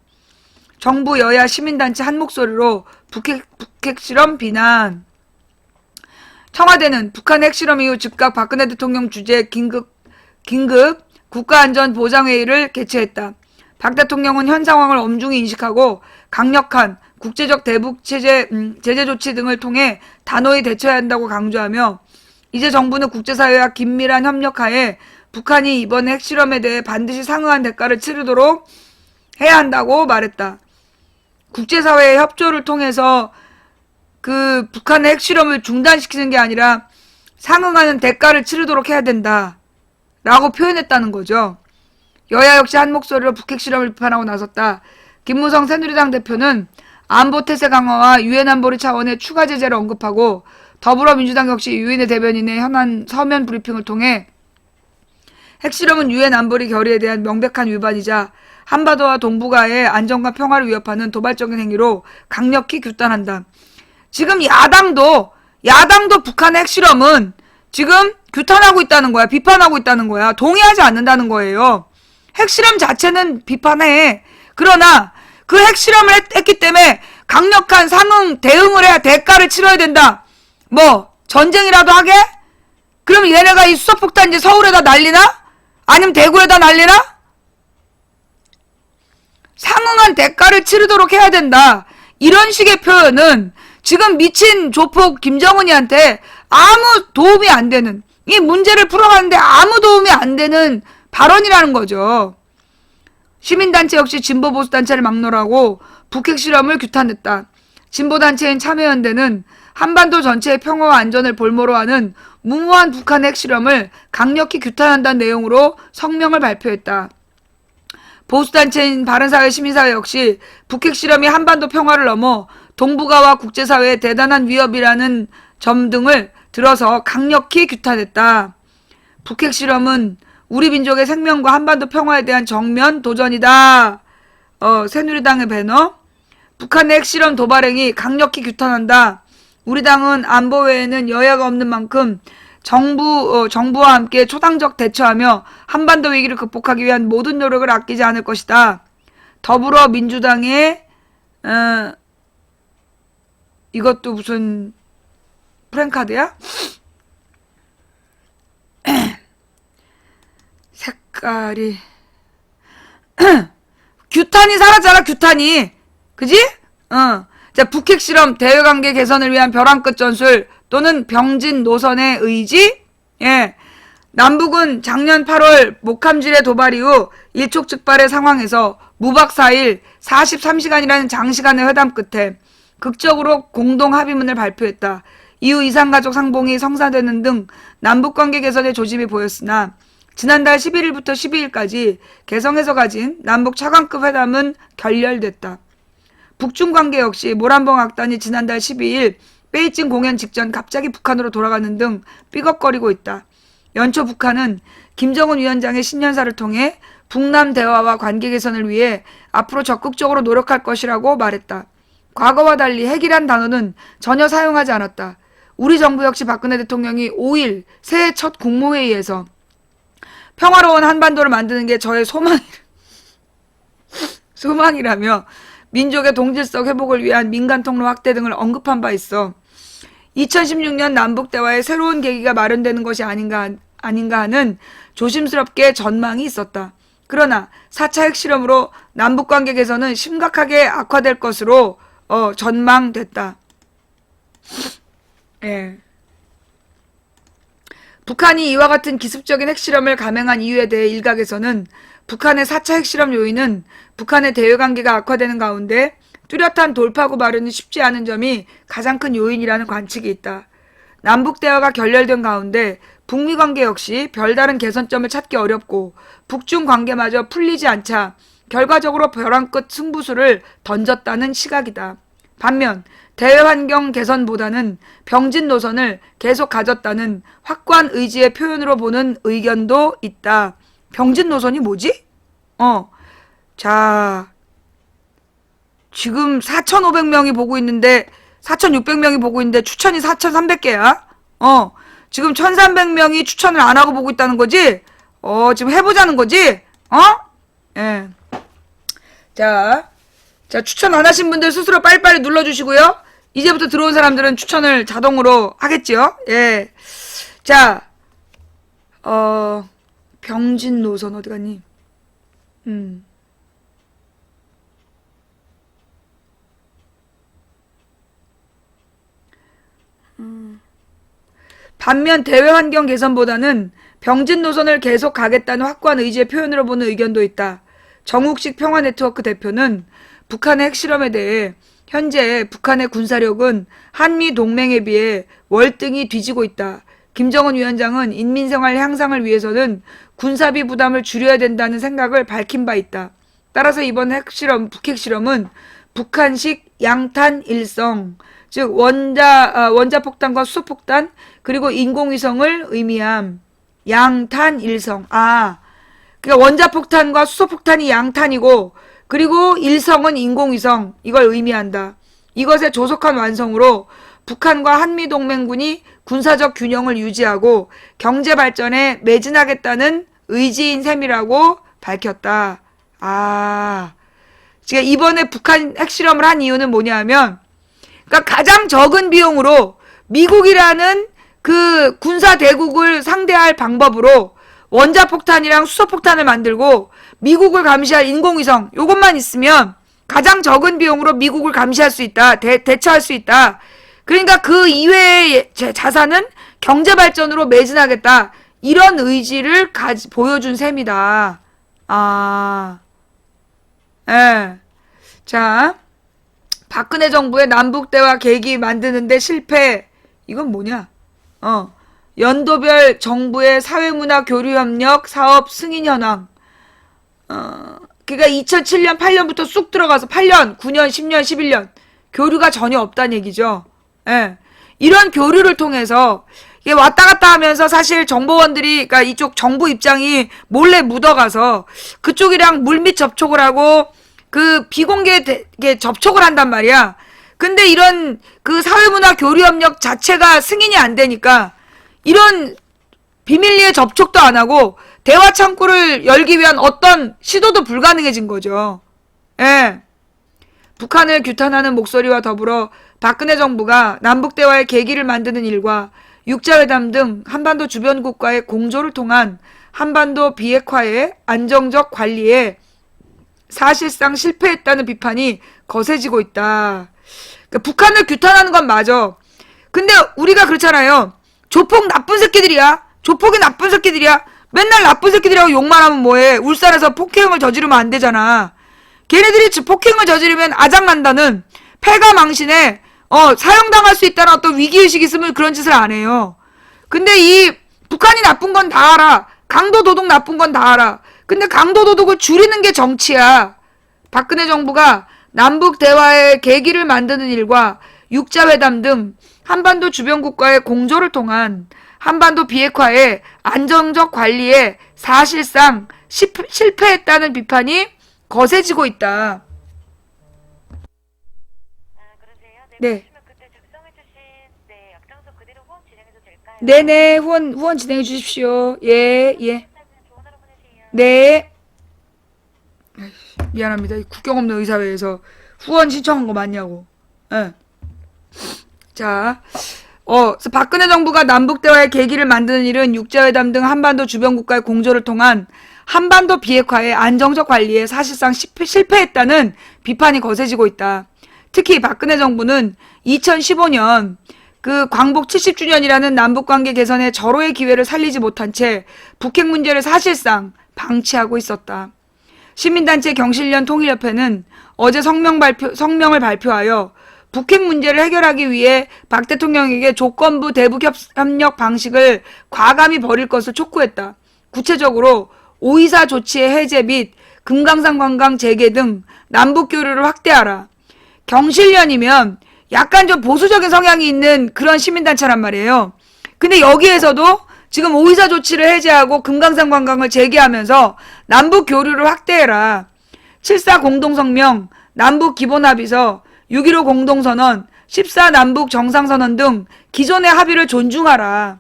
정부, 여야, 시민단체 한 목소리로 북핵실험 비난. 청와대는 북한 핵실험 이후 즉각 박근혜 대통령 주재 긴급 국가안전보장회의를 개최했다. 박 대통령은 현 상황을 엄중히 인식하고 강력한 국제적 대북 제재 조치 등을 통해 단호히 대처해야 한다고 강조하며 이제 정부는 국제사회와 긴밀한 협력하에 북한이 이번 핵실험에 대해 반드시 상응한 대가를 치르도록 해야 한다고 말했다. 국제사회의 협조를 통해서 그 북한의 핵실험을 중단시키는 게 아니라 상응하는 대가를 치르도록 해야 된다 라고 표현했다는 거죠. 여야 역시 한 목소리로 북핵실험을 비판하고 나섰다. 김무성 새누리당 대표는 안보태세 강화와 유엔 안보리 차원의 추가 제재를 언급하고 더불어민주당 역시 유엔의 대변인의 현안 서면 브리핑을 통해 핵실험은 유엔 안보리 결의에 대한 명백한 위반이자 한반도와 동북아의 안정과 평화를 위협하는 도발적인 행위로 강력히 규탄한다. 지금 야당도 북한의 핵실험은 지금 규탄하고 있다는 거야. 비판하고 있다는 거야. 동의하지 않는다는 거예요. 핵실험 자체는 비판해. 그러나 그 핵실험을 했기 때문에 강력한 상응 대응을 해야 대가를 치러야 된다. 뭐 전쟁이라도 하게? 그럼 얘네가 이 수소폭탄 이제 서울에다 날리나? 아니면 대구에다 날리나? 상응한 대가를 치르도록 해야 된다. 이런 식의 표현은 지금 미친 조폭 김정은이한테 아무 도움이 안 되는, 이 문제를 풀어가는데 아무 도움이 안 되는 발언이라는 거죠. 시민단체 역시 진보보수단체를 막론하고 북핵실험을 규탄했다. 진보단체인 참여연대는 한반도 전체의 평화와 안전을 볼모로 하는 무모한 북한 핵실험을 강력히 규탄한다는 내용으로 성명을 발표했다. 보수단체인 바른사회 시민사회 역시 북핵실험이 한반도 평화를 넘어 동북아와 국제사회에 대단한 위협이라는 점 등을 들어서 강력히 규탄했다. 북핵실험은 우리 민족의 생명과 한반도 평화에 대한 정면 도전이다. 새누리당의 배너. 북한의 핵실험 도발행위 강력히 규탄한다. 우리 당은 안보 외에는 여야가 없는 만큼 정부와 함께 초당적 대처하며 한반도 위기를 극복하기 위한 모든 노력을 아끼지 않을 것이다. 더불어민주당의 이것도 무슨 프랭카드야? 색깔이 규탄이 살았잖아. 규탄이. 그지? 자, 북핵실험 대외관계 개선을 위한 벼랑 끝 전술 또는 병진 노선의 의지. 예. 남북은 작년 8월 목함질의 도발 이후 일촉즉발의 상황에서 무박 4일 43시간이라는 장시간의 회담 끝에 극적으로 공동 합의문을 발표했다. 이후 이산가족 상봉이 성사되는 등 남북관계 개선의 조짐이 보였으나 지난달 11일부터 12일까지 개성에서 가진 남북 차관급 회담은 결렬됐다. 북중 관계 역시 모란봉 악단이 지난달 12일 베이징 공연 직전 갑자기 북한으로 돌아가는 등 삐걱거리고 있다. 연초 북한은 김정은 위원장의 신년사를 통해 북남 대화와 관계 개선을 위해 앞으로 적극적으로 노력할 것이라고 말했다. 과거와 달리 핵이란 단어는 전혀 사용하지 않았다. 우리 정부 역시 박근혜 대통령이 5일 새해 첫 국무회의에서 평화로운 한반도를 만드는 게 저의 소망이라며 민족의 동질성 회복을 위한 민간 통로 확대 등을 언급한 바 있어 2016년 남북대화의 새로운 계기가 마련되는 것이 아닌가 하는 조심스럽게 전망이 있었다. 그러나 4차 핵실험으로 남북관계 개선은 심각하게 악화될 것으로 전망됐다. 예. 북한이 이와 같은 기습적인 핵실험을 감행한 이유에 대해 일각에서는 북한의 4차 핵실험 요인은 북한의 대외관계가 악화되는 가운데 뚜렷한 돌파구 마련이 쉽지 않은 점이 가장 큰 요인이라는 관측이 있다. 남북 대화가 결렬된 가운데 북미 관계 역시 별다른 개선점을 찾기 어렵고 북중 관계마저 풀리지 않자 결과적으로 벼랑 끝 승부수를 던졌다는 시각이다. 반면 대외 환경 개선보다는 병진 노선을 계속 가졌다는 확고한 의지의 표현으로 보는 의견도 있다. 병진 노선이 뭐지? 자, 지금 4,500명이 보고 있는데 4,600명이 보고 있는데 추천이 4,300개야. 지금 1,300명이 추천을 안 하고 보고 있다는 거지? 지금 해보자는 거지? 예. 자, 추천 안 하신 분들 스스로 빨리빨리 눌러주시고요. 이제부터 들어온 사람들은 추천을 자동으로 하겠지요? 예. 자, 병진 노선 어디 갔니? 반면 대외 환경 개선보다는 병진 노선을 계속 가겠다는 확고한 의지의 표현으로 보는 의견도 있다. 정욱식 평화네트워크 대표는 북한의 핵실험에 대해 현재 북한의 군사력은 한미 동맹에 비해 월등히 뒤지고 있다. 김정은 위원장은 인민생활 향상을 위해서는 군사비 부담을 줄여야 된다는 생각을 밝힌 바 있다. 따라서 이번 핵실험, 북핵실험은 북한식 양탄 일성, 즉 원자폭탄과 수소폭탄 그리고 인공위성을 의미함. 양탄 일성. 그러니까 원자폭탄과 수소폭탄이 양탄이고 그리고 일성은 인공위성. 이걸 의미한다. 이것의 조속한 완성으로 북한과 한미동맹군이 군사적 균형을 유지하고 경제발전에 매진하겠다는 의지인 셈이라고 밝혔다. 지금 이번에 북한 핵실험을 한 이유는 뭐냐 하면 그러니까 가장 적은 비용으로 미국이라는 그 군사 대국을 상대할 방법으로 원자폭탄이랑 수소폭탄을 만들고 미국을 감시할 인공위성 요것만 있으면 가장 적은 비용으로 미국을 감시할 수 있다. 대처할 수 있다. 그러니까 그 이외의 자산은 경제발전으로 매진하겠다. 이런 의지를 보여준 셈이다. 예. 자, 박근혜 정부의 남북대화 계기 만드는데 실패. 이건 뭐냐? 연도별 정부의 사회문화 교류협력 사업 승인 현황. 그러니까 2007년, 8년부터 쑥 들어가서 8년, 9년, 10년, 11년 교류가 전혀 없다는 얘기죠. 예. 이런 교류를 통해서 이게 왔다 갔다 하면서 사실 정보원들이 그러니까 이쪽 정부 입장이 몰래 묻어가서 그쪽이랑 물밑 접촉을 하고 그 비공개 접촉을 한단 말이야. 근데 이런 그 사회문화 교류협력 자체가 승인이 안 되니까 이런 비밀리에 접촉도 안 하고 대화 창구를 열기 위한 어떤 시도도 불가능해진 거죠. 예. 북한을 규탄하는 목소리와 더불어 박근혜 정부가 남북대화의 계기를 만드는 일과 육자회담 등 한반도 주변국과의 공조를 통한 한반도 비핵화의 안정적 관리에 사실상 실패했다는 비판이 거세지고 있다. 그러니까 북한을 규탄하는 건 맞아. 근데 우리가 그렇잖아요. 조폭 나쁜 새끼들이야. 조폭이 나쁜 새끼들이야. 맨날 나쁜 새끼들이라고 욕만 하면 뭐해. 울산에서 폭행을 저지르면 안 되잖아. 걔네들이 폭행을 저지르면 아장난다는 패가망신에 사형당할 수 있다는 어떤 위기의식이 있으면 그런 짓을 안 해요. 근데 이 북한이 나쁜 건 다 알아. 강도도둑 나쁜 건 다 알아. 근데 강도도둑을 줄이는 게 정치야. 박근혜 정부가 남북 대화의 계기를 만드는 일과 육자회담 등 한반도 주변국과의 공조를 통한 한반도 비핵화의 안정적 관리에 사실상 실패했다는 비판이 거세지고 있다. 네. 네네, 후원 진행해 주십시오. 예. 네. 미안합니다. 국경 없는 의사회에서 후원 신청한 거 맞냐고. 예. 자, 그래서 박근혜 정부가 남북대화의 계기를 만드는 일은 육자회담 등 한반도 주변국가의 공조를 통한 한반도 비핵화의 안정적 관리에 사실상 실패했다는 비판이 거세지고 있다. 특히 박근혜 정부는 2015년 그 광복 70주년이라는 남북관계 개선의 절호의 기회를 살리지 못한 채 북핵 문제를 사실상 방치하고 있었다. 시민단체 경실련 통일협회는 어제 성명을 발표하여 북핵 문제를 해결하기 위해 박 대통령에게 조건부 대북협력 방식을 과감히 버릴 것을 촉구했다. 구체적으로 5.24 조치의 해제 및 금강산 관광 재개 등 남북 교류를 확대하라. 경실련이면 약간 좀 보수적인 성향이 있는 그런 시민단체란 말이에요. 근데 여기에서도 지금 5.24 조치를 해제하고 금강산 관광을 재개하면서 남북 교류를 확대해라. 7.4 공동성명, 남북 기본합의서, 6.15 공동선언, 14 남북 정상선언 등 기존의 합의를 존중하라.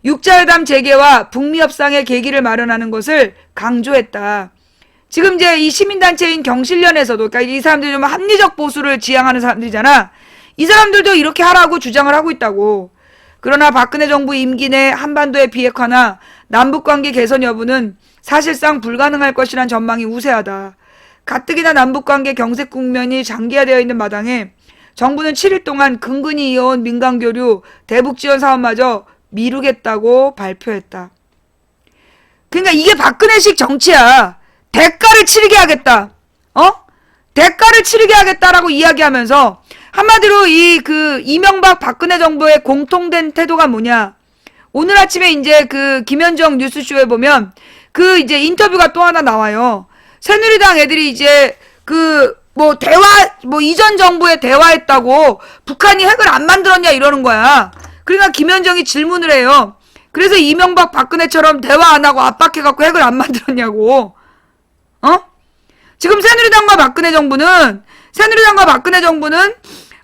6자회담 재개와 북미 협상의 계기를 마련하는 것을 강조했다. 지금 이제 이 시민단체인 경실련에서도, 그러니까 이 사람들이 좀 합리적 보수를 지향하는 사람들이잖아. 이 사람들도 이렇게 하라고 주장을 하고 있다고. 그러나 박근혜 정부 임기 내 한반도의 비핵화나 남북관계 개선 여부는 사실상 불가능할 것이란 전망이 우세하다. 가뜩이나 남북관계 경색 국면이 장기화되어 있는 마당에 정부는 7일 동안 근근히 이어온 민간교류 대북지원 사업마저 미루겠다고 발표했다. 그러니까 이게 박근혜식 정치야. 대가를 치르게 하겠다. 대가를 치르게 하겠다라고 이야기하면서 한마디로 이명박 박근혜 정부의 공통된 태도가 뭐냐. 오늘 아침에 이제 김현정 뉴스쇼에 보면 이제 인터뷰가 또 하나 나와요. 새누리당 애들이 이제 이전 정부에 대화했다고 북한이 핵을 안 만들었냐 이러는 거야. 그러니까 김현정이 질문을 해요. 그래서 이명박 박근혜처럼 대화 안 하고 압박해갖고 핵을 안 만들었냐고. 지금 새누리당과 박근혜 정부는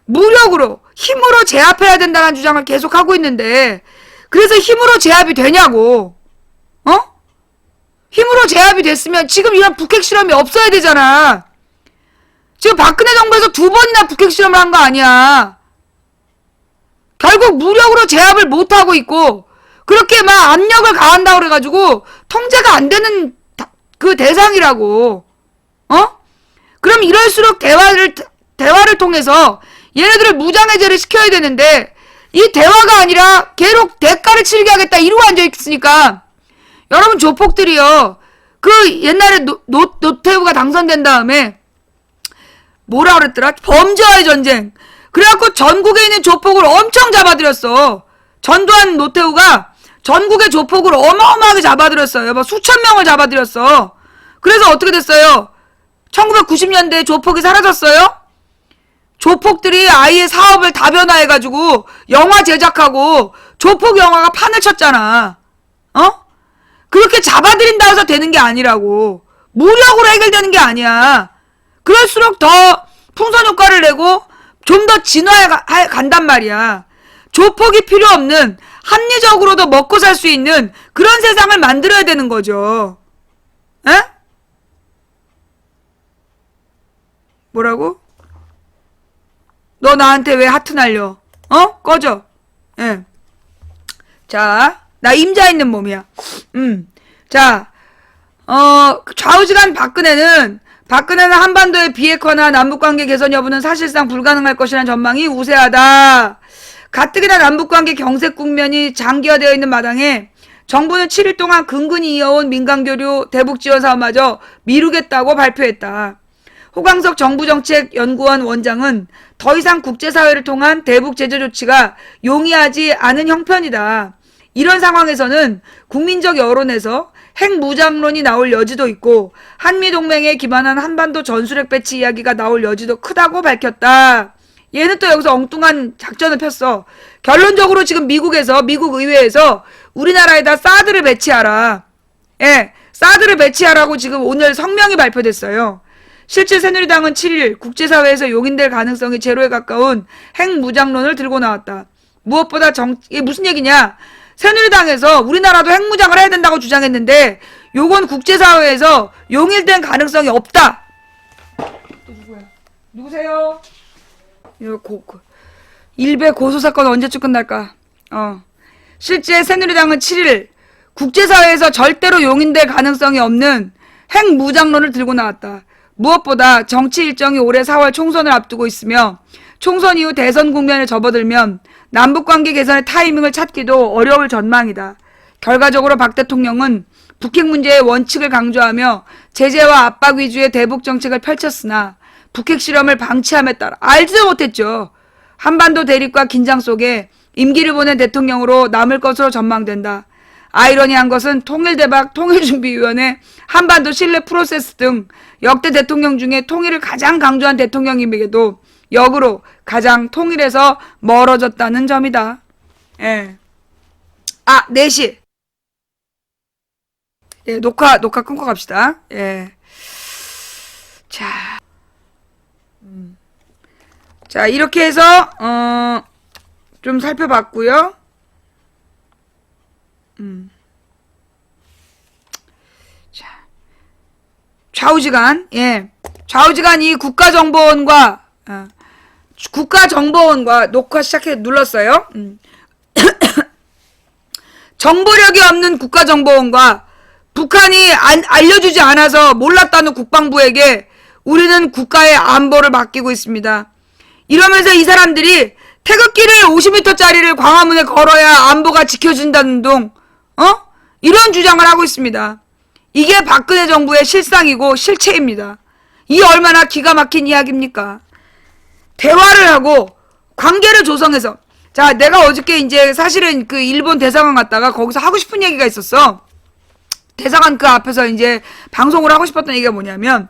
무력으로, 힘으로 제압해야 된다는 주장을 계속하고 있는데, 그래서 힘으로 제압이 되냐고. 힘으로 제압이 됐으면 지금 이런 북핵 실험이 없어야 되잖아. 지금 박근혜 정부에서 2번이나 북핵 실험을 한 거 아니야. 결국 무력으로 제압을 못하고 있고, 그렇게 막 압력을 가한다고 그래가지고 통제가 안 되는 그 대상이라고. 그럼 이럴수록 대화를 통해서 얘네들을 무장해제를 시켜야 되는데, 이 대화가 아니라 계속 대가를 치르게 하겠다 이러고 앉아있으니까, 여러분 조폭들이요. 옛날에 노태우가 당선된 다음에 뭐라 그랬더라? 범죄와의 전쟁. 그래갖고 전국에 있는 조폭을 엄청 잡아들였어. 전두환 노태우가 전국의 조폭을 어마어마하게 잡아들였어요. 막 수천 명을 잡아들였어. 그래서 어떻게 됐어요? 1990년대에 조폭이 사라졌어요? 조폭들이 아예 사업을 다변화해가지고 영화 제작하고 조폭 영화가 판을 쳤잖아. 그렇게 잡아들인다 해서 되는 게 아니라고. 무력으로 해결되는 게 아니야. 그럴수록 더 풍선 효과를 내고 좀 더 진화해 간단 말이야. 조폭이 필요 없는, 합리적으로도 먹고 살 수 있는 그런 세상을 만들어야 되는 거죠. 에? 뭐라고? 너 나한테 왜 하트 날려? 꺼져. 예. 자, 나 임자 있는 몸이야. 자, 좌우지간 박근혜는 한반도의 비핵화나 남북관계 개선 여부는 사실상 불가능할 것이라는 전망이 우세하다. 가뜩이나 남북관계 경색 국면이 장기화되어 있는 마당에 정부는 7일 동안 근근히 이어온 민간교류 대북지원 사업마저 미루겠다고 발표했다. 호광석 정부정책연구원 원장은 더 이상 국제사회를 통한 대북 제재 조치가 용이하지 않은 형편이다. 이런 상황에서는 국민적 여론에서 핵무장론이 나올 여지도 있고 한미동맹에 기반한 한반도 전술핵 배치 이야기가 나올 여지도 크다고 밝혔다. 얘는 또 여기서 엉뚱한 작전을 폈어. 결론적으로 지금 미국 의회에서 우리나라에다 사드를 배치하라. 예, 사드를 배치하라고 지금 오늘 성명이 발표됐어요. 실제 새누리당은 7일 국제사회에서 용인될 가능성이 제로에 가까운 핵무장론을 들고 나왔다. 무엇보다 이게 무슨 얘기냐? 새누리당에서 우리나라도 핵무장을 해야 된다고 주장했는데 요건 국제사회에서 용인될 가능성이 없다. 또 누구야? 누구세요? 일베 고소사건 언제쯤 끝날까? 실제 새누리당은 7일 국제사회에서 절대로 용인될 가능성이 없는 핵무장론을 들고 나왔다. 무엇보다 정치 일정이 올해 4월 총선을 앞두고 있으며 총선 이후 대선 국면에 접어들면 남북관계 개선의 타이밍을 찾기도 어려울 전망이다. 결과적으로 박 대통령은 북핵 문제의 원칙을 강조하며 제재와 압박 위주의 대북 정책을 펼쳤으나 북핵 실험을 방치함에 따라 알지도 못했죠. 한반도 대립과 긴장 속에 임기를 보낸 대통령으로 남을 것으로 전망된다. 아이러니한 것은 통일대박 통일준비위원회 한반도 신뢰 프로세스 등 역대 대통령 중에 통일을 가장 강조한 대통령임에게도 역으로 가장 통일에서 멀어졌다는 점이다. 예. 4시. 예, 녹화 끊고 갑시다. 예. 자, 이렇게 해서, 좀 살펴봤고요. 자, 좌우지간, 예. 좌우지간 이 국가정보원과 녹화 눌렀어요. 정보력이 없는 국가정보원과 북한이 알려주지 않아서 몰랐다는 국방부에게 우리는 국가의 안보를 맡기고 있습니다. 이러면서 이 사람들이 태극기를 50m짜리를 광화문에 걸어야 안보가 지켜진다는 둥, 이런 주장을 하고 있습니다. 이게 박근혜 정부의 실상이고 실체입니다. 이 얼마나 기가 막힌 이야기입니까? 대화를 하고 관계를 조성해서, 자, 내가 어저께 이제 사실은 그 일본 대사관 갔다가 거기서 하고 싶은 얘기가 있었어. 대사관 그 앞에서 이제 방송을 하고 싶었던 얘기가 뭐냐면,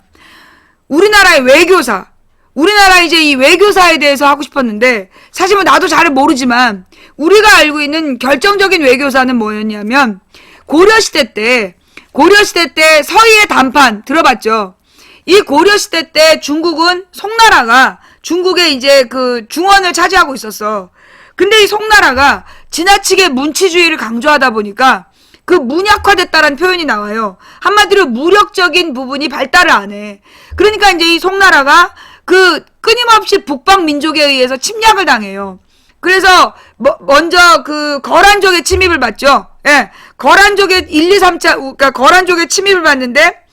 우리나라의 외교사, 우리나라 이제 이 외교사에 대해서 하고 싶었는데, 사실 뭐 나도 잘 모르지만, 우리가 알고 있는 결정적인 외교사는 뭐였냐면, 고려시대 때 서희의 단판 들어봤죠? 이 고려시대 때 중국은 송나라가 중국의 이제 그 중원을 차지하고 있었어. 근데 이 송나라가 지나치게 문치주의를 강조하다 보니까 그 문약화됐다라는 표현이 나와요. 한마디로 무력적인 부분이 발달을 안 해. 그러니까 이제 이 송나라가 그 끊임없이 북방 민족에 의해서 침략을 당해요. 그래서 먼저 그 거란족의 침입을 받죠. 예. 거란족의 1, 2, 3차, 그러니까 거란족의 침입을 받는데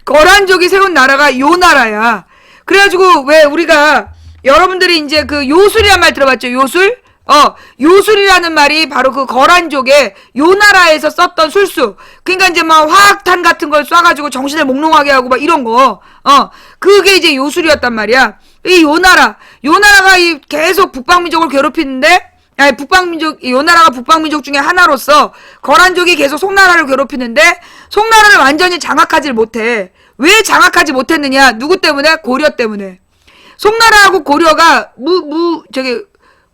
거란족이 세운 나라가 요 나라야. 그래가지고 왜 우리가 여러분들이 이제 그 요술이란 말 들어봤죠? 요술? 요술이라는 말이 바로 그 거란족의 요 나라에서 썼던 술수. 그러니까 이제 막 화학탄 같은 걸 쏴가지고 정신을 몽롱하게 하고 막 이런 거. 그게 이제 요술이었단 말이야. 요 나라가 계속 북방민족을 괴롭히는데, 요 나라가 북방민족 중에 하나로서 거란족이 계속 송나라를 괴롭히는데, 송나라를 완전히 장악하지 못해. 왜 장악하지 못했느냐? 누구 때문에? 고려 때문에. 송나라하고 고려가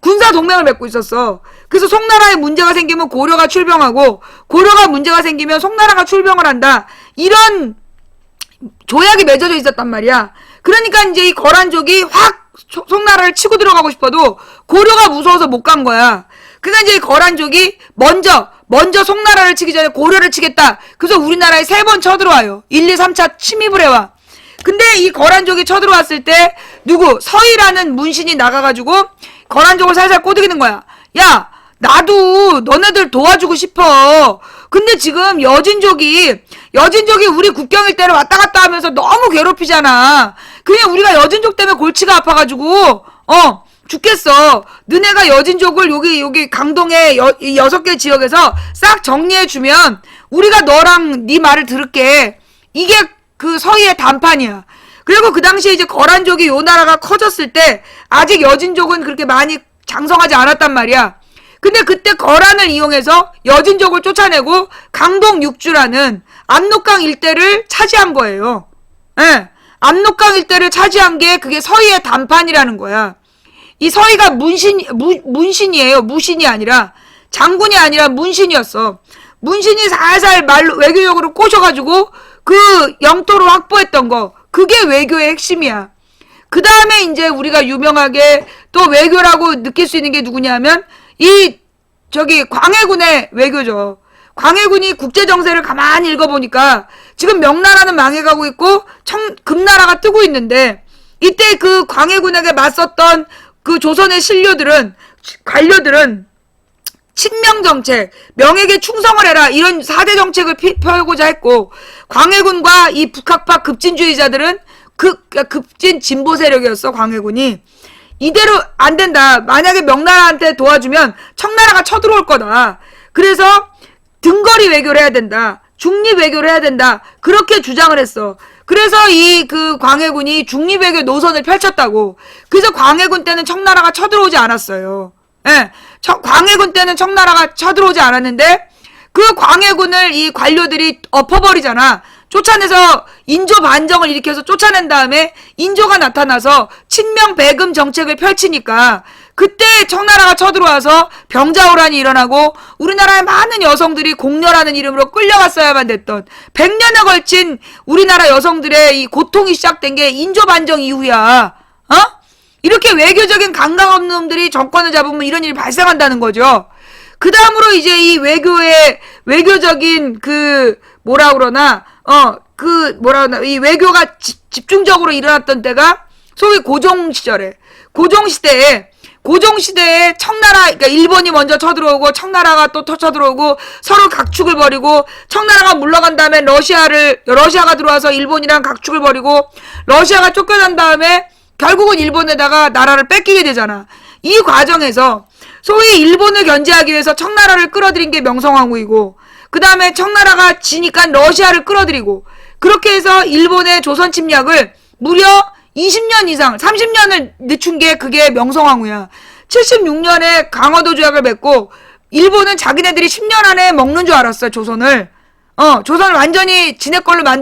군사 동맹을 맺고 있었어. 그래서 송나라에 문제가 생기면 고려가 출병하고, 고려가 문제가 생기면 송나라가 출병을 한다. 이런 조약이 맺어져 있었단 말이야. 그러니까 이제 이 거란족이 확 송나라를 치고 들어가고 싶어도 고려가 무서워서 못 간 거야. 그러니까 이제 이 거란족이 먼저 송나라를 치기 전에 고려를 치겠다. 그래서 우리나라에 3번 쳐들어와요. 1, 2, 3차 침입을 해와. 근데 이 거란족이 쳐들어왔을 때 서희라는 문신이 나가가지고 거란족을 살살 꼬드기는 거야. 야, 나도 너네들 도와주고 싶어. 근데 지금 여진족이 우리 국경일 때를 왔다 갔다 하면서 너무 괴롭히잖아. 그냥 우리가 여진족 때문에 골치가 아파가지고 죽겠어. 너네가 여진족을 여기 강동의 6개 지역에서 싹 정리해주면 우리가 너랑 네 말을 들을게. 이게 그 서희의 단판이야. 그리고 그 당시에 이제 거란족이 요 나라가 커졌을 때 아직 여진족은 그렇게 많이 장성하지 않았단 말이야. 근데 그때 거란을 이용해서 여진족을 쫓아내고 강동 6주라는 압록강 일대를 차지한 거예요. 예. 압록강 일대를 차지한 게 그게 서희의 단판이라는 거야. 이 서희가 문신이에요. 무신이 아니라, 장군이 아니라 문신이었어. 문신이 살살 외교적으로 꼬셔가지고 그 영토를 확보했던 거. 그게 외교의 핵심이야. 그 다음에 이제 우리가 유명하게 또 외교라고 느낄 수 있는 게 누구냐면 광해군의 외교죠. 광해군이 국제정세를 가만히 읽어보니까 지금 명나라는 망해가고 있고 금나라가 뜨고 있는데, 이때 그 광해군에게 맞섰던 그 조선의 관료들은 친명정책, 명에게 충성을 해라, 이런 4대 정책을 펴고자 했고, 광해군과 이 북학파 급진주의자들은 급진 진보 세력이었어. 광해군이 이대로 안 된다. 만약에 명나라한테 도와주면 청나라가 쳐들어올 거다. 그래서 등거리 외교를 해야 된다. 중립외교를 해야 된다. 그렇게 주장을 했어. 그래서 이 그 광해군이 중립외교 노선을 펼쳤다고. 그래서 광해군 때는 청나라가 쳐들어오지 않았어요. 예. 광해군 때는 청나라가 쳐들어오지 않았는데 그 광해군을 이 관료들이 엎어버리잖아. 쫓아내서 인조 반정을 일으켜서 쫓아낸 다음에 인조가 나타나서 친명 배금 정책을 펼치니까 그때 청나라가 쳐들어와서 병자호란이 일어나고 우리나라의 많은 여성들이 공녀라는 이름으로 끌려갔어야만 됐던 100년에 걸친 우리나라 여성들의 이 고통이 시작된 게 인조 반정 이후야. 어? 이렇게 외교적인 감각 없는 놈들이 정권을 잡으면 이런 일이 발생한다는 거죠. 그 다음으로 이제 이 외교적인 뭐라 그러나, 이 외교가 집중적으로 일어났던 때가 소위 고종시절에, 고종시대에 청나라, 그러니까 일본이 먼저 쳐들어오고 청나라가 또 쳐들어오고 서로 각축을 벌이고 청나라가 물러간 다음에 러시아가 들어와서 일본이랑 각축을 벌이고 러시아가 쫓겨난 다음에 결국은 일본에다가 나라를 뺏기게 되잖아. 이 과정에서 소위 일본을 견제하기 위해서 청나라를 끌어들인 게 명성황후이고 그 다음에 청나라가 지니까 러시아를 끌어들이고 그렇게 해서 일본의 조선 침략을 무려 20년 이상 30년을 늦춘 게 그게 명성황후야. 76년에 강화도 조약을 맺고 일본은 자기네들이 10년 안에 먹는 줄 알았어요. 조선을 완전히 지네 걸로